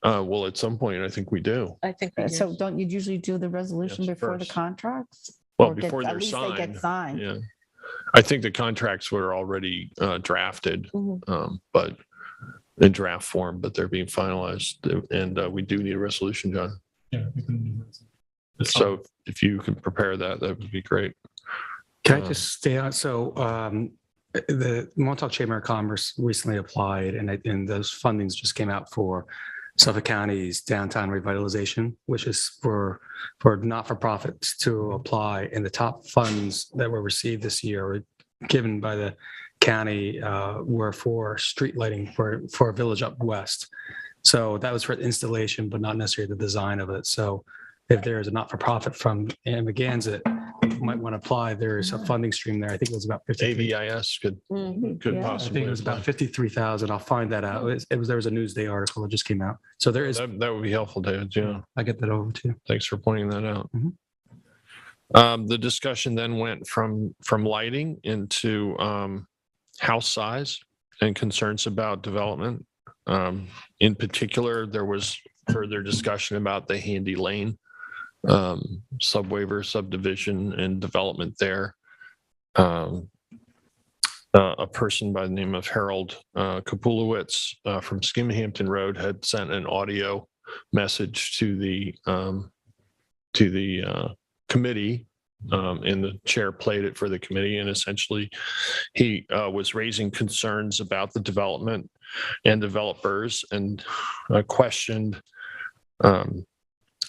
Well, at some point, I think we do. I think we do. So don't you usually do the resolution before the contracts? Well, before they're signed. They get signed. Yeah. I think the contracts were already drafted, but in draft form, but they're being finalized. And we do need a resolution, John. Yeah. So if you can prepare that would be great. Can I just stay on? So the Montauk Chamber of Commerce recently applied, and those fundings just came out for Suffolk County's downtown revitalization, which is for not-for-profits to apply. And the top funds that were received this year were given by the county were for street lighting for a village up west. So that was for installation, but not necessarily the design of it. So if there is a not-for-profit from Amagansett, you might want to apply. There's a funding stream there. I think it was about 53. AVIS could I possibly. think it was about 53,000. I'll find that out. There was a Newsday article that just came out. So there is. That would be helpful, David. Yeah. I get that over to you. Thanks for pointing that out. The discussion then went from lighting into house size and concerns about development. In particular, there was further discussion about the Handy Lane subwaiver subdivision and development there. A person by the name of Harold Kapulowitz from Hampton Road had sent an audio message to the committee, and the chair played it for the committee. And essentially, he was raising concerns about the development and developers, and questioned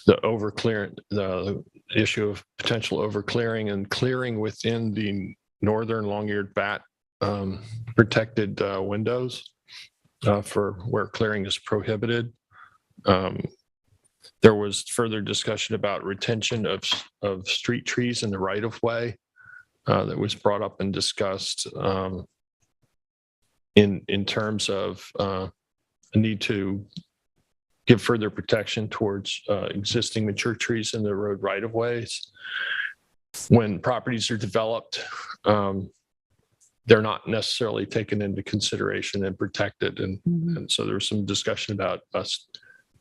the issue of potential overclearing and clearing within the northern long-eared bat protected windows for where clearing is prohibited. There was further discussion about retention of street trees in the right-of-way that was brought up and discussed in terms of a need to give further protection towards existing mature trees in the road right-of-ways. When properties are developed, they're not necessarily taken into consideration and protected. And so there was some discussion about us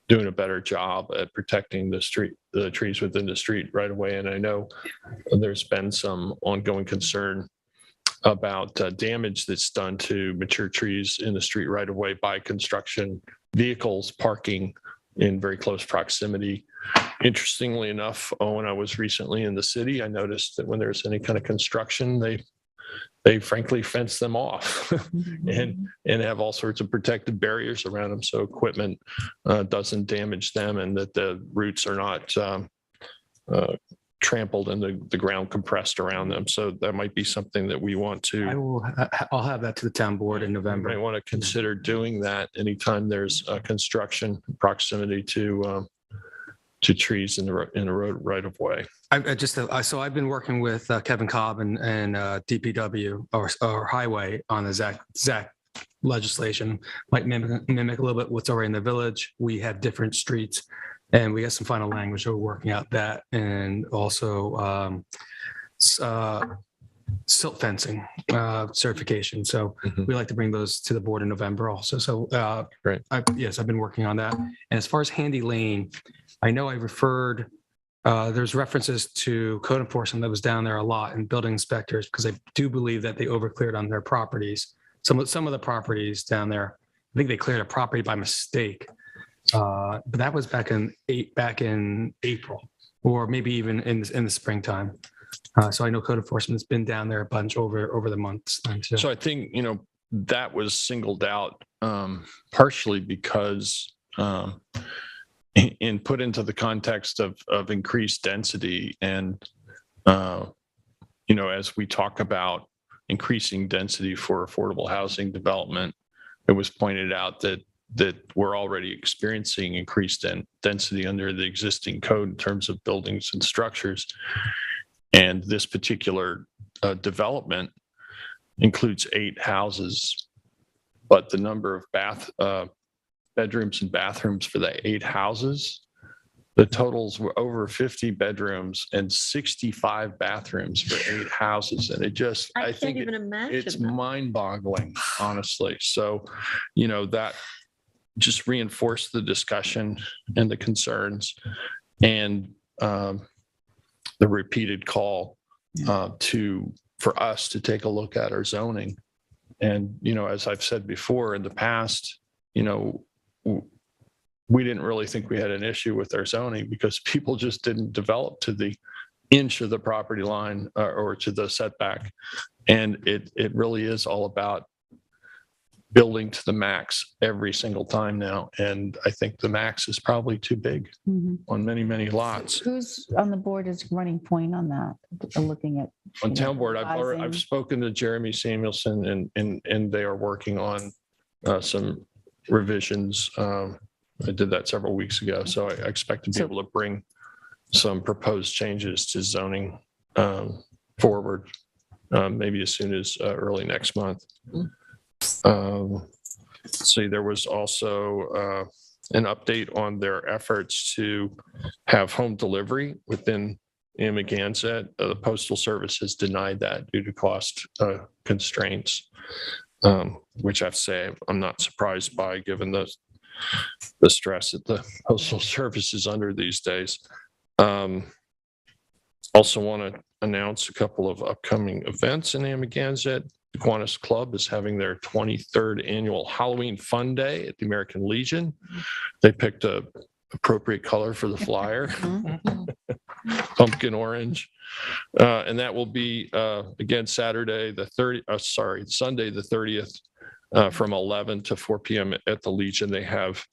doing a better job at protecting the trees within the street right away. And I know there's been some ongoing concern about damage that's done to mature trees in the street right away by construction vehicles parking in very close proximity. Interestingly enough, when I was recently in the city, I noticed that when there's any kind of construction, they frankly fence them off and have all sorts of protective barriers around them so equipment doesn't damage them, and that the roots are not trampled and the ground compressed around them. So that might be something that we want to. I'll have that to the town board in November. I want to consider doing that anytime there's construction proximity to trees in the road right of way. So I've been working with Kevin Cobb and DPW or Highway on the ZAC legislation. Might mimic a little bit what's already in the village. We have different streets, and we got some final language. So we're working out that, and also silt fencing certification. So we like to bring those to the board in November also. So great. I've been working on that. And as far as Handy Lane, I know I referred, there's references to code enforcement that was down there a lot, and building inspectors, because I do believe that they overcleared on their properties. Some of the properties down there, I think they cleared a property by mistake. But that was back in April, or maybe even in the springtime. So I know code enforcement has been down there a bunch over the months. So I think, that was singled out partially because and put into the context of increased density. And, as we talk about increasing density for affordable housing development, it was pointed out that we're already experiencing increased density under the existing code in terms of buildings and structures. And this particular development includes 8 houses, but the number of bedrooms and bathrooms for the 8 houses, the totals were over 50 bedrooms and 65 bathrooms for 8 houses. And it just, I can't even imagine. It's mind-boggling, honestly. So, that just reinforced the discussion and the concerns, and the repeated call for us to take a look at our zoning. And, as I've said before in the past, we didn't really think we had an issue with our zoning because people just didn't develop to the inch of the property line or to the setback. And it really is all about building to the max every single time now. And I think the max is probably too big on many, many lots. Who's on the board is running point on that, looking at? On you know, town board, I've revising? spoken to Jeremy Samuelson and they are working on some revisions. I did that several weeks ago, so I expect to be able to bring some proposed changes to zoning forward, maybe as soon as early next month. See, there was also an update on their efforts to have home delivery within Amagansett. The Postal Service has denied that due to cost constraints, which I have to say I'm not surprised by, given the stress that the Postal Service is under these days. Also want to announce a couple of upcoming events in Amagansett. The Kiwanis Club is having their 23rd annual Halloween Fun Day at the American Legion. They picked a appropriate color for the flyer, pumpkin orange. And that will be, again, Sunday, the 30th, from 11 to 4 p.m. at the Legion. They have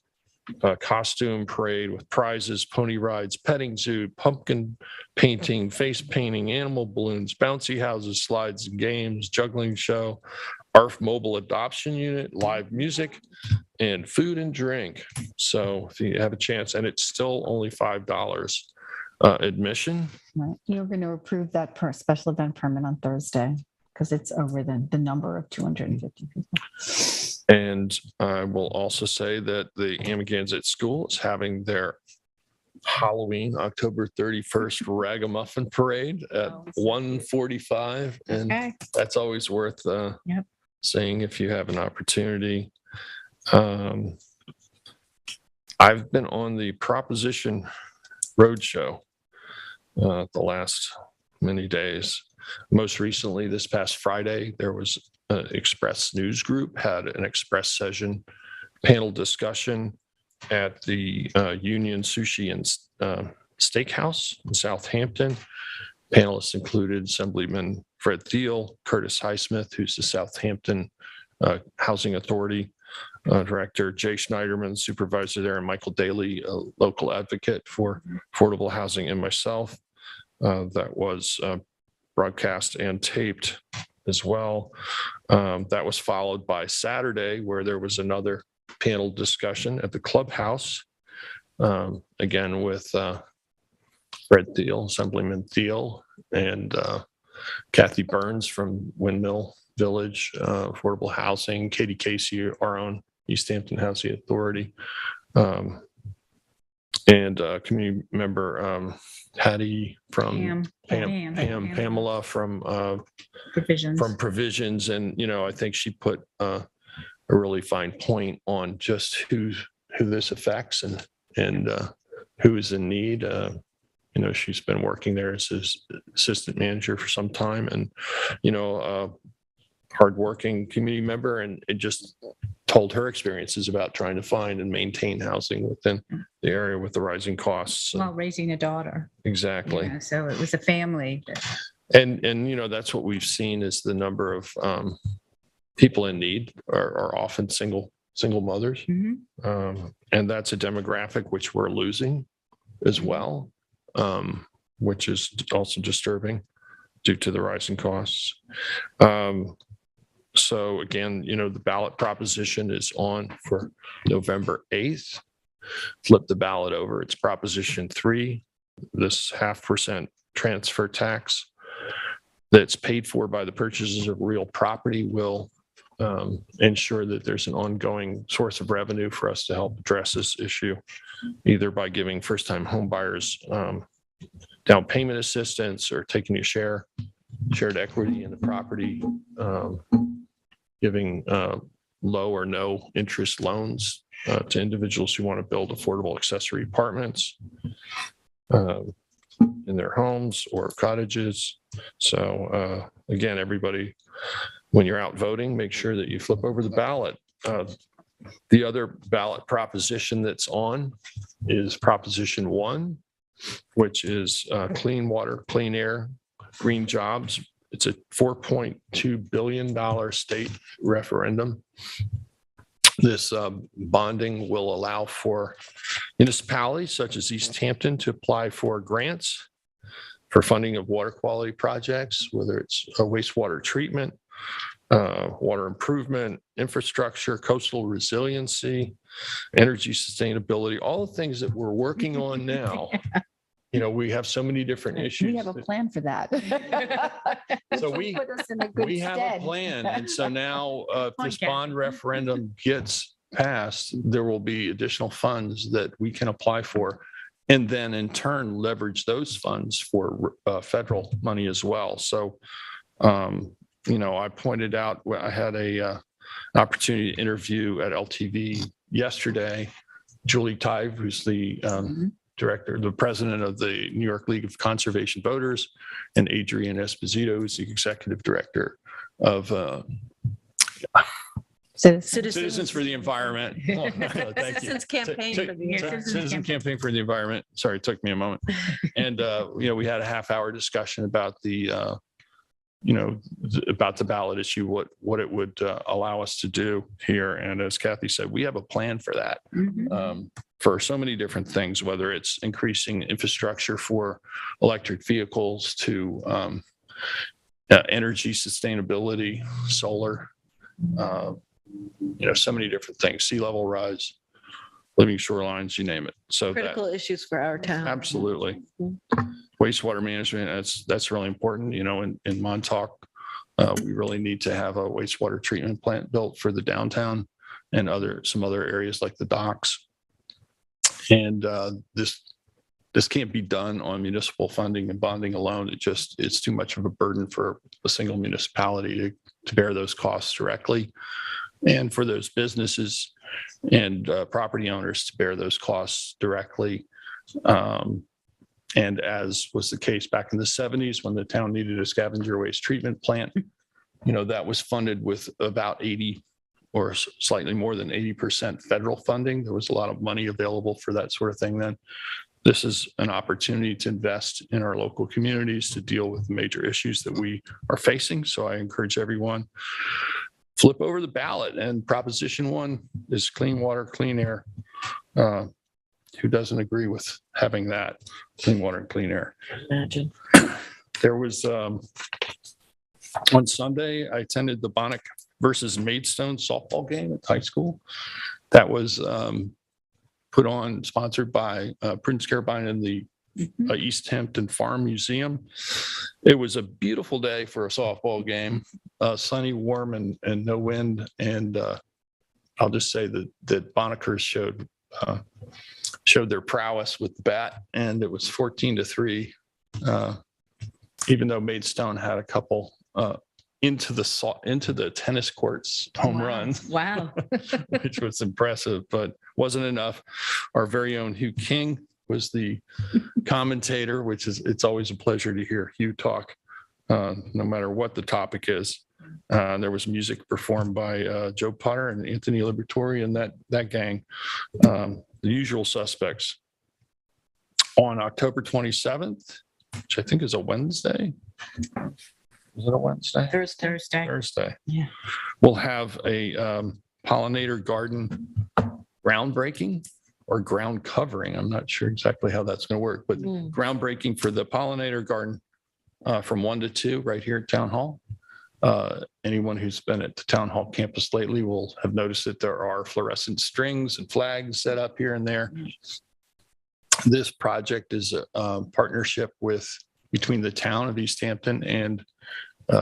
a costume parade with prizes, pony rides, petting zoo, pumpkin painting, face painting, animal balloons, bouncy houses, slides, and games, juggling show, ARF mobile adoption unit, live music, and food and drink. So if you have a chance, and it's still only $5 admission. Right. You're going to approve that special event permit on Thursday because it's over the number of 250 people. And I will also say that the Amagansett School is having their Halloween, October 31st Ragamuffin Parade at 1:45. And that's always worth saying if you have an opportunity. I've been on the Proposition Roadshow the last many days. Most recently, this past Friday, there was Express News Group had an Express session panel discussion at the Union Sushi and Steakhouse in Southampton. Panelists included Assemblyman Fred Thiel, Curtis Highsmith, who's the Southampton Housing Authority Director, Jay Schneiderman, supervisor there, and Michael Daly, a local advocate for affordable housing, and myself. That was broadcast and taped as well. That was followed by Saturday, where there was another panel discussion at the clubhouse, again with Fred Thiel, Assemblyman Thiel, and Kathy Burns from Windmill Village Affordable Housing, Katie Casey, our own East Hampton Housing Authority, and community member Hattie from Pamela from Provisions. And, I think she put a really fine point on just who this affects and who is in need. She's been working there as his assistant manager for some time, and, hardworking community member, and it just told her experiences about trying to find and maintain housing within the area with the rising costs. While raising a daughter. Exactly. So it was a family. And that's what we've seen is the number of people in need are often single mothers. And that's a demographic which we're losing as well, which is also disturbing due to the rising costs. So again, the ballot proposition is on for November 8th. Flip the ballot over. It's Proposition 3, this 0.5% transfer tax that's paid for by the purchases of real property will ensure that there's an ongoing source of revenue for us to help address this issue, either by giving first-time home buyers down payment assistance or taking a shared equity in the property, giving low or no interest loans to individuals who want to build affordable accessory apartments in their homes or cottages. So again, everybody, when you're out voting, make sure that you flip over the ballot. The other ballot proposition that's on is Proposition 1, which is clean water, clean air, green jobs. It's a $4.2 billion state referendum This bonding will allow for municipalities such as East Hampton to apply for grants for funding of water quality projects, whether it's a wastewater treatment, water improvement, infrastructure, coastal resiliency, energy sustainability, all the things that we're working on now. You know, we have so many different issues. We have a plan for that. So Which will put us in a good we have stead. a plan. And so now if this Okay. bond referendum gets passed, there will be additional funds that we can apply for. And then in turn, leverage those funds for federal money as well. So, you know, I pointed out, I had an opportunity to interview at LTV yesterday, Julie Tive, who's the director, the president of the New York League of Conservation Voters, and Adrian Esposito, who's the executive director of Citizens for the Environment. Oh, thank you. Citizens Campaign for the Environment. Citizen Campaign for the Environment. Sorry, it took me a moment. And, you know, we had a half-hour discussion about the, you know, about the ballot issue, what it would allow us to do here. And as Kathy said, we have a plan for that. For so many different things, whether it's increasing infrastructure for electric vehicles to energy sustainability, solar, you know, so many different things, sea level rise, living shorelines, you name it. So Critical issues for our town. absolutely. Wastewater management, that's really important. You know, in Montauk, we really need to have a wastewater treatment plant built for the downtown and some other areas like the docks. And this can't be done on municipal funding and bonding alone. It's too much of a burden for a single municipality to bear those costs directly, and for those businesses and property owners to bear those costs directly. And as was the case back in the 70s when the town needed a scavenger waste treatment plant, you know, that was funded with about 80 or slightly more than 80% federal funding. There was a lot of money available for that sort of thing then. This is an opportunity to invest in our local communities to deal with the major issues that we are facing. So I encourage everyone, flip over the ballot, and Proposition 1 is clean water, clean air. Who doesn't agree with having that clean water and clean air? Imagine. There was, on Sunday, I attended the Bonnick versus Maidstone softball game at the high school. That was sponsored by Prudence Carabine and the East Hampton Farm Museum. It was a beautiful day for a softball game, sunny, warm, and no wind. And I'll just say that Bonnickers showed their prowess with the bat, and it was 14-3. Even though Maidstone had a couple into the tennis courts home runs. Wow. Which was impressive, but wasn't enough. Our very own Hugh King was the commentator, it's always a pleasure to hear Hugh talk, no matter what the topic is. There was music performed by Joe Potter and Anthony Liberatore and that gang, the usual suspects. On October 27th, which I think is a Wednesday. Is it a Wednesday? Thursday. Yeah. We'll have a pollinator garden groundbreaking or ground covering. I'm not sure exactly how that's going to work, but groundbreaking for the pollinator garden from 1 to 2 right here at Town Hall. Anyone who's been at the Town Hall campus lately will have noticed that there are fluorescent strings and flags set up here and there. This project is a partnership between the town of East Hampton and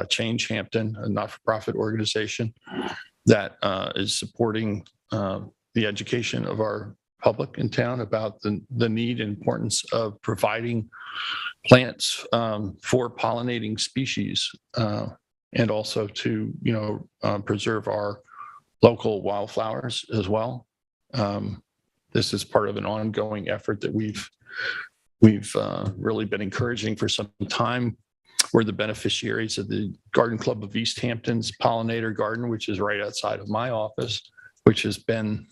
Change Hampton, a not-for-profit organization that is supporting the education of our public in town about the need and importance of providing plants for pollinating species, and also to preserve our local wildflowers as well. This is part of an ongoing effort that we've really been encouraging for some time. We're the beneficiaries of the Garden Club of East Hampton's pollinator garden, which is right outside of my office, which has been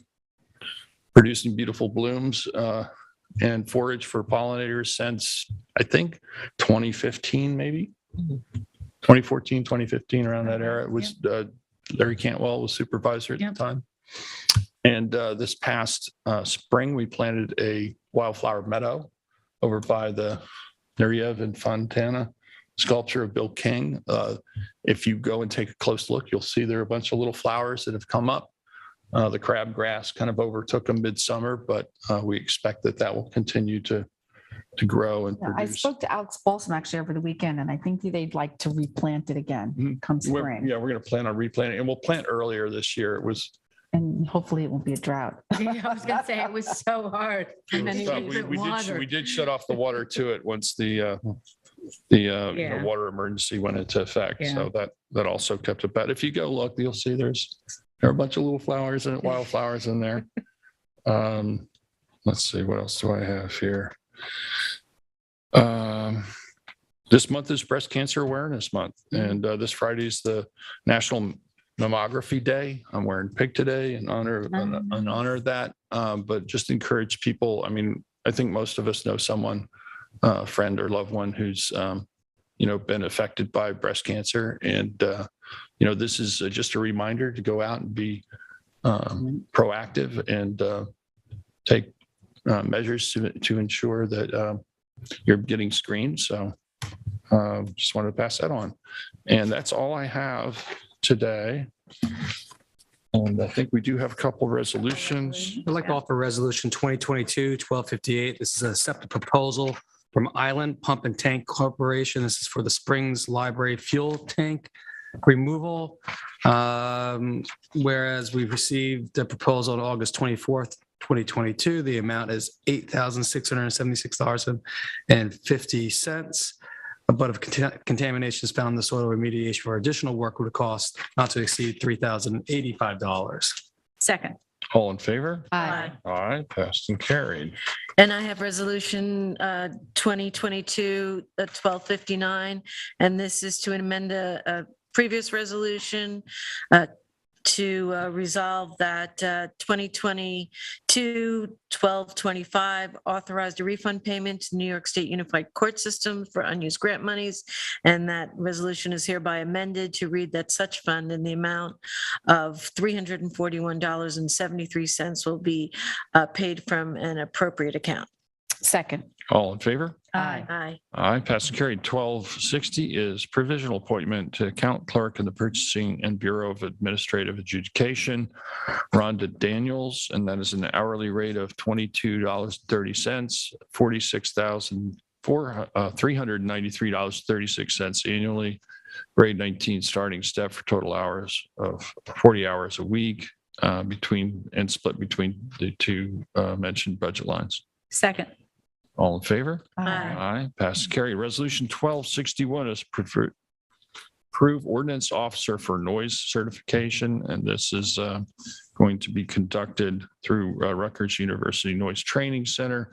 producing beautiful blooms and forage for pollinators since, I think, 2015, maybe 2014, 2015, around that era. It was Larry Cantwell was supervisor at the time. And this past spring, we planted a wildflower meadow over by the Neriev and Fontana sculpture of Bill King. If you go and take a close look, you'll see there are a bunch of little flowers that have come up. The crabgrass kind of overtook them midsummer, but we expect that will continue to grow and Yeah, I produce. spoke to Alex Balsam actually over the weekend, and I think they'd like to replant it again come spring. We're going to plan on replanting, and we'll plant earlier this year. It was, And hopefully it won't be a drought. Yeah, I was gonna say, it was so hard. And then we did shut off the water to it once the Yeah. water emergency went into effect. Yeah. So that also kept it. But if you go look, you'll see there are a bunch of little flowers and wildflowers in there. Let's see, what else do I have here? This month is Breast Cancer Awareness Month, and this Friday is the National Mammography Day. I'm wearing pink today in honor of that. But just encourage people. I mean, I think most of us know someone, a friend or loved one who's been affected by breast cancer, and this is just a reminder to go out and be proactive and take measures to ensure that you're getting screened. So just wanted to pass that on. And that's all I have today. And I think we do have a couple resolutions. I'd like to offer Resolution 2022-1258. This is a separate proposal from Island Pump and Tank Corporation. This is for the Springs Library fuel tank removal. Whereas we received a proposal on August 24th, 2022. The amount is $8,676.50. But if contamination is found in the soil, remediation for additional work would cost not to exceed $3,085. Second. All in favor? Aye. Aye, passed and carried. And I have resolution 2022-1259, and this is to amend a previous resolution to resolve that 2022-1225 authorized a refund payment to New York State Unified Court System for unused grant monies. And that resolution is hereby amended to read that such fund in the amount of $341.73 will be paid from an appropriate account. Second. All in favor? Aye. Aye. Aye, passed and carried. 1260 is provisional appointment to account clerk in the Purchasing and Bureau of Administrative Adjudication, Rhonda Daniels, and that is an hourly rate of $22.30, $393.36 annually, grade 19 starting step for total hours of 40 hours a week split between the two mentioned budget lines. Second. All in favor? Aye. Aye. Pass carry. Resolution 1261 is approve ordinance officer for noise certification. And this is going to be conducted through Rutgers University Noise Training Center.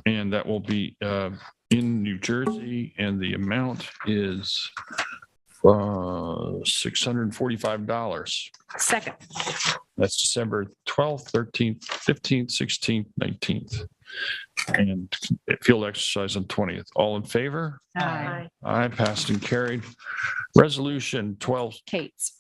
And that will be in New Jersey. And the amount is $645. Second. That's December 12th, 13th, 15th, 16th, 19th. And field exercise on 20th. All in favor? Aye. Aye, passed and carried. Resolution 12, Kate's.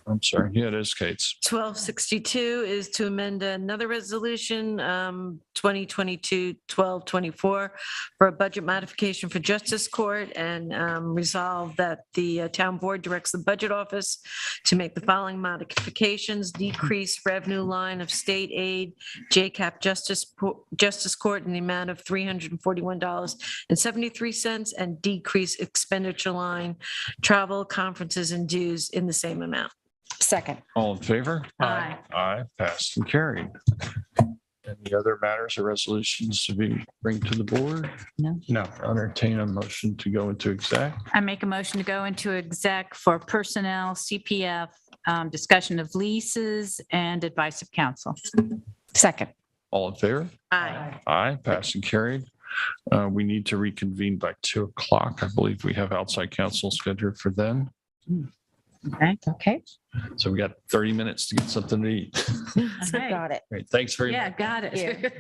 I'm sorry, yeah, it is Kate's. 1262 is to amend another resolution, 2022-1224, for a budget modification for Justice Court, and resolve that the town board directs the budget office to make the following modifications: decrease revenue line of state aid, JCAP Justice Court in the amount of $341.73, and decrease expenditure line, travel, conferences, and dues in the same amount. Second. All in favor? Aye. Aye, passed and carried. Any other matters or resolutions to bring to the board? No. No. Entertain a motion to go into exec. I make a motion to go into exec for personnel, CPF, discussion of leases, and advice of counsel. Second. All in favor? Aye. Aye, passed and carried. We need to reconvene by 2:00. I believe we have outside counsel scheduled for then. Okay. Okay. So we got 30 minutes to get something to eat. Okay. Got it. Great. Thanks very much. Yeah, got it.